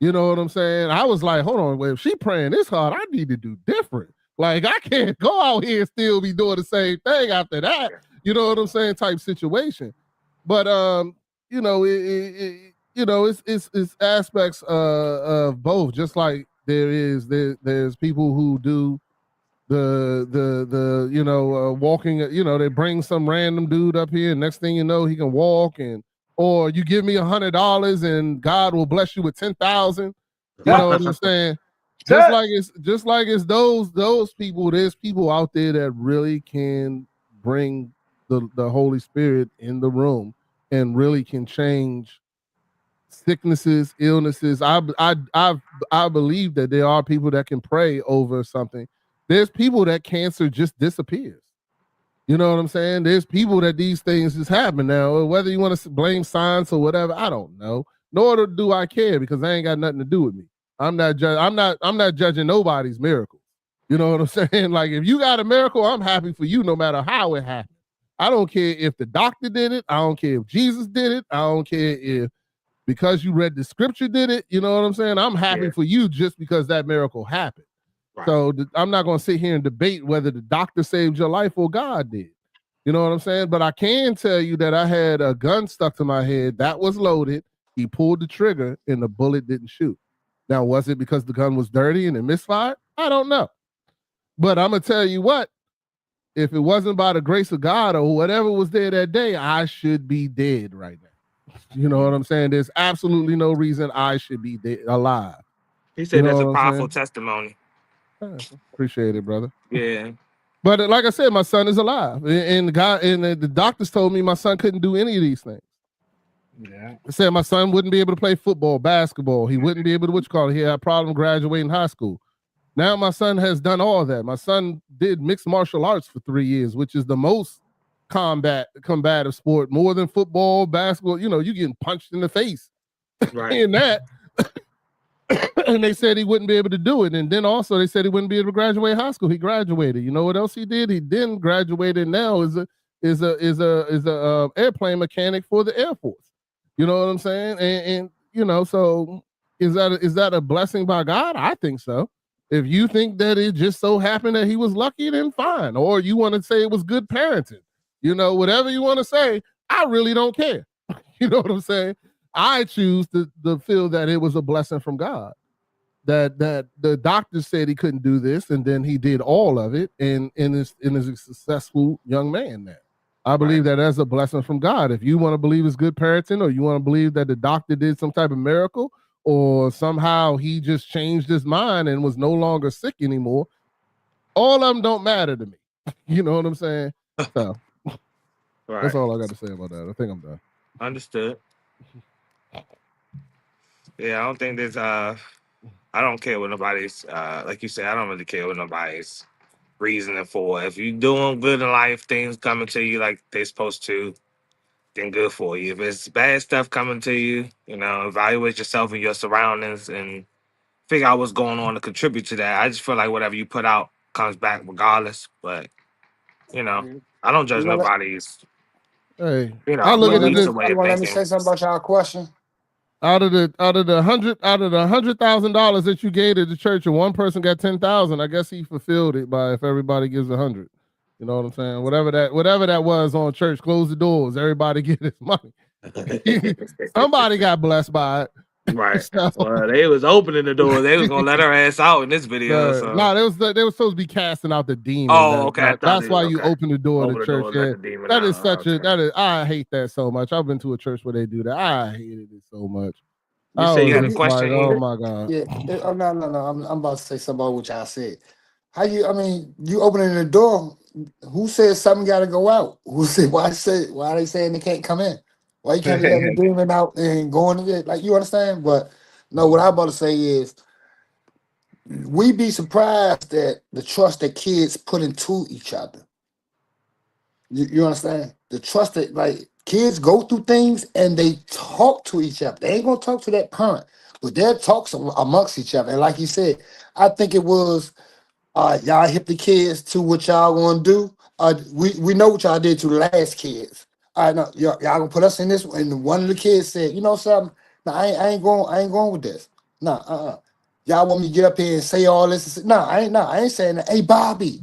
You know what I'm saying? I was like, hold on, if she praying this hard, I need to do different. Like I can't go out here and still be doing the same thing after that. You know what I'm saying? Type situation. But it's aspects of both. Just like there's people who do the walking. They bring some random dude up here. And next thing you know, he can walk, or you give me $100 and God will bless you with 10,000. You know what I'm saying? just like it's those people. There's people out there that really can bring the Holy Spirit in the room and really can change sicknesses, illnesses. I believe that there are people that can pray over something. There's people that cancer just disappears. You know what I'm saying? There's people that these things just happen. Now, whether you want to blame science or whatever, I don't know. Nor do I care, because they ain't got nothing to do with me. I'm not judging nobody's miracle. You know what I'm saying? Like, if you got a miracle, I'm happy for you no matter how it happened. I don't care if the doctor did it. I don't care if Jesus did it. I don't care if because you read the scripture did it. You know what I'm saying? I'm happy for you just because that miracle happened. Right. So I'm not going to sit here and debate whether the doctor saved your life or God did. You know what I'm saying? But I can tell you that I had a gun stuck to my head that was loaded. He pulled the trigger and the bullet didn't shoot. Now, was it because the gun was dirty and it misfired? I don't know. But I'm going to tell you what, if it wasn't by the grace of God or whatever was there that day, I should be dead right now. You know what I'm saying? There's absolutely no reason I should be dead, alive. He said that's a powerful testimony. Appreciate it, brother. Yeah. But like I said, my son is alive. And the doctors told me my son couldn't do any of these things. Yeah. They said my son wouldn't be able to play football, basketball. He wouldn't be able to, he had a problem graduating high school. Now my son has done all that. My son did mixed martial arts for 3 years, which is the most combative sport, more than football, basketball. You know, you getting punched in the face in that. And they said he wouldn't be able to do it. And then also they said he wouldn't be able to graduate high school. He graduated. You know what else he did? He then graduated. Now is a airplane mechanic for the Air Force. You know what I'm saying? And you know, so is that a blessing by God? I think so. If you think that it just so happened that he was lucky, then fine. Or you want to say it was good parenting. You know, whatever you want to say, I really don't care. You know what I'm saying? I choose to feel that it was a blessing from God. That the doctor said he couldn't do this, and then he did all of it, and is a successful young man now. I believe that as a blessing from God. If you want to believe it's good parenting, or you want to believe that the doctor did some type of miracle, or somehow he just changed his mind and was no longer sick anymore, all of them don't matter to me. You know what I'm saying? So that's all I got to say about that. I think I'm done. Understood. Yeah, I don't think there's I don't care what nobody's like you said, I don't really care what nobody's reasoning for. If you're doing good in life, things coming to you like they're supposed to, then good for you. If it's bad stuff coming to you, you know, evaluate yourself and your surroundings and figure out what's going on to contribute to that. I just feel like whatever you put out comes back regardless. But you know, I don't judge nobody's. Hey, you know, I look at You want to let me say something about y'all question? Out of the $100,000 that you gave to the church, and one person got 10,000, I guess he fulfilled it by if everybody gives 100. You know what I'm saying? Whatever that was on church, close the doors, everybody get his money. Somebody got blessed by it. Right. Well, they was opening the door. They was gonna let her ass out in this video. So. No, they were supposed to be casting out the demon. Oh, okay. That's why you open the door to church. Yeah. That is I hate that so much. I've been to a church where they do that. I hated it so much. You say you had a question? Oh my God. Yeah. Oh, no. I'm about to say something about what y'all said. You opening the door. Who said something got to go out? Who said why are they saying they can't come in? Why you can't let the demon out and go into it? Like, you understand? But no, what I'm about to say is we be surprised at the trust that kids put into each other. You understand? The trust that, like, kids go through things and they talk to each other. They ain't gonna talk to that parent, but they'll talk amongst each other. And like you said, I think it was y'all hip the kids to what y'all gonna do. We know what y'all did to the last kids. All right, now y'all gonna put us in this. And one of the kids said, "You know something? No, I ain't going with this. No, Y'all want me to get up here and say all this? No, I ain't saying that. Hey Bobby,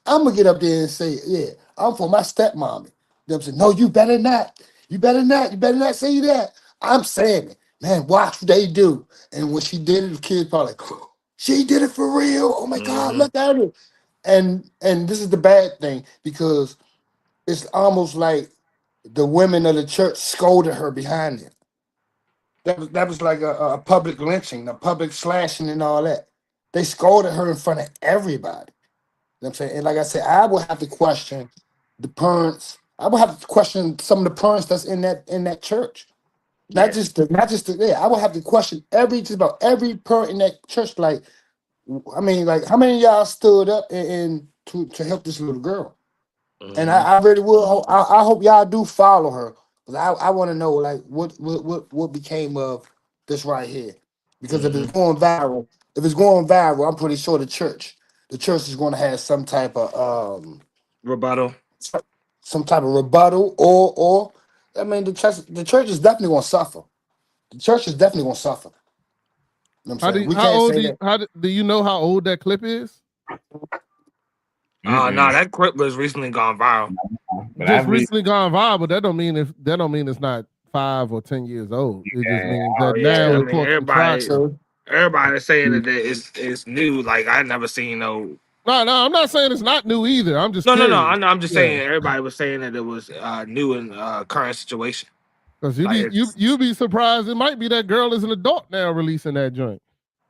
I'm gonna get up there and say, yeah, I'm for my stepmommy. Them say, no, you better not. You better not say that. I'm saying it, man. Watch what they do. And when she did it, the kids probably like, oh, she did it for real. Oh my God, look at her. And this is the bad thing, because it's almost like the women of the church scolded her behind it. that was like a public lynching, a public slashing, and all that. They scolded her in front of everybody. You know what I'm saying? And like I said, I will have to question the parents. I will have to question some of the parents that's in that church. Not just the I will have to question just about every parent in that church. Like, I mean, like, how many of y'all stood up and to help this little girl? And I really will. I hope y'all do follow her, because I want to know, like, what became of this right here. Because if it's going viral, I'm pretty sure the church is going to have some type of rebuttal, or I mean, the church is definitely going to suffer. The church is definitely going to suffer. You know what I'm saying? Do you know how old that clip is? No, that clip was recently gone viral. Just recently gone viral, but that don't mean it's not 5 or 10 years old. It just means that now everybody's saying that it's new. Like, I never seen no. No, I'm not saying it's not new either. I'm just no. I'm just saying everybody was saying that it was new in current situation. Because you be surprised. It might be that girl is an adult now releasing that joint.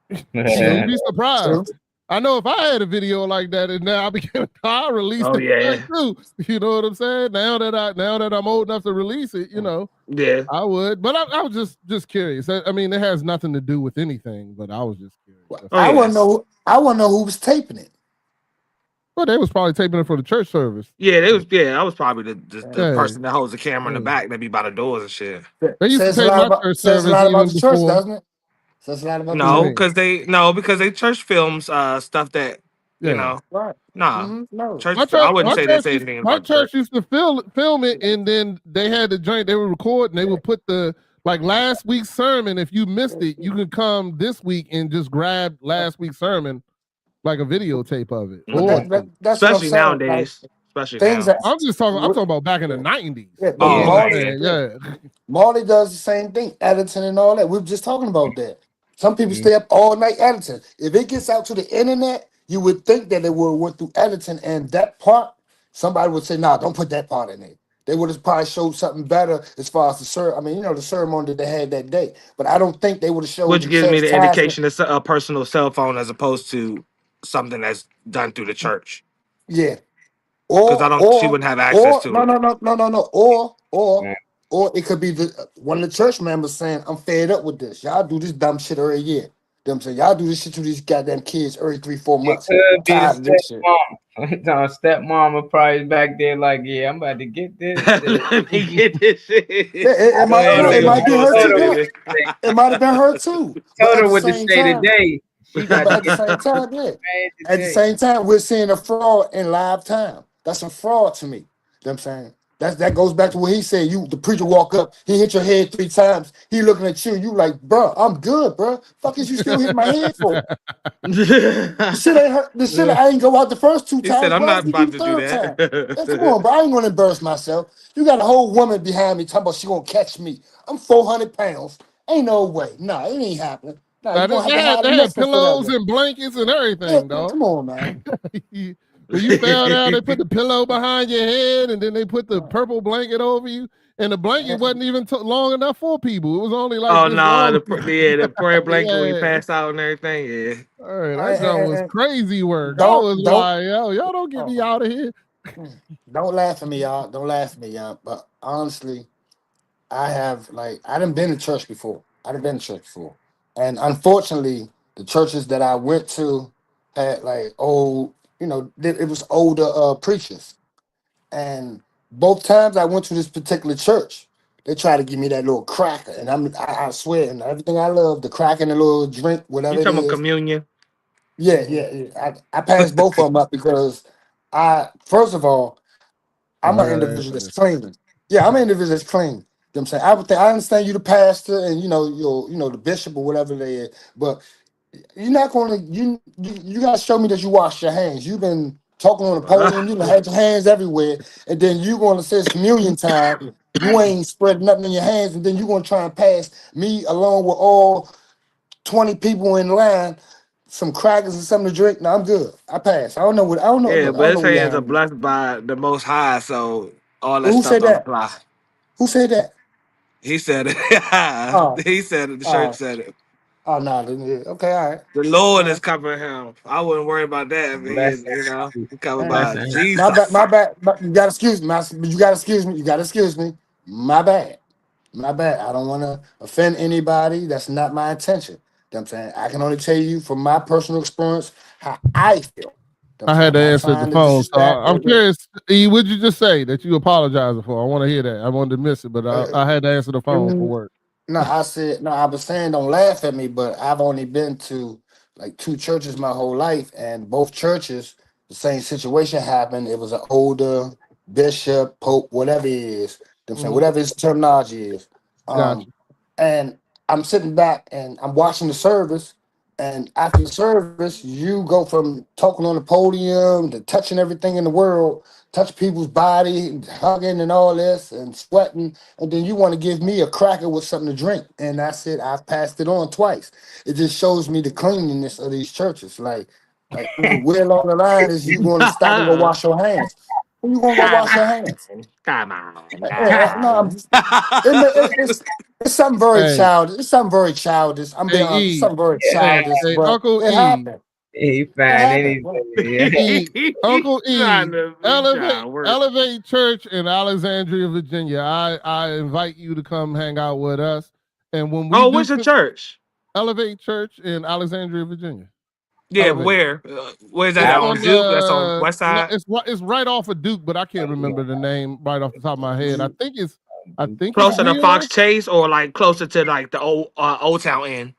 You'd be surprised. True. I know if I had a video like that and now I became I released it too. You know what I'm saying? Now that I'm old enough to release it, you know. Yeah. I would. But I was just curious. I mean, it has nothing to do with anything, but I was just curious. I wanna know who was taping it. Well, they was probably taping it for the church service. Yeah, they was. Yeah, I was probably the person that holds the camera in the back, that be by the doors and shit. They used to tape my church service about the church, doesn't it? Because they church films stuff that you know. Right. Nah, no. Church. I wouldn't say they say anything. My church used to film it, and then they had the joint. They would record, and they would put like last week's sermon. If you missed it, you could come this week and just grab last week's sermon, like a videotape of it. That's especially nowadays. Especially now. I'm talking about back in the 90s. Marley does the same thing, editing and all that. We were just talking about that. Some people stay up all night editing. If it gets out to the internet, you would think that they would have went through editing, and that part, somebody would say, "Nah, don't put that part in there." They would have probably showed something better as far as the ceremony that they had that day. But I don't think they would have showed. Which gives me the indication it's a personal cell phone as opposed to something that's done through the church. Yeah. Because she wouldn't have access to it. No. Or it could be one of the church members saying, "I'm fed up with this. Y'all do this dumb shit every year." You know what I'm saying? Y'all do this shit to these goddamn kids every 3-4 months. It could be the stepmama probably back there like, yeah, I'm about to get this. Let me get this shit. It might be her too. It might have been her too. Told her what to say today. At the same time, we're seeing a fraud in live time. That's a fraud to me. You know what I'm saying? That goes back to what he said. The preacher walk up, he hit your head 3 times. He looking at you like, bro, I'm good, bro. Fuck is you still hitting my head for? The shit ain't hurt. The shit I ain't go out the first 2 times. He said, I'm not about to do that. Come on, bro. I ain't gonna embarrass myself. You got a whole woman behind me talking about she gonna catch me. I'm 400 pounds. Ain't no way. Nah, it ain't happening. Nah, they had pillows and blankets and everything, dog. Come on, man. When you fell down, they put the pillow behind your head, and then they put the purple blanket over you. And the blanket wasn't even long enough for people. It was only like the prayer blanket when you pass out and everything. Yeah. All right, that was crazy work. I was like, y'all don't get me out of here. Don't laugh at me, y'all. Don't laugh at me, y'all. But honestly, I done been to church before. And unfortunately, the churches that I went to had like old. It was older preachers. And both times I went to this particular church, they tried to give me that little cracker. And I swear, and everything I love, the cracker and the little drink, whatever you talking about communion? Yeah. I passed both of them up because first of all, I'm an individual that's clean. Yeah, I'm an individual that's clean. You know what I'm saying? I understand you the pastor and the bishop or whatever they is, but you're not gonna you gotta show me that you wash your hands. You've been talking on the podium, you had your hands everywhere, and then you gonna say it's communion time, you ain't spreading nothing in your hands, and then you gonna try and pass me along with all 20 people in line some crackers and something to drink. No, I'm good. I pass. I don't know. Yeah, but his hands are blessed by the Most High, so all that stuff don't apply. Who said that? He said it. Oh, He said it. The church oh, said it. oh no. Okay, all right. The Lord All is right. covering him. I wouldn't worry about that. But he is, Blessing, he covered All right. by blessing. My bad. Jesus. My bad. You gotta excuse me. You gotta excuse me. You gotta excuse me. My bad. My bad. I don't want to offend anybody. That's not my intention. You know what I'm saying? I can only tell you from my personal experience how I feel. You know what I'm I saying? had I'm to not answer the trying to phone, so disrespect I'm or curious. E, what'd you just say that you apologizing for? I want to hear that. I wanted to miss it, but I had to answer the phone for work. no, I said no. I was saying don't laugh at me, but I've only been to like 2 churches my whole life, and both churches the same situation happened. It was an older bishop, pope, whatever it is. You know what I'm saying, whatever his terminology is. Gotcha. And I'm sitting back and I'm watching the service. And after the service, you go from talking on the podium to touching everything in the world, touch people's body, hugging and all this and sweating. And then you want to give me a cracker with something to drink. And that's it. I've passed it on twice. It just shows me the cleanliness of these churches. Like where along the line is you going to stop and go wash your hands? When you going to go wash your hands? Come on. No, it's something very Hey, childish. It's something very childish. I'm being hey, honest. It's E, something very Yeah, childish, hey, but Uncle it E, happened. he It find happened. anything. Yeah. Uncle Trying E, to be child work. Elevate Church in Alexandria, Virginia. I invite you to come hang out with us. And when we Oh, do what's your church? Elevate Church in Alexandria, Virginia. Yeah, but Elevate. where? Where's that It's at? I, On on Duke? That's on West no, Side? it's right off of Duke, but I can't remember the name right off the top of my head. I think it's Closer to Fox Wheeler. Chase or like closer to like the old town end?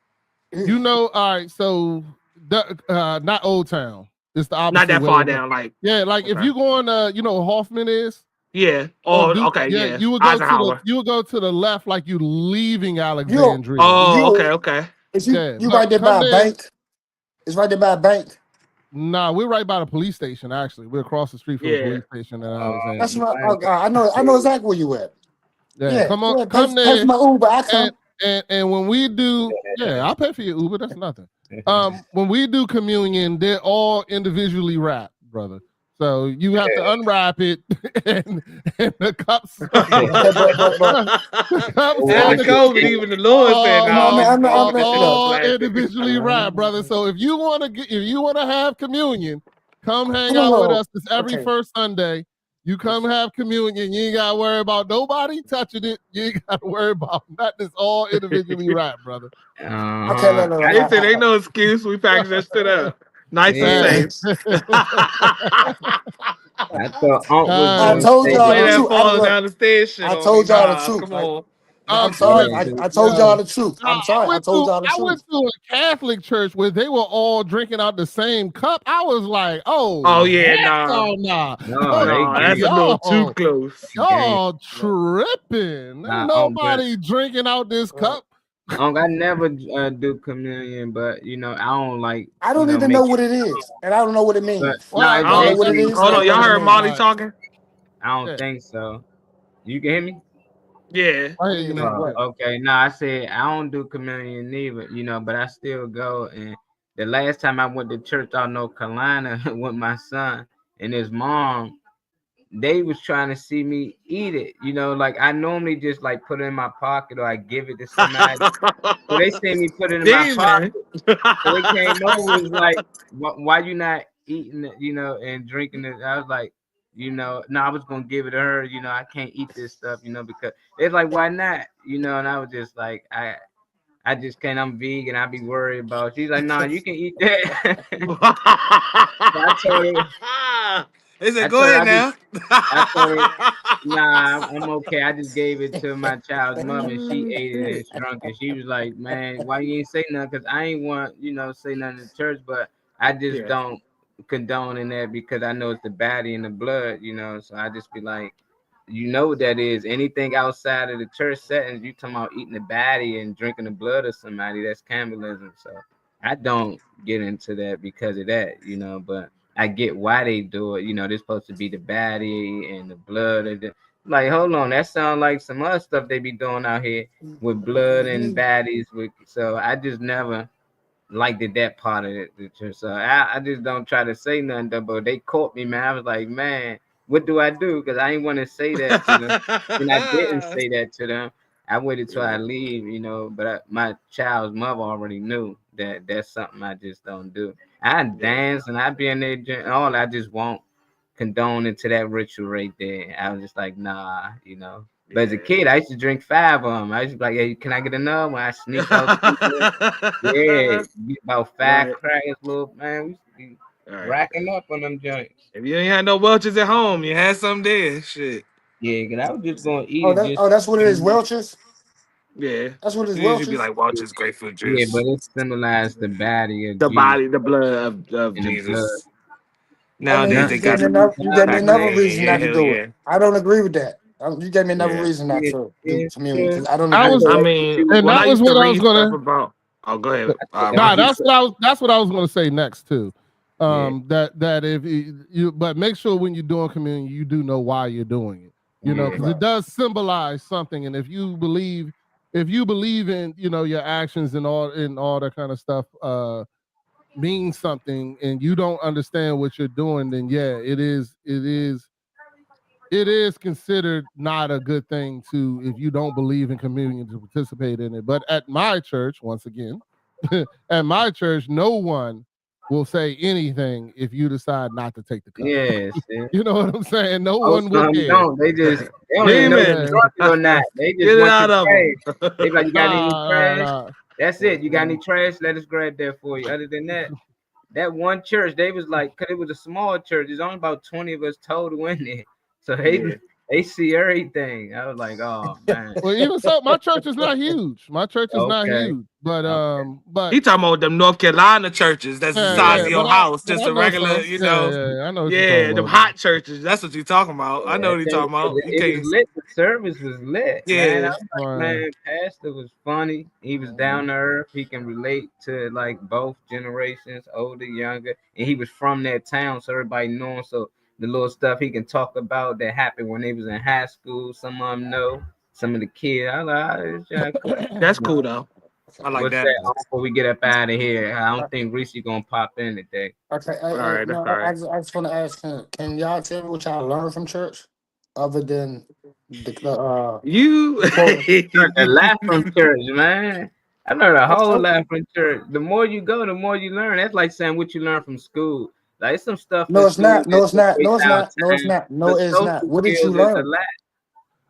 You know, all right, so not Old Town. It's the Not opposite that way. far down, like Yeah, like if okay. you go on you know Hoffman is Yeah. on Oh, Duke, okay, yeah, yeah. you would go to Eisenhower. the left like you leaving You Alexandria. Oh, you okay. Yeah, you but right there come by a there. bank. It's right there by a bank. Nah, we're right by the police station, actually. We're across the street from the Yeah. police station in That's Alexandria. right. I know exactly where you at. Yeah, Yeah, come on, yeah. come Pay for there. my Uber. I And come. and when we do, yeah, I'll pay for your Uber. That's nothing. When we do communion, they're all individually wrapped, brother. So you have to unwrap it, and the cups, Okay, but the cups, After and the COVID, cookies, even the Lord said, no, "No, all this shit is all plastic." individually wrapped, brother. So if you want to have communion, come hang out with no. us. It's every Okay. first Sunday. You come have communion. You ain't got to worry about nobody touching it. You ain't got to worry about nothing. It's all individually wrapped, brother. Okay. No. They said ain't no excuse. We package that shit up. Nice and yeah. safe. I thought Unc was I gonna told say Don't y'all play the that that. truth. falling down the stairs shit I on me. told y'all the Nah, truth. come on. No, I'm Come sorry. in. I told y'all the truth. No, I'm sorry. I told y'all the I went truth. to a Catholic church where they were all drinking out the same cup. I was like, Oh oh yeah, hell nah. nah. No, they No, that's a gang. little too Y'all, close. Gang. y'all tripping. Ain't Unc, but nobody drinking out this cup. Unc, I never do communion, but I don't like I don't even know make what it is, and I don't know what it but means. no, I it's Well, I don't know don't, what it basically is, and hold I on, don't know y'all what it heard means. Molly like, talking? I don't yeah, think so. You can hear me? Yeah. I hear you Yeah, now. what? Okay. No, I said I don't do communion neither, but I still go. And the last time I went to church out in North Carolina with my son and his mom, they was trying to see me eat it. Like I normally just like put it in my pocket or I give it to somebody. So they see me put it in my Demon. pocket. So they came over and was like, why you not eating it, and drinking it? I was like, no, I was gonna give it to her, I can't eat this stuff, because it's like, why not? And I was just like, I just can't, I'm vegan, I be worried about. She's like, nah, you can eat that. So I told her, They said, I go told her, ahead now. I told her, nah, I'm okay. I just gave it to my child's mom and she ate it and shrunk it. She was like, man, why you ain't say nothing? Because I ain't want, say nothing in church, but I just Yeah. don't condone in that because I know it's the body and the blood, so I just be like, what that is. Anything outside of the church settings, you talking about eating the body and drinking the blood of somebody, that's cannibalism. So I don't get into that because of that, but I get why they do it. They're supposed to be the baddie and the blood. Like, hold on, that sounds like some other stuff they be doing out here with blood and baddies. So I just never liked that part of it. So I just don't try to say nothing. But they caught me, man. I was like, man, what do I do? Because I didn't want to say that to them, and I didn't say that to them. I waited till I leave, you know, but my child's mother already knew that that's something I just don't do. I dance and I be in there and all. I just won't condone into that ritual right there. I was just like, nah, you know. But as a kid, I used to drink 5 of them. I used to be like, hey, can I get another one? I sneak out. Yeah, get about 5 crackers, little man. We used to be racking up on them joints. If you ain't had no Welch's at home, you had some there. Shit. Yeah, cause I was just gonna eat it. That's what it is, Welch's. Yeah, that's what it is. It Welch's. should be like Welch's grapefruit juice. Yeah, but it symbolized the body of the Jesus. body, the blood of Jesus. Nowadays they got you gave me another reason not to hell do yeah. it. I don't agree with that. You gave me another reason not to do communion because I don't agree with that. I mean, and that was what I was gonna. About, oh, go ahead. Nah, that's what I was gonna say next too. That if you, but make sure when you're doing communion, you do know why you're doing it. You know, because it does symbolize something, and if you believe in, you know, your actions and all that kind of stuff means something, and you don't understand what you're doing, then yeah, it is considered not a good thing to, if you don't believe in communion, to participate in it. But at my church, once again, at my church, no one will say anything if you decide not to take the cup. Yes, you know what I'm saying. No one will care. Don't. They don't even know if you're or not. They just want to trash. They like, you got any trash? That's it. You got any trash? Let us grab that for you. Other than that, that one church, they was like, cause it was a small church. There's only about 20 of us total in there, so they see everything. I was like, oh man. Well, even so, my church is not huge. My church is not huge, but he talking about them North Carolina churches. That's the size of your house, just a regular, you know. I know. Them hot churches. That's what you talking about. I know what you talking about. It was lit. The service was lit. Yeah, man. I was like, man, Pastor was funny. He was down to earth. He can relate to like both generations, older, younger, and he was from that town, so everybody knew him. So the little stuff he can talk about that happened when they was in high school, some of them know. Some of the kids, I like, that's cool though. I like that. Before we get up out of here, I don't think Reese gonna pop in today. Okay, all right. I just want to ask, can y'all tell me what y'all learned from church, other than the laugh from church, man. I learned a whole lot from church. The more you go, the more you learn. That's like saying what you learn from school. Like some stuff. No, it's not. No, it's not. No, it's not. No, it's not. No, it's not. What did you learn?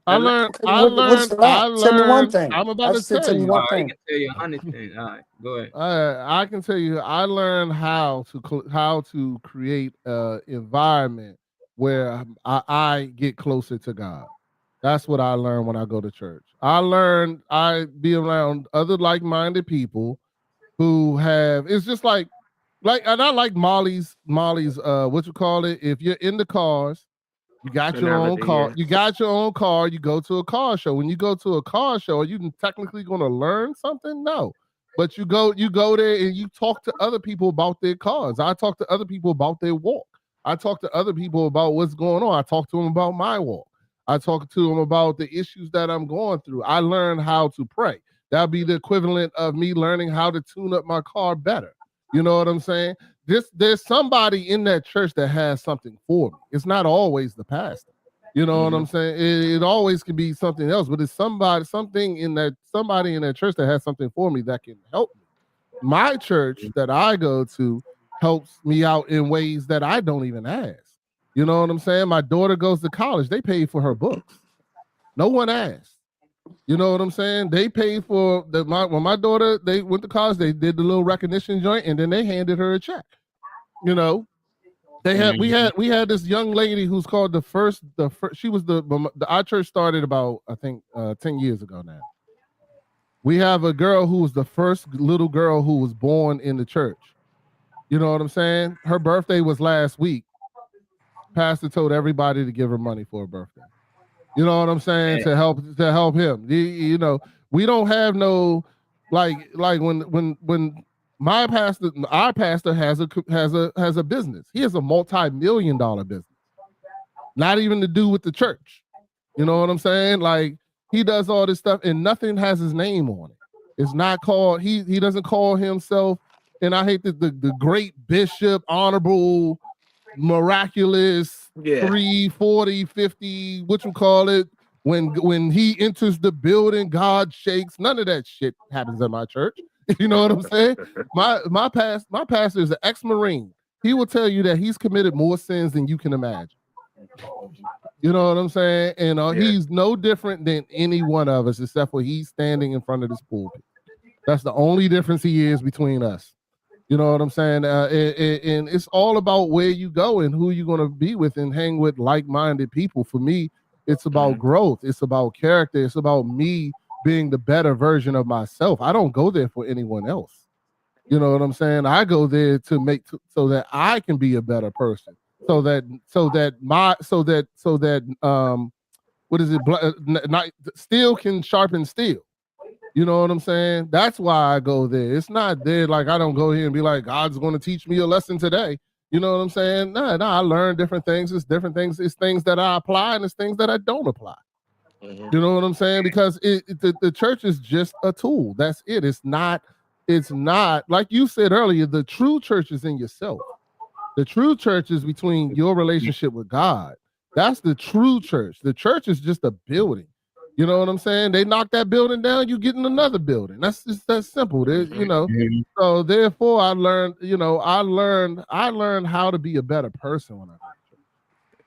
I learned. Tell me one thing. I'm about to tell you one thing. I can tell you 100 things. All right, go ahead. I can tell you. I learned how to create an environment where I get closer to God. That's what I learned when I go to church. I learned I be around other like-minded people who have. It's just like, and I like Molly's. What you call it? If you're in the cars. You got your own car. You got your own car. You go to a car show. When you go to a car show, are you technically going to learn something? No. But you go there and you talk to other people about their cars. I talk to other people about their walk. I talk to other people about what's going on. I talk to them about my walk. I talk to them about the issues that I'm going through. I learn how to pray. That'll be the equivalent of me learning how to tune up my car better. You know what I'm saying? There's somebody in that church that has something for me. It's not always the pastor. You know what I'm saying? It always can be something else, but it's somebody in that church that has something for me that can help me. My church that I go to helps me out in ways that I don't even ask. You know what I'm saying? My daughter goes to college. They pay for her books. No one asked. You know what I'm saying? They paid for when my daughter, they went to college, they did the little recognition joint, and then they handed her a check. You know, we had this young lady who's called the first. She was our church started about, I think, 10 years ago now. We have a girl who was the first little girl who was born in the church. You know what I'm saying? Her birthday was last week. Pastor told everybody to give her money for her birthday. You know what I'm saying? To help him. You know, we don't have no like when our pastor has a business. He has a multi-million-dollar business. Not even to do with the church. You know what I'm saying? Like, he does all this stuff and nothing has his name on it. It's not called, he doesn't call himself, and I hate the great bishop, honorable, miraculous, 3, 40, 50, what you call it, When he enters the building, God shakes. None of that shit happens at my church. You know what I'm saying? My pastor is an ex-Marine. He will tell you that he's committed more sins than you can imagine. You know what I'm saying? And he's no different than any one of us, except for he's standing in front of this pulpit. That's the only difference he is between us. You know what I'm saying? And it's all about where you go and who you're going to be with and hang with like-minded people. For me, it's about growth. It's about character. It's about me being the better version of myself. I don't go there for anyone else. You know what I'm saying? I go there to make so that I can be a better person. So that what is it? Steel can sharpen steel. You know what I'm saying? That's why I go there. It's not there like I don't go here and be like, God's going to teach me a lesson today. You know what I'm saying? No, I learn different things. It's different things. It's things that I apply and it's things that I don't apply. You know what I'm saying? Because the church is just a tool. That's it. It's not like you said earlier, the true church is in yourself. The true church is between your relationship with God. That's the true church. The church is just a building. You know what I'm saying? They knock that building down, you get in another building. That's just that simple. You know. So therefore, I learned how to be a better person when I.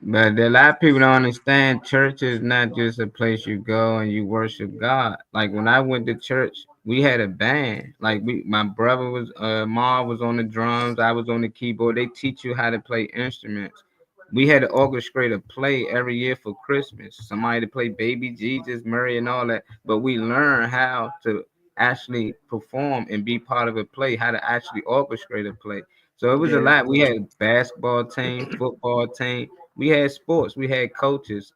But a lot of people don't understand church is not just a place you go and you worship God. Like when I went to church, we had a band. Like my brother was, Ma was on the drums, I was on the keyboard. They teach you how to play instruments. We had to orchestrate a play every year for Christmas. Somebody to play Baby Jesus, Murray, and all that. But we learned how to actually perform and be part of a play, how to actually orchestrate a play. So it was a lot. We had a basketball team, football team. We had sports. We had coaches,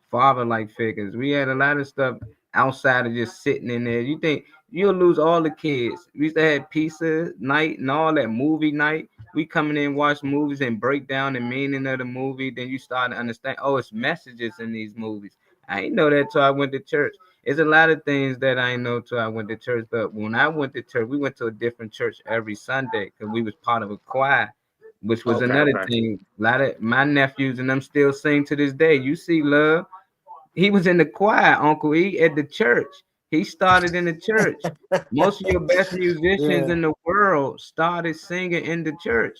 father-like figures. We had a lot of stuff outside of just sitting in there. You think you'll lose all the kids. We used to have pizza night and all that, movie night. We come in and watch movies and break down the meaning of the movie. Then you start to understand, oh, it's messages in these movies. I didn't know that till I went to church. There's a lot of things that I didn't know till I went to church. But when I went to church, we went to a different church every Sunday because we was part of a choir, which was another thing. A lot of my nephews and them still sing to this day. You see Love, he was in the choir, Uncle E, at the church. He started in the church. Most of your best musicians in the world started singing in the church.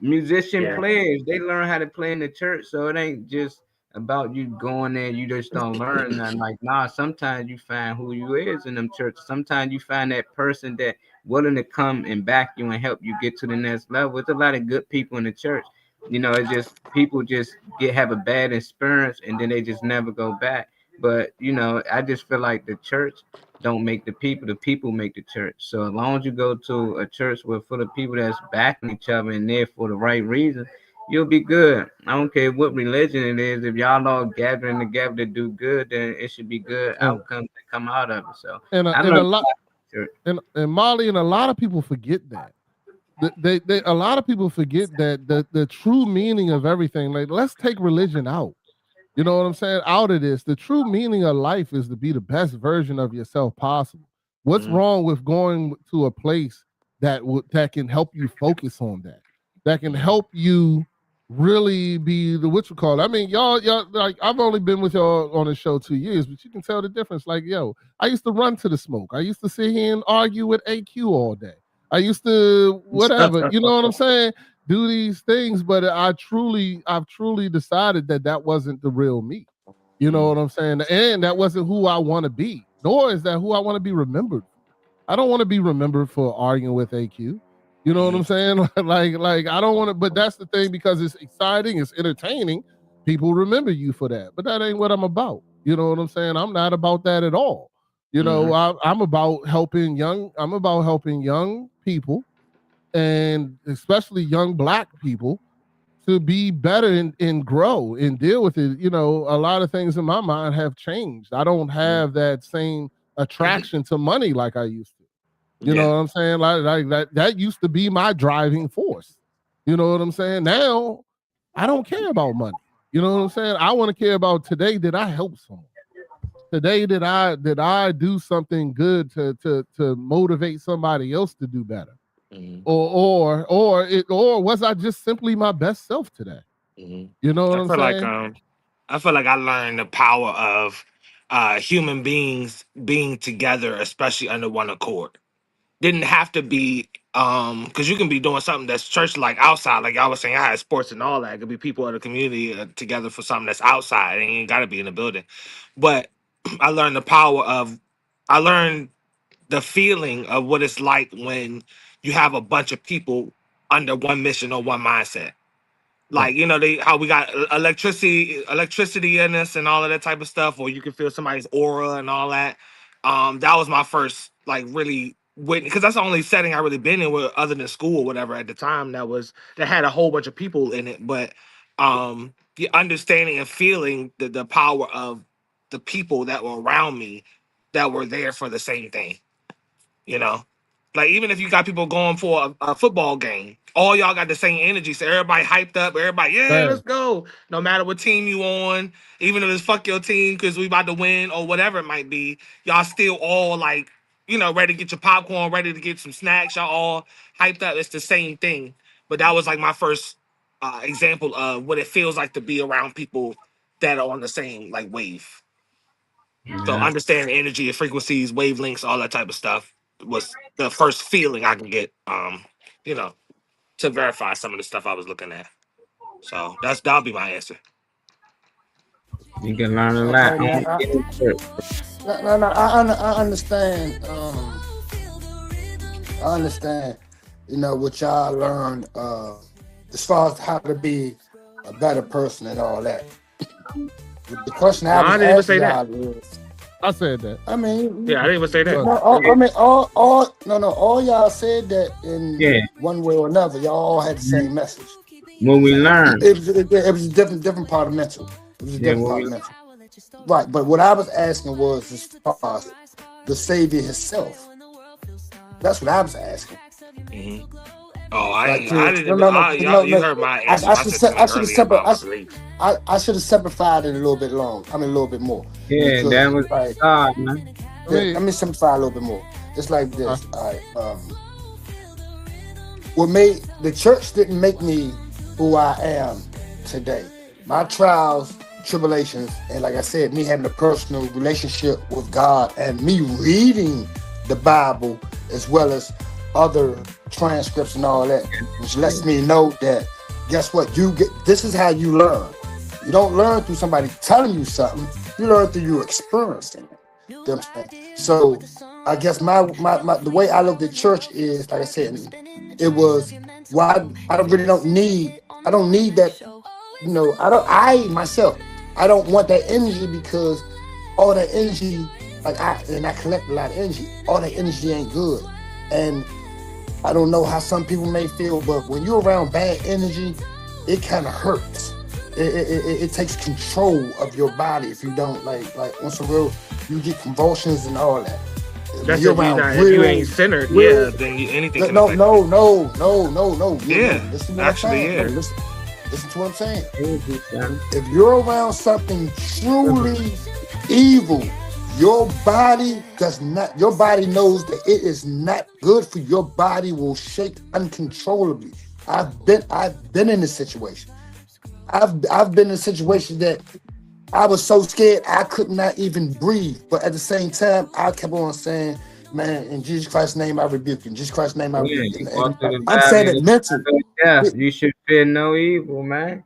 Players, they learn how to play in the church. So it ain't just about you going there, you just don't learn nothing. Like, nah, sometimes you find who you is in them churches. Sometimes you find that person that willing to come and back you and help you get to the next level. It's a lot of good people in the church. You know, it's just people just have a bad experience and then they just never go back. But you know, I just feel like the church don't make the people make the church. So as long as you go to a church where full of people that's backing each other and there for the right reason, you'll be good. I don't care what religion it is. If y'all all gathering together to do good, then it should be good outcomes that come out of it. So and Molly and a lot of people forget that. A lot of people forget that the true meaning of everything. Like, let's take religion out. You know what I'm saying? Out of this, the true meaning of life is to be the best version of yourself possible. What's wrong with going to a place that can help you focus on that can help you really be the what you call it? I mean, y'all like, I've only been with y'all on the show 2 years, but you can tell the difference. Like, yo, I used to run to the smoke. I used to sit here and argue with AQ all day. I used to whatever, you know what I'm saying? Do these things, but I've truly decided that wasn't the real me. You know what I'm saying? And that wasn't who I want to be, nor is that who I want to be remembered. I don't want to be remembered for arguing with AQ. You know what I'm saying? like I don't want to, but that's the thing, because it's exciting, it's entertaining. People remember you for that, but that ain't what I'm about. You know what I'm saying? I'm not about that at all. You know, I'm about helping young people, and especially young Black people, to be better and grow and deal with it. You know, a lot of things in my mind have changed. I don't have that same attraction to money like I used to. You know what I'm saying? Like that used to be my driving force. You know what I'm saying? Now I don't care about money. You know what I'm saying? I want to care about today. Did I help someone? Today, did I do something good to motivate somebody else to do better? Or was I just simply my best self today? You know what I'm saying? I feel like I learned the power of human beings being together, especially under one accord. Didn't have to be because you can be doing something that's church like outside, like y'all was saying. I had sports and all that. It could be people in the community together for something that's outside. It ain't got to be in the building. But I learned the power of. I learned the feeling of what it's like when you have a bunch of people under one mission or one mindset. Like, you know, how we got electricity in us and all of that type of stuff, or you can feel somebody's aura and all that. That was my first like really witness, because that's the only setting I really been in with other than school or whatever at the time that had a whole bunch of people in it. But the understanding and feeling the power of the people that were around me that were there for the same thing. You know, like even if you got people going for a football game, all y'all got the same energy. So everybody hyped up, everybody, yeah, let's go. No matter what team you on, even if it's fuck your team because we about to win or whatever it might be, y'all still all like, you know, ready to get your popcorn, ready to get some snacks. Y'all all hyped up. It's the same thing. But that was like my first example of what it feels like to be around people that are on the same like wave. So understanding energy and frequencies, wavelengths, all that type of stuff was the first feeling I can get, you know, to verify some of the stuff I was looking at. So that'll be my answer. You can learn a lot. No, I understand. I understand. You know what y'all learned as far as how to be a better person and all that. The question I didn't even say that. I said that. I mean, yeah, I didn't even say that. All y'all said that in one way or another. Y'all all had the same message. When we learned, it was a different part of mental. It was a different part of mental. Right, but what I was asking was as far as the Savior himself. That's what I was asking. Mm-hmm. Oh, I didn't. You heard my answer. I should have simplified it a little bit a little bit more. Yeah, because, that was God, man. Let me simplify a little bit more. It's like this. All right. What made the church didn't make me who I am today. My trials, tribulations, and like I said, me having a personal relationship with God and me reading the Bible as well as other transcripts and all that, which lets me know that guess what, this is how you learn. You don't learn through somebody telling you something, you learn through you experiencing it. You know what I'm saying? So I guess my the way I look at church is, like I said, it was why I don't need that, you know, I don't want that energy, because all that energy, I collect a lot of energy, all that energy ain't good. And I don't know how some people may feel, but when you're around bad energy, it kind of hurts. It takes control of your body if you don't like on some real, you get convulsions and all that. That's if you ain't centered, then anything can affect no. Yeah, actually, listen to what I'm saying. If you're around something truly evil, your body knows that it is not good for your body, will shake uncontrollably. I've been in this situation. I've been in a situation that I was so scared I could not even breathe. But at the same time, I kept on saying, man, in Jesus Christ's name I rebuke you. In Jesus Christ's name I rebuke you. I'm saying it mentally. Yeah, you should fear no evil, man.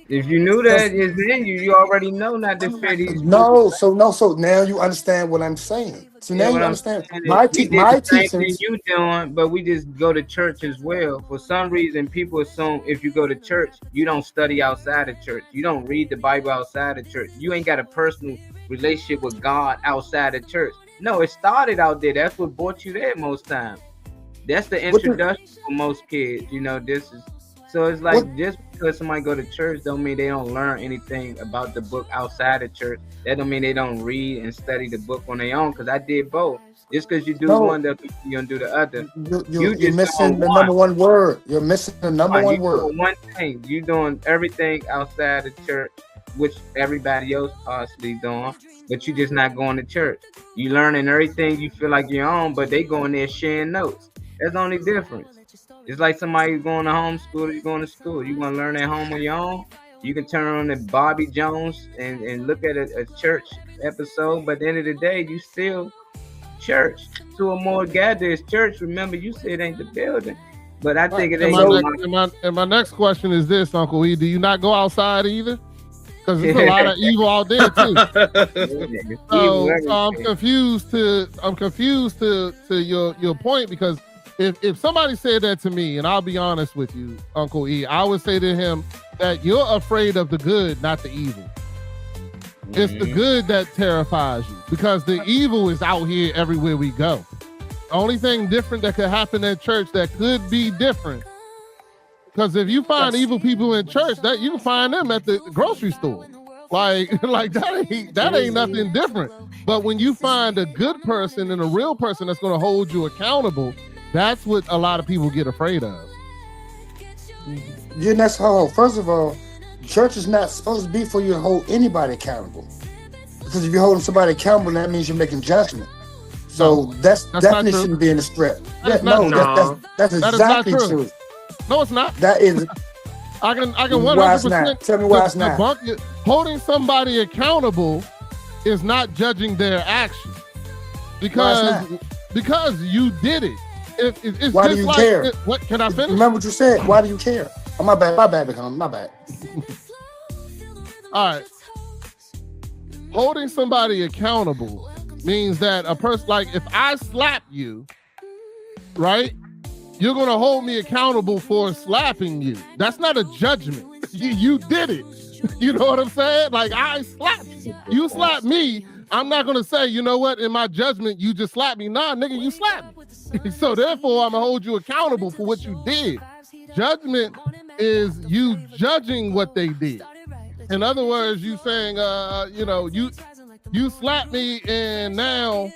If you knew that is in you, you already know not to fear these. So now you understand what I'm saying. So now you understand my teaching. You doing, but we just go to church as well. For some reason, people assume if you go to church, you don't study outside of church. You don't read the Bible outside of church. You ain't got a personal relationship with God outside of church. No, it started out there. That's what brought you there most times. That's the introduction for most kids. You know, so it's like just because somebody go to church don't mean they don't learn anything about the book outside of church. That don't mean they don't read and study the book on their own, because I did both. Just because you do one, you don't do the other. You're missing the number one word. You're missing the number one word. One thing. You doing everything outside of church, which everybody else possibly doing, but you just not going to church. You learning everything you feel like you're on, but they going there sharing notes. That's the only difference. It's like somebody going to homeschool, you going to school. You want to learn at home on your own? You can turn on the Bobby Jones and look at a church episode, but at the end of the day, you still church. Two or more gather is church. Remember, you said it ain't the building, but I think it ain't. And my next question is this, Uncle E: do you not go outside either? Because there's a lot of evil out there too. So I'm confused to your point, because if somebody said that to me, and I'll be honest with you, Uncle E, I would say to him that you're afraid of the good, not the evil. It's the good that terrifies you, because the evil is out here everywhere we go. The only thing different that could happen at church that could be different, because if you find evil people in church, that you can find them at the grocery store. Like that ain't nothing different. But when you find a good person and a real person that's going to hold you accountable, that's what a lot of people get afraid of. Yeah, that's how. First of all, church is not supposed to be for you to hold anybody accountable. Because if you're holding somebody accountable, that means you're making judgment. So that's definitely shouldn't be in the script. That's exactly true. No, it's not. That is. I can 100%. Why it's not? Tell me why it's not. Holding somebody accountable is not judging their actions, because you did it. It's why do you care? What can I finish? Remember what you said. Why do you care? Oh, my bad, my bad. All right. Holding somebody accountable means that a person, like if I slap you, right? You're going to hold me accountable for slapping you. That's not a judgment. You did it. You know what I'm saying? Like, I slapped you. You slapped me. I'm not going to say, you know what, in my judgment, you just slapped me. Nah, nigga, you slapped me. So therefore, I'm going to hold you accountable for what you did. Judgment is you judging what they did. In other words, you saying, you slapped me and now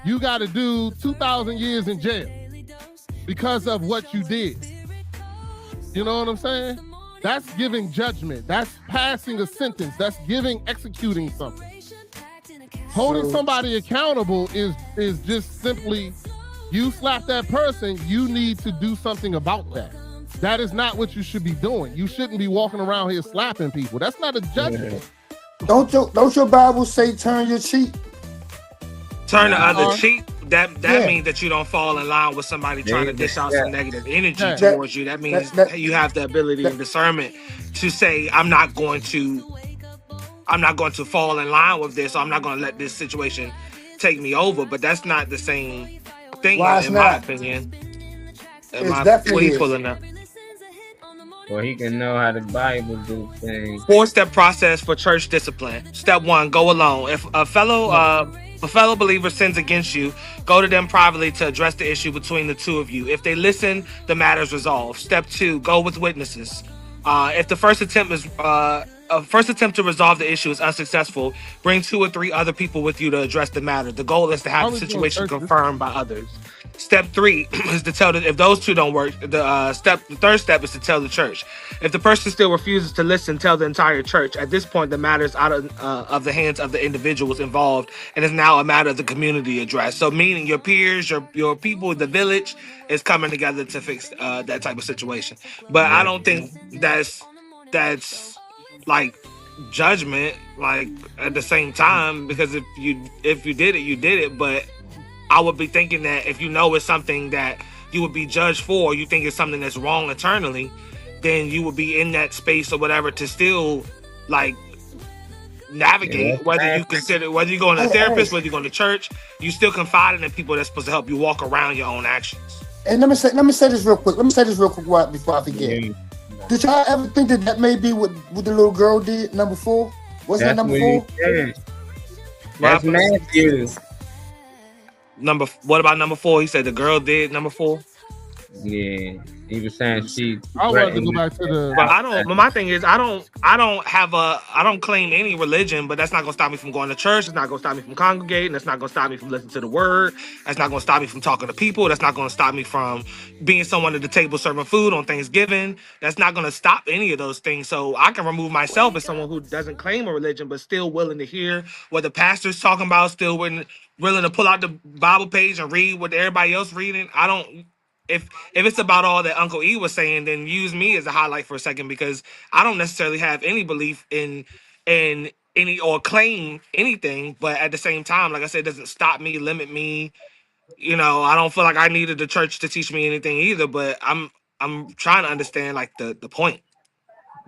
you got to do 2,000 years in jail because of what you did. You know what I'm saying? That's giving judgment. That's passing a sentence. That's executing something. Holding somebody accountable is just simply, you slap that person, you need to do something about that. That is not what you should be doing. You shouldn't be walking around here slapping people. That's not a judgment. Don't your Bible say turn your cheek? Turn the other cheek? That means that you don't fall in line with somebody trying to dish out some negative energy towards you. That means you have the ability and discernment to say, I'm not going to fall in line with this, or I'm not going to let this situation take me over. But that's not the same thing, in my opinion. What he pulling up? Well, he can know how the Bible do things. 4-step process for church discipline. Step 1, go alone. If a fellow believer sins against you, go to them privately to address the issue between the two of you. If they listen, the matter is resolved. Step 2, go with witnesses. If the first attempt to resolve the issue is unsuccessful, bring 2 or 3 other people with you to address the matter. The goal is to have the situation confirmed by others. Step 3 is to tell if those 2 don't work, the third step is to tell the church. If the person still refuses to listen, tell the entire church. At this point, the matter is out of the hands of the individuals involved, and is now a matter of the community address. So meaning your peers, your people, the village is coming together to fix that type of situation. But I don't think that's like judgment, like at the same time, because if you did it, you did it. But I would be thinking that if you know it's something that you would be judged for, or you think it's something that's wrong eternally, then you would be in that space or whatever to still like navigate. Whether you're going to a therapist, whether you're going to church, you still confiding in people that's supposed to help you walk around your own actions. And let me say this real quick. Before I forget. Did y'all ever think that may be what the little girl did? Number 4? What's that number 4? That's Matthew. What about number 4? He said the girl did number 4. Yeah, he was saying she. I want to go back to the. But I don't. But my thing is, I don't claim any religion, but that's not gonna stop me from going to church. It's not gonna stop me from congregating. That's not gonna stop me from listening to the word. That's not gonna stop me from talking to people. That's not gonna stop me from being someone at the table serving food on Thanksgiving. That's not gonna stop any of those things. So I can remove myself as someone who doesn't claim a religion, but still willing to hear what the pastor's talking about. Still willing to pull out the Bible page and read what everybody else reading. I don't if it's about all that Uncle E was saying, then use me as a highlight for a second, because I don't necessarily have any belief in any or claim anything, but at the same time, like I said, it doesn't stop me, limit me. You know, I don't feel like I needed the church to teach me anything either, but I'm trying to understand like the point.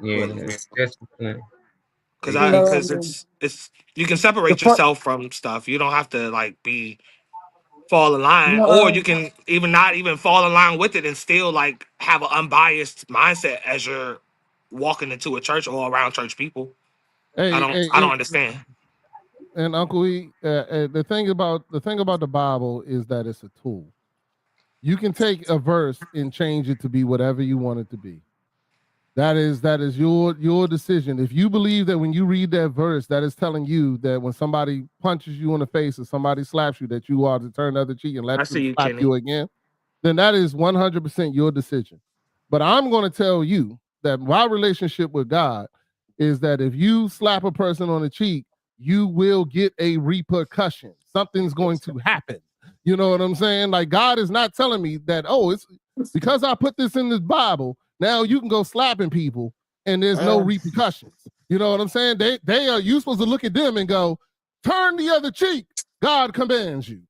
Yeah, Really. that's the point. Because it's you can separate yourself from stuff. You don't have to like fall in line, or you can even not even fall in line with it and still like have an unbiased mindset as you're walking into a church or around church people. I don't understand. And Uncle E, the thing about the Bible is that it's a tool. You can take a verse and change it to be whatever you want it to be. That is your decision. If you believe that when you read that verse, that is telling you that when somebody punches you in the face or somebody slaps you, that you are to turn the other cheek and let them slap you again, then that is 100% your decision. But I'm going to tell you that my relationship with God is that if you slap a person on the cheek, you will get a repercussion. Something's going to happen. You know what I'm saying? Like, God is not telling me that, oh, it's because I put this in this Bible, now you can go slapping people and there's no repercussions. You know what I'm saying? They are, you supposed to look at them and go, turn the other cheek. God commands you.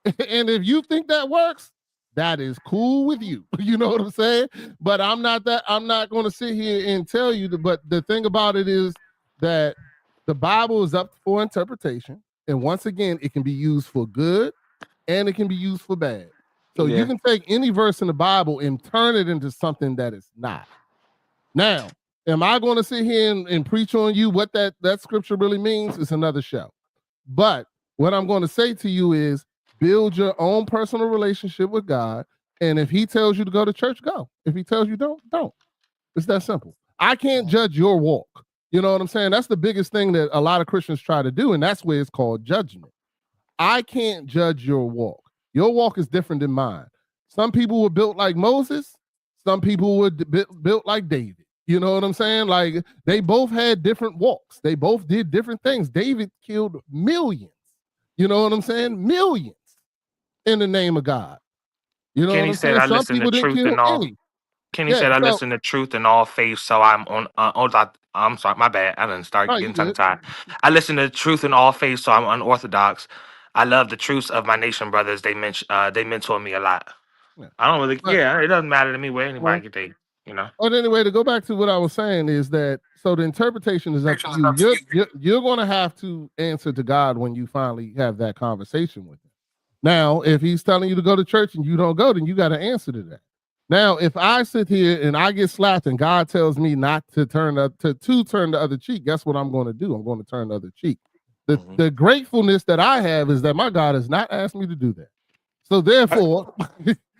And if you think that works, that is cool with you. You know what I'm saying? But I'm not going to sit here and tell you that. But the thing about it is that the Bible is up for interpretation. And once again, it can be used for good and it can be used for bad. So you can take any verse in the Bible and turn it into something that it's not. Now, am I going to sit here and preach on you what that scripture really means? It's another show. But what I'm going to say to you is build your own personal relationship with God. And if he tells you to go to church, go. If he tells you don't. It's that simple. I can't judge your walk. You know what I'm saying? That's the biggest thing that a lot of Christians try to do. And that's where it's called judgment. I can't judge your walk. Your walk is different than mine. Some people were built like Moses. Some people were built like David. You know what I'm saying? Like, they both had different walks. They both did different things. David killed millions. You know what I'm saying? Millions in the name of God. You know Kenny what I'm saying? Some people didn't kill any. Kenny said, I listen to truth in all faiths, so I'm on. I'm sorry, my bad. I didn't start getting tongue-tied. I listen to truth in all faiths, so I'm unorthodox. I love the truths of my nation brothers. They mentor me a lot. Yeah. I don't really. It doesn't matter to me where anybody get they. You know. But anyway, to go back to what I was saying is that so the interpretation is up to you. You're going to have to answer to God when you finally have that conversation with him. Now, if he's telling you to go to church and you don't go, then you got to answer to that. Now, if I sit here and I get slapped and God tells me not to turn the other cheek, guess what I'm going to do? I'm going to turn the other cheek. The gratefulness that I have is that my God has not asked me to do that. So therefore,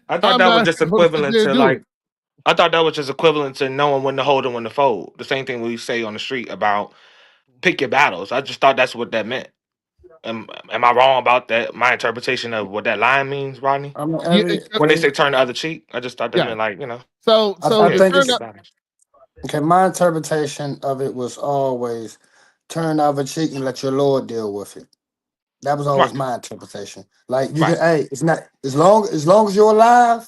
I thought that was just equivalent to like. I thought that was just equivalent to knowing when to hold and when to fold. The same thing we say on the street about pick your battles. I just thought that's what that meant. Am I wrong about that? My interpretation of what that line means, Rodney? When they say turn the other cheek, I just thought that meant like, you know. So I think okay. My interpretation of it was always turn the other cheek and let your Lord deal with it. That was always my interpretation. Like you can, hey, it's not as long as you're alive,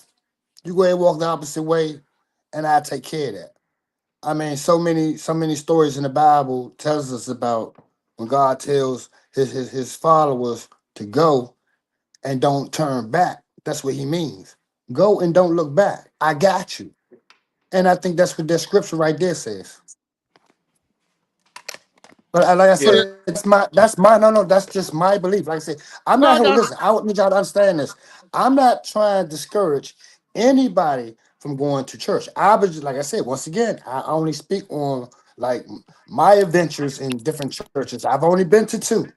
you go ahead and walk the opposite way, and I take care of that. I mean, so many stories in the Bible tells us about when God tells his followers to go and don't turn back. That's what he means. Go and don't look back. I got you. And I think that's what that scripture right there says. But like I said, that's just my belief. Like I said, I'm not here. Listen, I need y'all to understand this. I'm not trying to discourage anybody from going to church. I was just, like I said, once again, I only speak on like my adventures in different churches. I've only been to 2. You know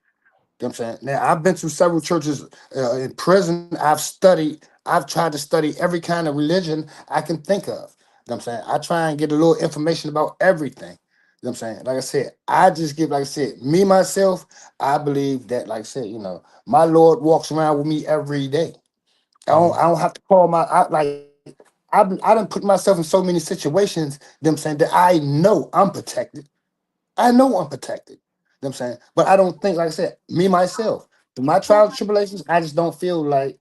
what I'm saying? Now I've been to several churches in prison. I've tried to study every kind of religion I can think of. You know what I'm saying? I try and get a little information about everything. You know what I'm saying? Like I said, I just give, like I said, me, myself, I believe that, like I said, you know, my Lord walks around with me every day. I don't have to call I done put myself in so many situations, you know what I'm saying, that I know I'm protected. I know I'm protected. You know what I'm saying? But I don't think, like I said, me, myself, through my trials and tribulations, I just don't feel like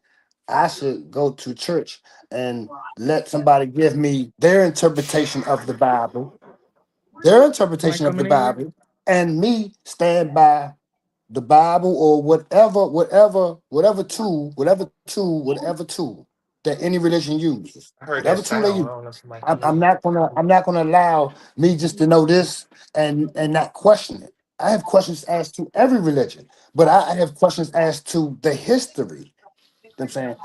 I should go to church and let somebody give me their interpretation of the Bible, and me stand by the Bible or whatever tool that any religion uses, I heard that whatever tool they sound. use. I don't know if somebody can I'm hear not gonna allow me just to know this and not question it. I have questions as to every religion, but I have questions as to the history. You know what I'm saying?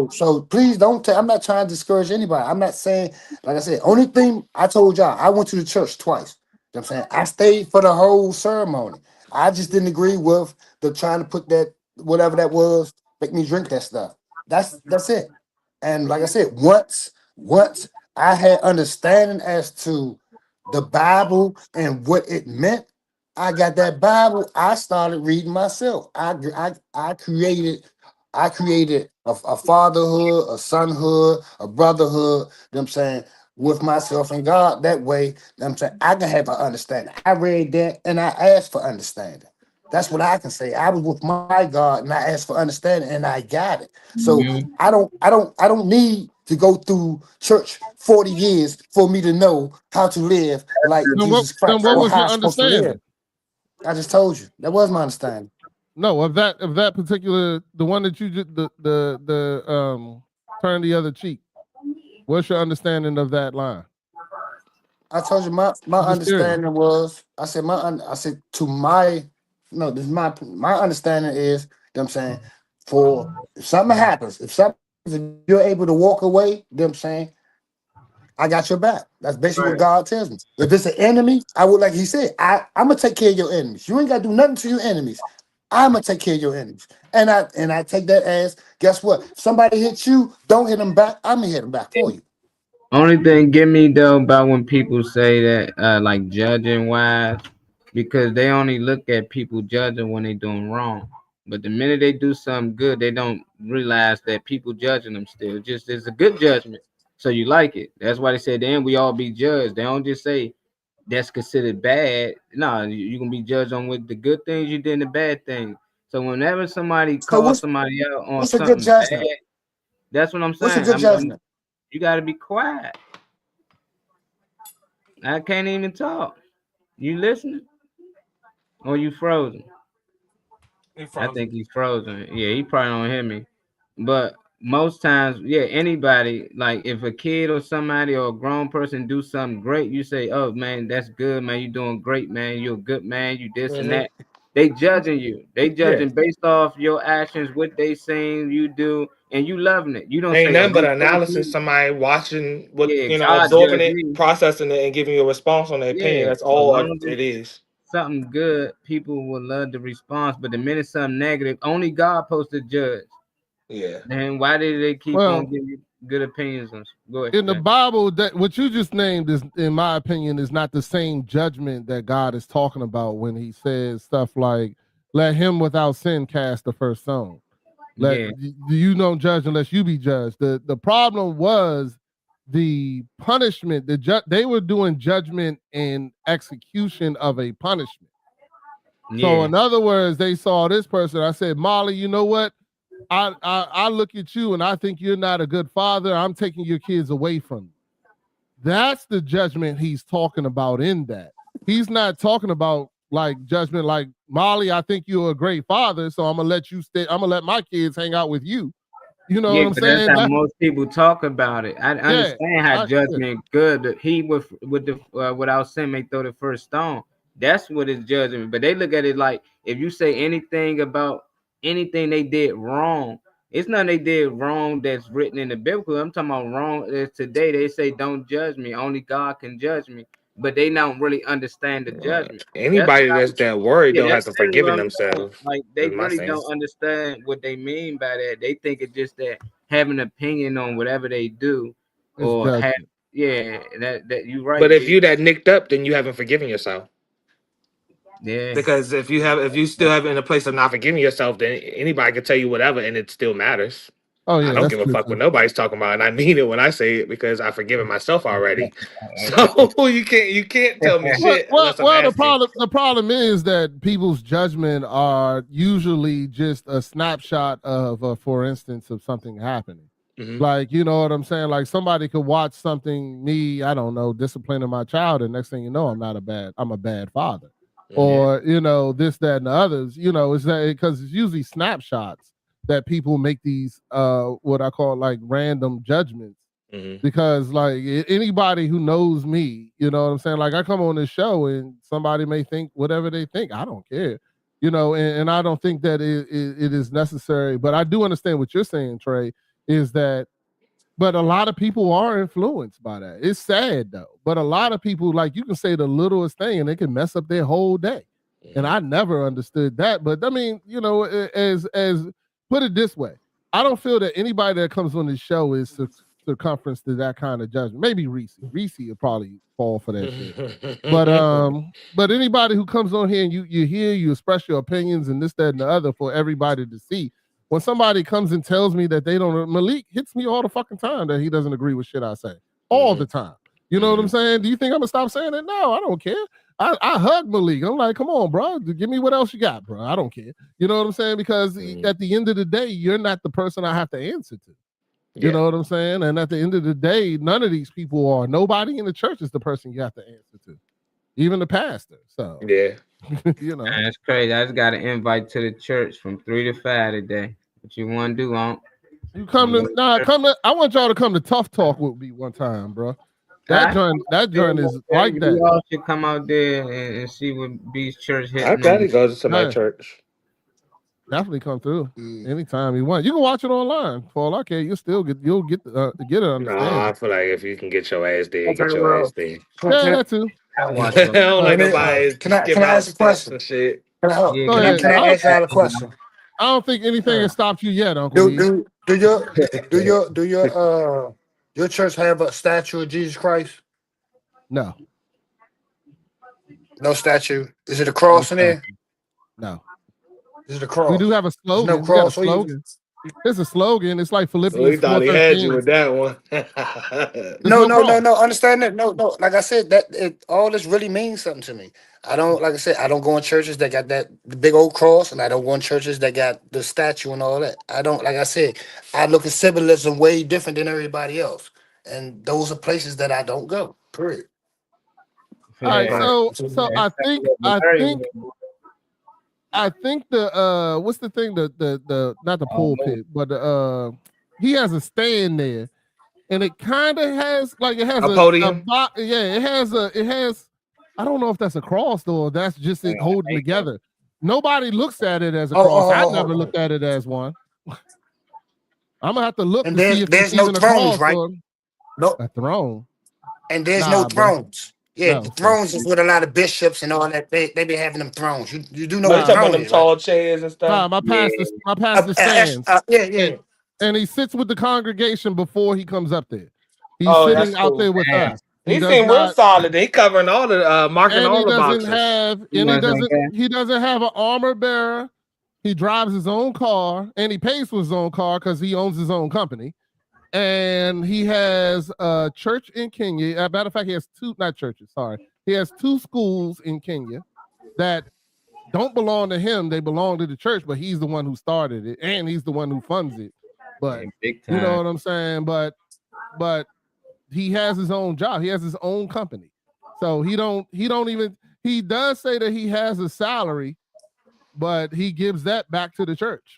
So please don't I'm not trying to discourage anybody. I'm not saying, like I said, only thing I told y'all, I went to the church twice. You know what I'm saying? I stayed for the whole ceremony. I just didn't agree with the trying to put that whatever that was, make me drink that stuff. That's it. And like I said, once I had understanding as to the Bible and what it meant, I got that Bible. I started reading myself. I created a fatherhood, a sonhood, a brotherhood, you know what I'm saying, with myself and God. That way, you know what I'm saying, I can have an understanding. I read that and I asked for understanding. That's what I can say. I was with my God and I asked for understanding and I got it. So Mhm. I don't need to go through church 40 years for me to know how to live like Jesus Then Christ what or was how your I'm supposed to live. understanding? I just told you. That was my understanding. No, of that particular, the one that you just the turn the other cheek. What's your understanding of that line? I told you my I'm just curious. understanding was I said to my no, this is my understanding is, you know what I'm saying, for if something happens, if you're able to walk away, you know what I'm saying, I got your back. That's basically what God tells me. If it's an enemy, I would, like he said, I'm gonna take care of your enemies. You ain't gotta do nothing to your enemies. I'm gonna take care of your enemies. And I take that as, guess what? If somebody hits you, don't hit them back. I'm gonna hit them back for you. Only thing get me though about when people say that like judging wise, because they only look at people judging when they doing wrong. But the minute they do something good, they don't realize that people judging them still. Just it's a good judgment. So you like it. That's why they say then we all be judged. They don't just say that's considered bad. No, you can be judged on what the good things you did and the bad things. So whenever somebody So calls somebody out on what's a good something bad, judgment? that's what I'm What's a saying. good judgment? You got to be quiet. I can't even talk. You listening? Or you frozen? I think he's frozen. Yeah, he probably don't hear me. But most times, yeah, anybody, like if a kid or somebody or a grown person do something great, you say, "Oh man, that's good, man. You doing great, man. You're a good man. You this and that." They judging you. They judging based off your actions, what they saying you do, and you loving it. You don't Ain't say, "Oh, nothing but they judge analysis. me." Somebody watching what Yeah, God absorbing judge it, me. processing it, and giving you a response on their opinion. Yeah, That's as all long as it is. something good, people will love the response. But the minute something negative, only God supposed to judge. Yeah. Then why did they keep on Well, giving you good opinions on? Go ahead. in the Bible, that what you just named is, in my opinion, is not the same judgment that God is talking about when he says stuff like, let him without sin cast the first stone. Yeah. You don't judge unless you be judged. The problem was the punishment. They were doing judgment and execution of a punishment. So in other words, they saw this person. I said, Molly, you know what? I look at you and I think you're not a good father. I'm taking your kids away from you. That's the judgment he's talking about in that. He's not talking about like judgment like, Molly, I think you're a great father, so I'm gonna let you stay. I'm gonna let my kids hang out with you. You know what I'm but that's saying? how most people talk about it. I understand how judgment good. He with the without sin may throw the first stone. That's what is judgment. But they look at it like if you say anything about anything they did wrong, it's nothing they did wrong that's written in the Bible. I'm talking about wrong today. They say don't judge me. Only God can judge me. But they don't really understand the judgment. Anybody that's that worried don't have That's to really what forgiving I'm saying. themselves. Like they Is my really sense. don't understand what they mean by that. They think it's just that have an opinion on whatever they do, or have that you right. But if G. you that nicked up, then you haven't forgiven yourself. Yeah. Because if you still have in a place of not forgiving yourself, then anybody can tell you whatever, and it still matters. Oh yeah, I don't that's give a true fuck too. what nobody's talking about, and I mean it when I say it because I've forgiven myself already. So you can't tell me shit unless I'm Well, asking. the problem is that people's judgment are usually just a snapshot of, for instance, of something happening. Like, you know what I'm saying? Like somebody could watch something, I don't know, disciplining my child, and next thing you know, I'm a bad father. Or, you know, this, that, and the others, you know, is that because it's usually snapshots that people make these what I call like random judgments. Because like anybody who knows me, you know what I'm saying? Like I come on this show and somebody may think whatever they think. I don't care. You know, and I don't think that it is necessary, but I do understand what you're saying, Trey, is that but a lot of people are influenced by that. It's sad though, but a lot of people, like you can say the littlest thing and they can mess up their whole day. And I never understood that. But I mean, you know, as put it this way, I don't feel that anybody that comes on this show is circumference to that kind of judgment. Maybe Reese will probably fall for that shit. But anybody who comes on here and you hear, you express your opinions and this, that, and the other for everybody to see. When somebody comes and tells me that they don't, Malik hits me all the fucking time that he doesn't agree with shit I say. All the time. You know what I'm saying? Do you think I'm gonna stop saying it? No, I don't care. I hug Malik. I'm like, come on, bro. Give me what else you got, bro. I don't care. You know what I'm saying? Because at the end of the day, you're not the person I have to answer to. You know what I'm saying? And at the end of the day, none of these people are. Nobody in the church is the person you have to answer to. Even the pastor. So you know. That's crazy. I just got an invite to the church from 3 to 5 today. What you want to do, Unc? You come to I want y'all to come to Tough Talk with me one time, bro. That joint is like that. You all should come out there and see what B's church hitting. I gotta go to my church. Definitely come through anytime you want. You can watch it online. For all I care, you'll get it. Nah, I feel like if you can get your ass there, get your ass there. Yeah, that too. I don't like nobody. Can I ask a question? Shit. Can I ask y'all a question? I don't think anything has stopped you yet, Uncle. Do your church have a statue of Jesus Christ? No. No statue. Is it a cross in there? No. Is it a cross? We do have a slogan. No cross. It's a slogan. It's like Philippians. He thought he had you with that one. No. Understand that? No. Like I said, all this really means something to me. I don't go in churches that got the big old cross, and I don't go in churches that got the statue and all that. I don't, like I said, I look at symbolism way different than everybody else. And those are places that I don't go. Period. All right, so I think the what's the thing, the not the pulpit, but he has a stand there, and it kind of has like a podium. It has I don't know if that's a cross though, or that's just it holding together. Nobody looks at it as a cross. I never looked at it as one. I'm gonna have to look and to see if there's no thrones, right? No, a throne. And there's no thrones. Yeah, the thrones is with a lot of bishops and all that. They be having them thrones. You do know what talking about them tall right? chairs and stuff. Nah, my pastor stands. Yeah. And he sits with the congregation before he comes up there. He's sitting out there with us. He seemed real solid. He covering all the marking all the boxes. He doesn't have an armor bearer. He drives his own car and he pays for his own car because he owns his own company. And he has a church in Kenya. As a matter of fact, he has He has 2 schools in Kenya that don't belong to him. They belong to the church, but he's the one who started it and he's the one who funds it. But you know what I'm saying? But he has his own job. He has his own company. So he does say that he has a salary, but he gives that back to the church.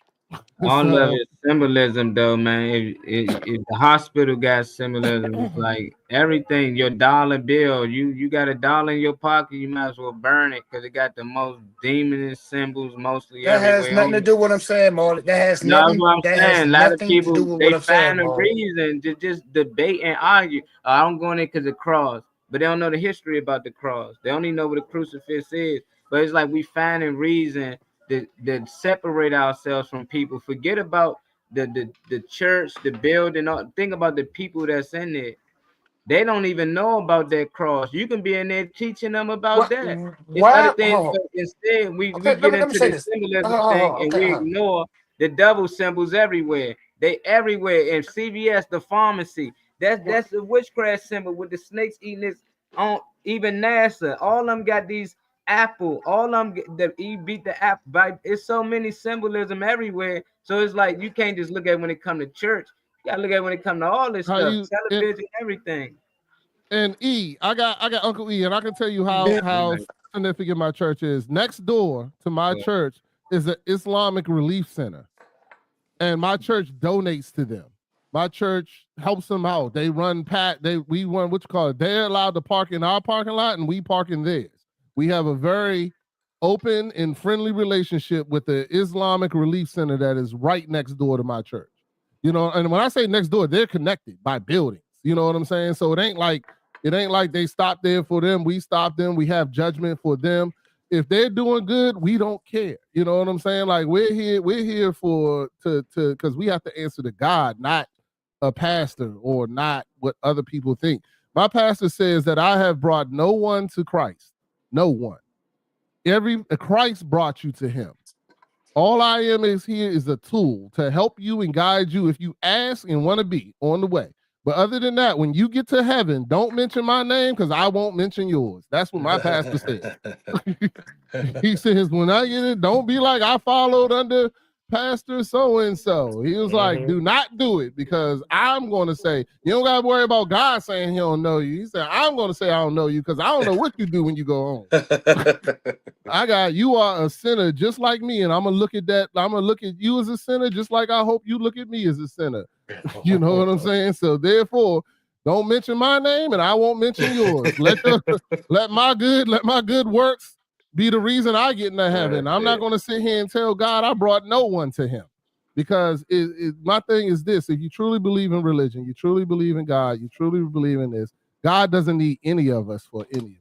All of it symbolism though, man. If the hospital got symbolism, it's like everything, your dollar bill, you got a dollar in your pocket, you might as well burn it because it got the most demonist symbols mostly. That has nothing to do with what I'm saying, Marley. That has nothing. What I'm saying. A lot of people they find a Marley. reason to just debate and argue. I'm going in because of the cross, but they don't know the history about the cross. They only know what a crucifix is. But it's like we finding reason that separate ourselves from people. Forget about the church, the building. Think about the people that's in there. They don't even know about that cross. You can be in there teaching them about that. Instead, we get into the symbolism thing and we ignore the double symbols everywhere. They everywhere. In CVS, the pharmacy. That's the witchcraft symbol with the snakes eating its on. Even NASA, all them got these apple. All them the E beat the app. By it's so many symbolism everywhere. So it's like you can't just look at when it come to church. You gotta look at when it come to all this stuff, television, everything. And I got Uncle E, and I can tell you how significant my church is. Next door to my church is an Islamic Relief Center, and my church donates to them. My church helps them out. They run we run what you call it. They're allowed to park in our parking lot, and we park in theirs. We have a very open and friendly relationship with the Islamic Relief Center that is right next door to my church. You know, and when I say next door, they're connected by buildings. You know what I'm saying? So it ain't like they stop there for them. We stop them. We have judgment for them. If they're doing good, we don't care. You know what I'm saying? Like we're here because we have to answer to God, not a pastor or not what other people think. My pastor says that I have brought no one to Christ. No one. Christ brought you to him. All I am is here is a tool to help you and guide you if you ask and want to be on the way. But other than that, when you get to heaven, don't mention my name because I won't mention yours. That's what my pastor said. He says, when I get it, don't be like I followed under Pastor so-and-so. He was like, do not do it because I'm going to say, you don't got to worry about God saying he don't know you. He said, I'm going to say I don't know you because I don't know what you do when you go home. You are a sinner just like me, and I'm going to look at that. I'm going to look at you as a sinner just like I hope you look at me as a sinner. You know what I'm saying? So therefore, don't mention my name and I won't mention yours. Let my good works be the reason I get into heaven. I'm not going to sit here and tell God I brought no one to him, because my thing is this: if you truly believe in religion, you truly believe in God, you truly believe in this, God doesn't need any of us for any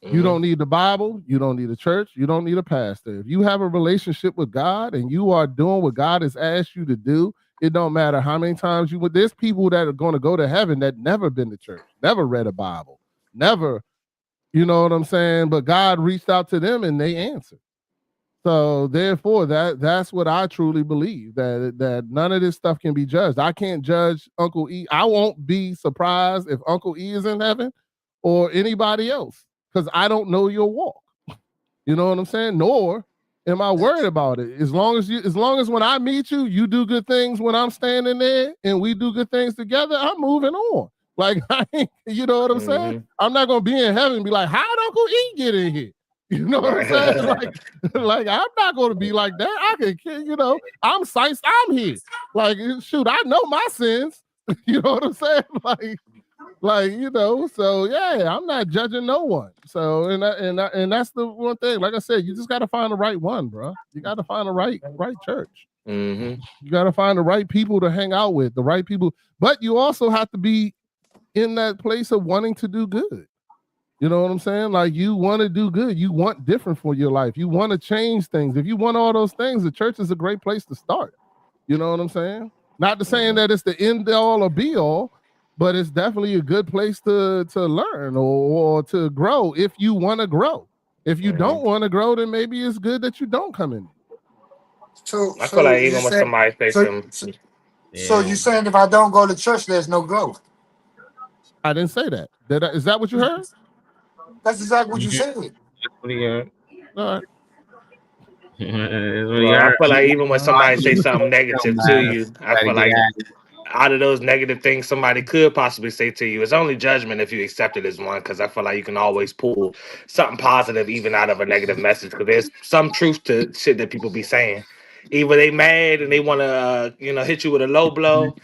of it. You don't need the Bible, you don't need a church, you don't need a pastor. If you have a relationship with God and you are doing what God has asked you to do, it don't matter how many times there's people that are going to go to heaven that never been to church, never read a Bible, never. You know what I'm saying? But God reached out to them and they answered. So therefore, that's what I truly believe, that none of this stuff can be judged. I can't judge Uncle E. I won't be surprised if Uncle E is in heaven or anybody else, because I don't know your walk. You know what I'm saying? Nor am I worried about it. As long as when I meet you, you do good things when I'm standing there and we do good things together, I'm moving on. Like, you know what I'm saying? I'm not gonna be in heaven and be like, how did Uncle E get in here? You know what I'm saying? Like I'm not gonna be like that. I can, I'm psyched I'm here. Like, shoot, I know my sins. You know what I'm saying? So yeah, I'm not judging no one. So and that's the one thing. Like I said, you just gotta find the right one, bro. You gotta find the right church. You gotta find the right people to hang out with, the right people. But you also have to be in that place of wanting to do good. You know what I'm saying? Like, you want to do good. You want different for your life. You want to change things. If you want all those things, the church is a great place to start. You know what I'm saying? Not to saying that it's the end all or be all, but it's definitely a good place to learn or to grow if you want to grow. If you don't want to grow, then maybe it's good that you don't come in. I feel like even when somebody says something. So you're saying if I don't go to church, there's no growth? I didn't say that. Is that what you heard? That's exactly what you said. That's what he heard. All right. I feel like even when somebody say something negative to you, I feel like out of those negative things somebody could possibly say to you, it's only judgment if you accept it as one, because I feel like you can always pull something positive even out of a negative message, because there's some truth to shit that people be saying. Either they mad and they want to hit you with a low blow.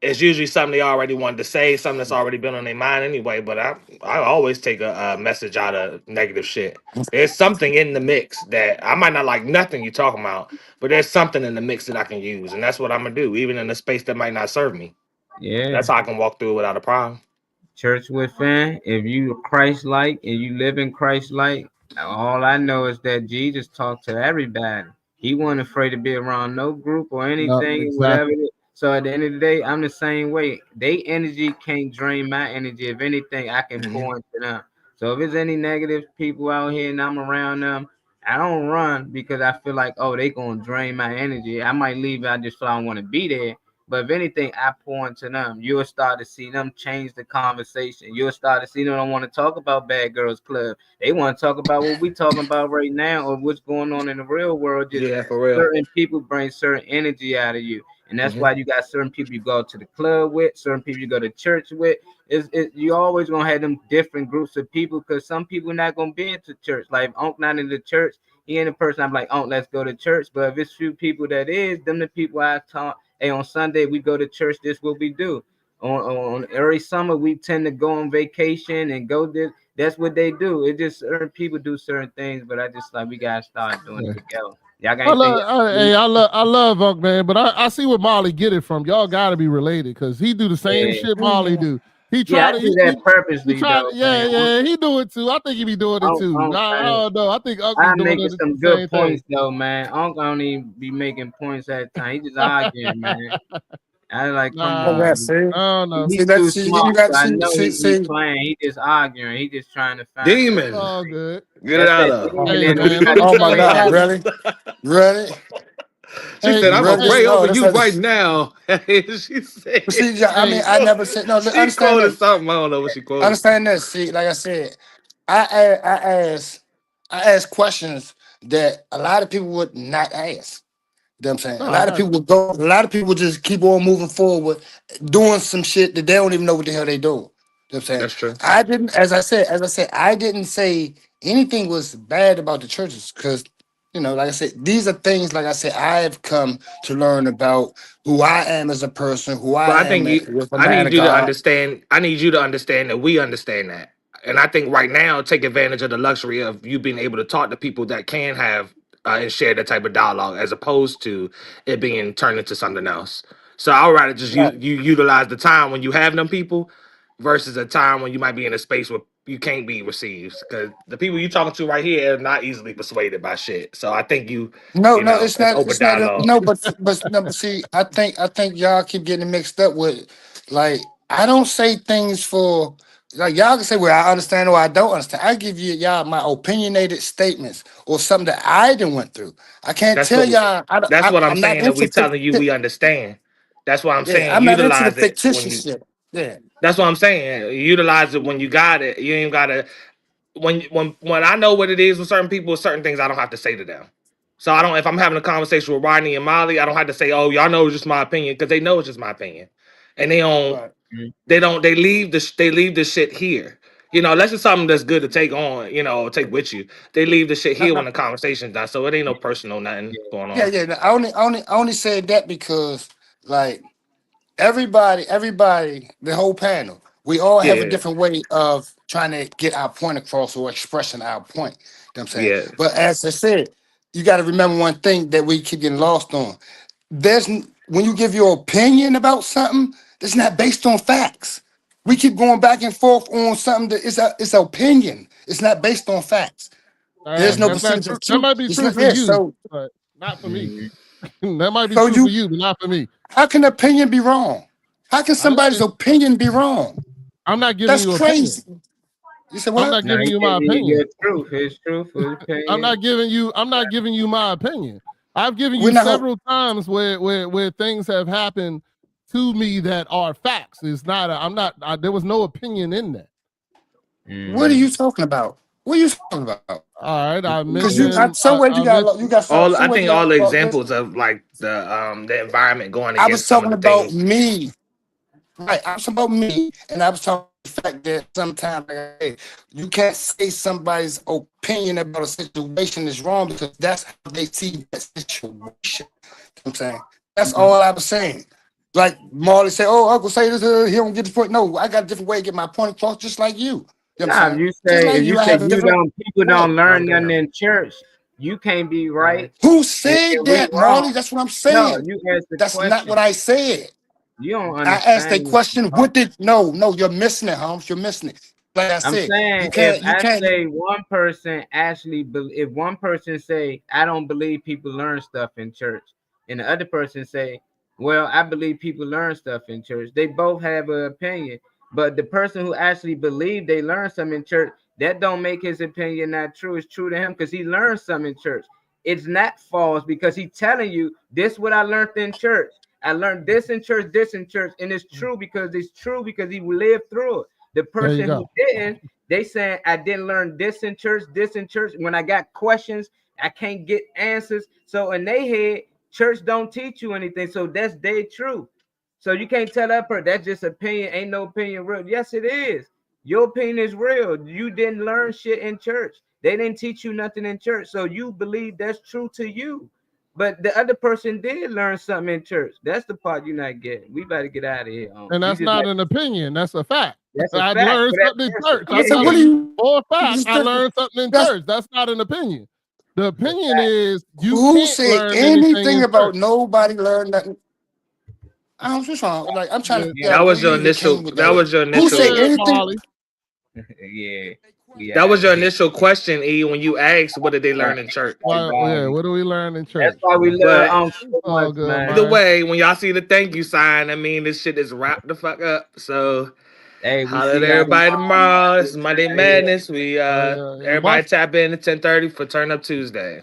It's usually something they already wanted to say, something that's already been on their mind anyway. But I always take a message out of negative shit. There's something in the mix that I might not like nothing you're talking about, but there's something in the mix that I can use, and that's what I'm gonna do, even in a space that might not serve me. Yeah, that's how I can walk through it without a problem. Church within, if you Christ-like and you live in Christ-like, all I know is that Jesus talked to everybody. He wasn't afraid to be around no group or anything, exactly. whatever it is. So at the end of the day, I'm the same way. They energy can't drain my energy. If anything, I can pour into them. So if there's any negative people out here and I'm around them, I don't run because I feel like, oh, they gonna drain my energy. I might leave. I just feel I want to be there. But if anything, I pour into them. You'll start to see them change the conversation. You'll start to see them don't want to talk about Bad Girls Club. They want to talk about what we talking about right now or what's going on in the real world. Just Yeah, for real. certain people bring certain energy out of you. And that's why you got certain people you go to the club with, certain people you go to church with. You always gonna have them different groups of people because some people not gonna be into church. Like if Unc not in the church, he ain't a person I'm like, Unc, let's go to church. But if it's few people that is, them the people I talk. Hey, on Sunday we go to church. This what we do. On every summer we tend to go on vacation and go this. That's what they do. It just certain people do certain things, but I just like we gotta start doing it together. Y'all got I love Unc, man, but I see where Molly get it from. Y'all got to be related because he do the same shit Molly do. He try to do that purposely. He do it too. I think he be doing it too. I don't know. I think Unc I'm be doing making it some good points though, man. Unc don't even be making points at the time. He just arguing, man. I like come on. He's too smart. I know he's playing. He just arguing. He just trying to find demon. Oh, good. Get it out of. Oh my God, really? Really? She said, "I'm gonna pray over you right now." She said, See, I mean, I never said no. She Understand quoted that. something. I don't know what she quoted. Understand that. See, like I said, I ask questions that a lot of people would not ask. You know what I'm saying? A lot of people would go. A lot of people just keep on moving forward, doing some shit that they don't even know what the hell they doing. You know what I'm saying? That's true. I didn't, as I said, I didn't say anything was bad about the churches because, you know, like I said, these are things, like I said, I have come to learn about who I am as a person, who I am. I need you to understand. I need you to understand that we understand that. And I think right now, take advantage of the luxury of you being able to talk to people that can have and share that type of dialogue, as opposed to it being turned into something else. So I would rather just you utilize the time when you have them people versus a time when you might be in a space where you can't be received, because the people you talking to right here are not easily persuaded by shit. So I think it's not. It's not. No, but see, I think y'all keep getting mixed up with, like, I don't say things for. Like y'all can say, well, I understand or I don't understand. I give y'all my opinionated statements or something that I didn't went through. I can't tell y'all. That's what I'm saying. That we telling you we understand. That's what I'm saying. I'm not into the Utilize it fictitious shit. Yeah, that's what I'm saying. Utilize it when you got it. You ain't gotta. When I know what it is with certain people, certain things I don't have to say to them. So I don't. If I'm having a conversation with Rodney and Molly, I don't have to say, "Oh, y'all know it's just my opinion," because they know it's just my opinion, and they don't. Right. They don't. They leave the shit here. You know, that's just something that's good to take on. You know, take with you. They leave the shit here when the conversation's done, so it ain't no personal nothing going on. Yeah. I only said that because, like, everybody, the whole panel, we all have a different way of trying to get our point across or expressing our point. You know what I'm saying? Yeah. But as I said, you got to remember one thing that we keep getting lost on. When you give your opinion about something, it's not based on facts. We keep going back and forth on something that it's an opinion. It's not based on facts. There's no percentage of truth. That might be true for you, but not for me. That might be true for you, but not for me. How can opinion be wrong? How can somebody's opinion be wrong? I'm not giving you crazy. Opinion. You said what? I'm not giving you my opinion. His truth. I'm not giving you my opinion. I've given you several times where things have happened to me that are facts. It's not. There was no opinion in that. What are you talking about? What are you talking about? All right, I mentioned. You got all. I think all the examples of like the environment going against. I was talking about me. Right, I was talking about me, and I was talking about the fact that sometimes you can't say somebody's opinion about a situation is wrong because that's how they see that situation. You know what I'm saying? That's all I was saying. Like Marley said, "Oh, Uncle say this, he don't get the point." No, I got a different way to get my point across, just like you. You know if you say people don't learn nothing in church, you can't be right. Who said that, Marley? That's what I'm saying. No, you asked the That's question. not what I said. You don't understand. I asked a question. What did no, you're missing it, Holmes. You're missing it. Like I said, saying, say one person actually, if one person say, I don't believe people learn stuff in church, and the other person say, well, I believe people learn stuff in church. They both have an opinion. But the person who actually believed they learned something in church, that don't make his opinion not true. It's true to him because he learned something in church. It's not false because he's telling you this is what I learned in church. I learned this in church, and it's true because he lived through it. The person who didn't, they saying I didn't learn this in church. When I got questions, I can't get answers. So in their head, church don't teach you anything. So that's their truth. So you can't tell that person that's just opinion. Ain't no opinion real. Yes, it is. Your opinion is real. You didn't learn shit in church. They didn't teach you nothing in church. So you believe that's true to you. But the other person did learn something in church. That's the part you're not getting. We better get out of here. And that's not an opinion. That's a fact. I fact, learned something in church. I said, what do you? For a fact, I learned something in church. That's not an opinion. The opinion is you Who can't said learn anything anything in about church. nobody learned nothing? I'm just trying. Like I'm trying to. That was your initial. That was your initial. Who said anything? Yeah. That was your initial question, E, when you asked what did they learn in church. Yeah, what do we learn in church? That's why we learn Either way, when y'all see the thank you sign, I mean this shit is wrapped the fuck up. So holla at everybody tomorrow. This is Monday Madness. We everybody tap in at 10:30 for Turn Up Tuesday.